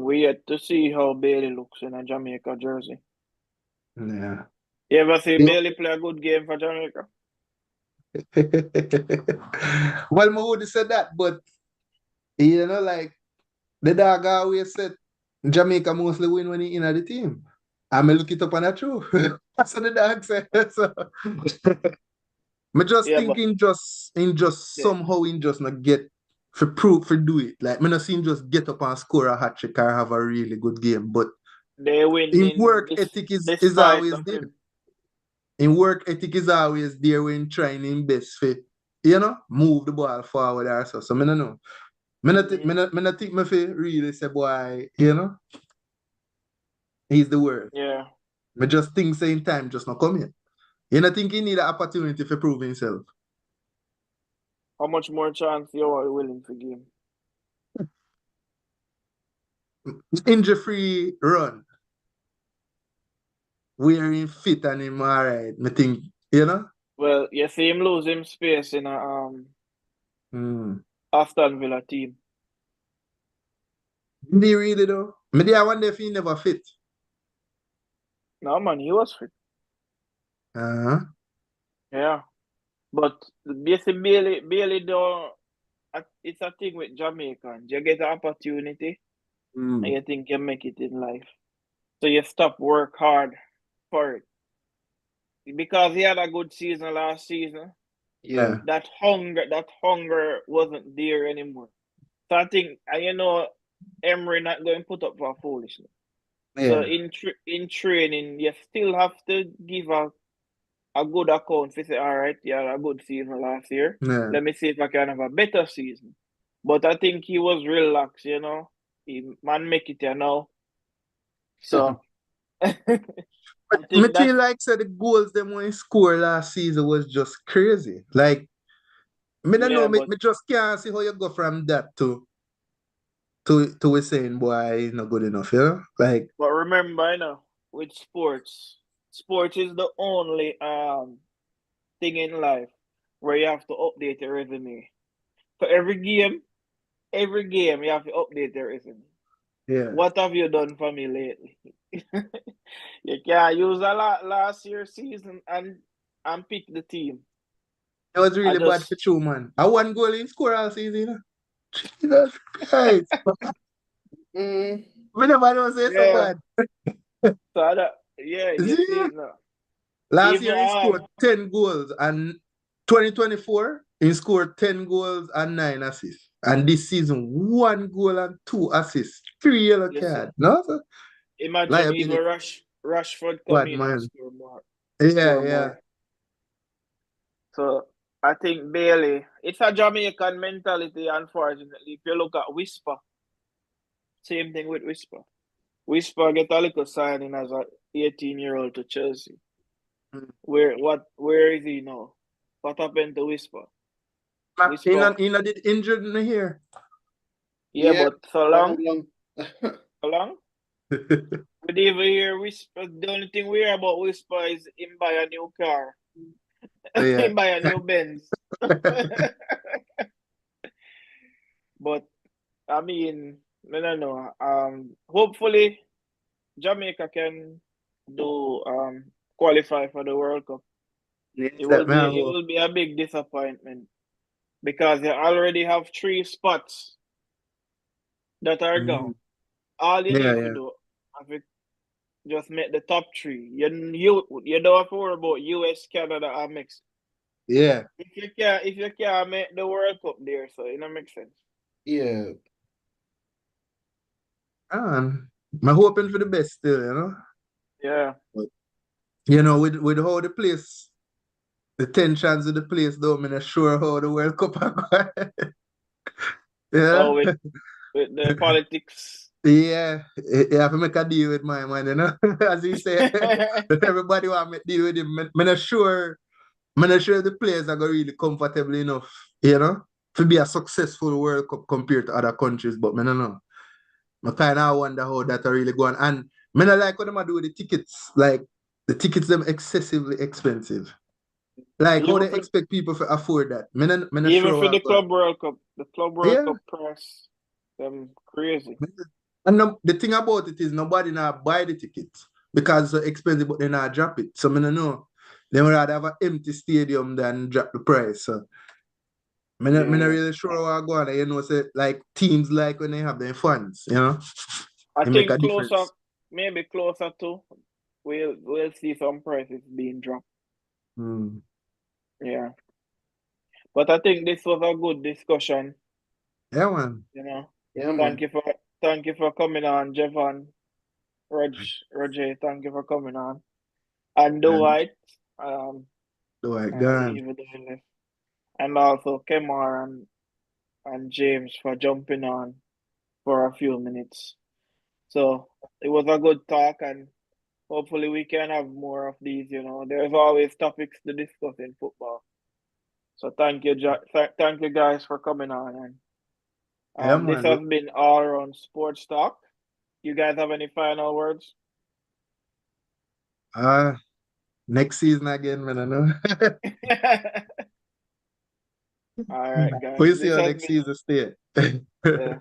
We yet to see how Bailey looks in a Jamaica jersey. Yeah. You ever see Yeah. Bailey play a good game for Jamaica? Well, I would have said that, but you know, like the dog always said Jamaica mostly win when he in the team. I may look it up on that true. That's what the dog said. So me just Yeah, think but in just yeah, somehow in just not get for proof for do it. Like me not see him just get up and score a hat trick or have a really good game. But they win in in work ethic is despite always of there. him. In work ethic is always there when trying his best for, move the ball forward or so. So me no know. Me not think me fi really say boy, he's the worst. Yeah. Me just think same time just not come here. You not think he need an opportunity to prove himself. How much more chance you are willing to give? Injury free run. Wearing fit and him alright. Me think, Well, you see him lose him space in a Aston Villa team. Did he really though? Maybe I wonder if he never fit. No man, he was fit. Uh-huh. Yeah. But you see Bailey don't. It's a thing with Jamaicans. You get an opportunity and you think you make it in life. So you stop work hard for it. Because he had a good season last season, Yeah. that hunger wasn't there anymore. So I think Emery not going to put up for foolishness. So in training, you still have to give a good account to say, all right, you had a good season last year. Yeah. Let me see if I can have a better season. But I think he was relaxed, He man make it, So I Me think feel like said the goals them when he scored last season was just crazy. Like me don't know, me just can't see how you go from that to we saying boy he's not good enough, Like but remember, with sports is the only thing in life where you have to update your resume. So every game you have to update your resume. Yeah. What have you done for me lately? You can't use a lot last year's season and pick the team. It was really bad for True, man. I one goal in score all season, Jesus Christ. We never know say so bad. So you see now. Last year he scored 10 goals and 2024 he scored 10 goals and 9 assists. And this season 1 goal and 2 assists. 3 yellow cards. No? So, imagine even Rashford come in and score more. Yeah. So I think Bailey, it's a Jamaican mentality, unfortunately. If you look at Whisper, same thing with Whisper. Whisper get a little signing as an 18-year-old to Chelsea. Where is he now? What happened to Whisper? He not did injured in here. Yeah, but so long. So long? We didn't even hear Whisper. The only thing we hear about Whisper is him buy a new car. Him buy a new Benz. But I mean, I don't know. Hopefully Jamaica can qualify for the World Cup. It will be a big disappointment because you already have 3 spots that are gone. All you need to do is just make the top 3. You don't have to worry about US, Canada, and Mexico. Yeah. If you can't make the World Cup there, so it don't make sense. Yeah. I'm hoping for the best still, Yeah. But, with how the place, the tensions of the place, though, I'm not sure how the World Cup are going. Yeah. Oh, with the politics. Yeah, you have to make a deal with my man, As he said, everybody want to deal with him. I'm not sure the players are going to really comfortable enough, to be a successful World Cup compared to other countries, but I don't know. I kind of wonder how that are really going. And I don't like what they do with the tickets. Like, the tickets them excessively expensive. Like, how they expect people to afford that? Even for the Club World Cup. The Club World Cup price, them crazy. And the thing about it is nobody now buy the tickets because it's expensive, but they not drop it. So I don't know. They would rather have an empty stadium than drop the price. So I'm not really sure what I go on. You know, say like teams like when they have their fans, you know, I it make a think closer, difference. maybe closer to, we'll see some prices being dropped. Hmm. Yeah. But I think this was a good discussion, Yeah, man. you know. Yeah, Thank man. you for coming on, Jevan, Roger, thank you for coming on. And Yeah. Dwight, Do I I gone. leave it there. And also Kemar and James for jumping on for a few minutes. So it was a good talk, and hopefully we can have more of these, you know. There's always topics to discuss in football. So thank you, thank you guys for coming on. And Yeah, this has man. been All Around Sports Talk. You guys have any final words? Next season again, man. I know. All right, guys. We see This you has next been season. Stay. yeah.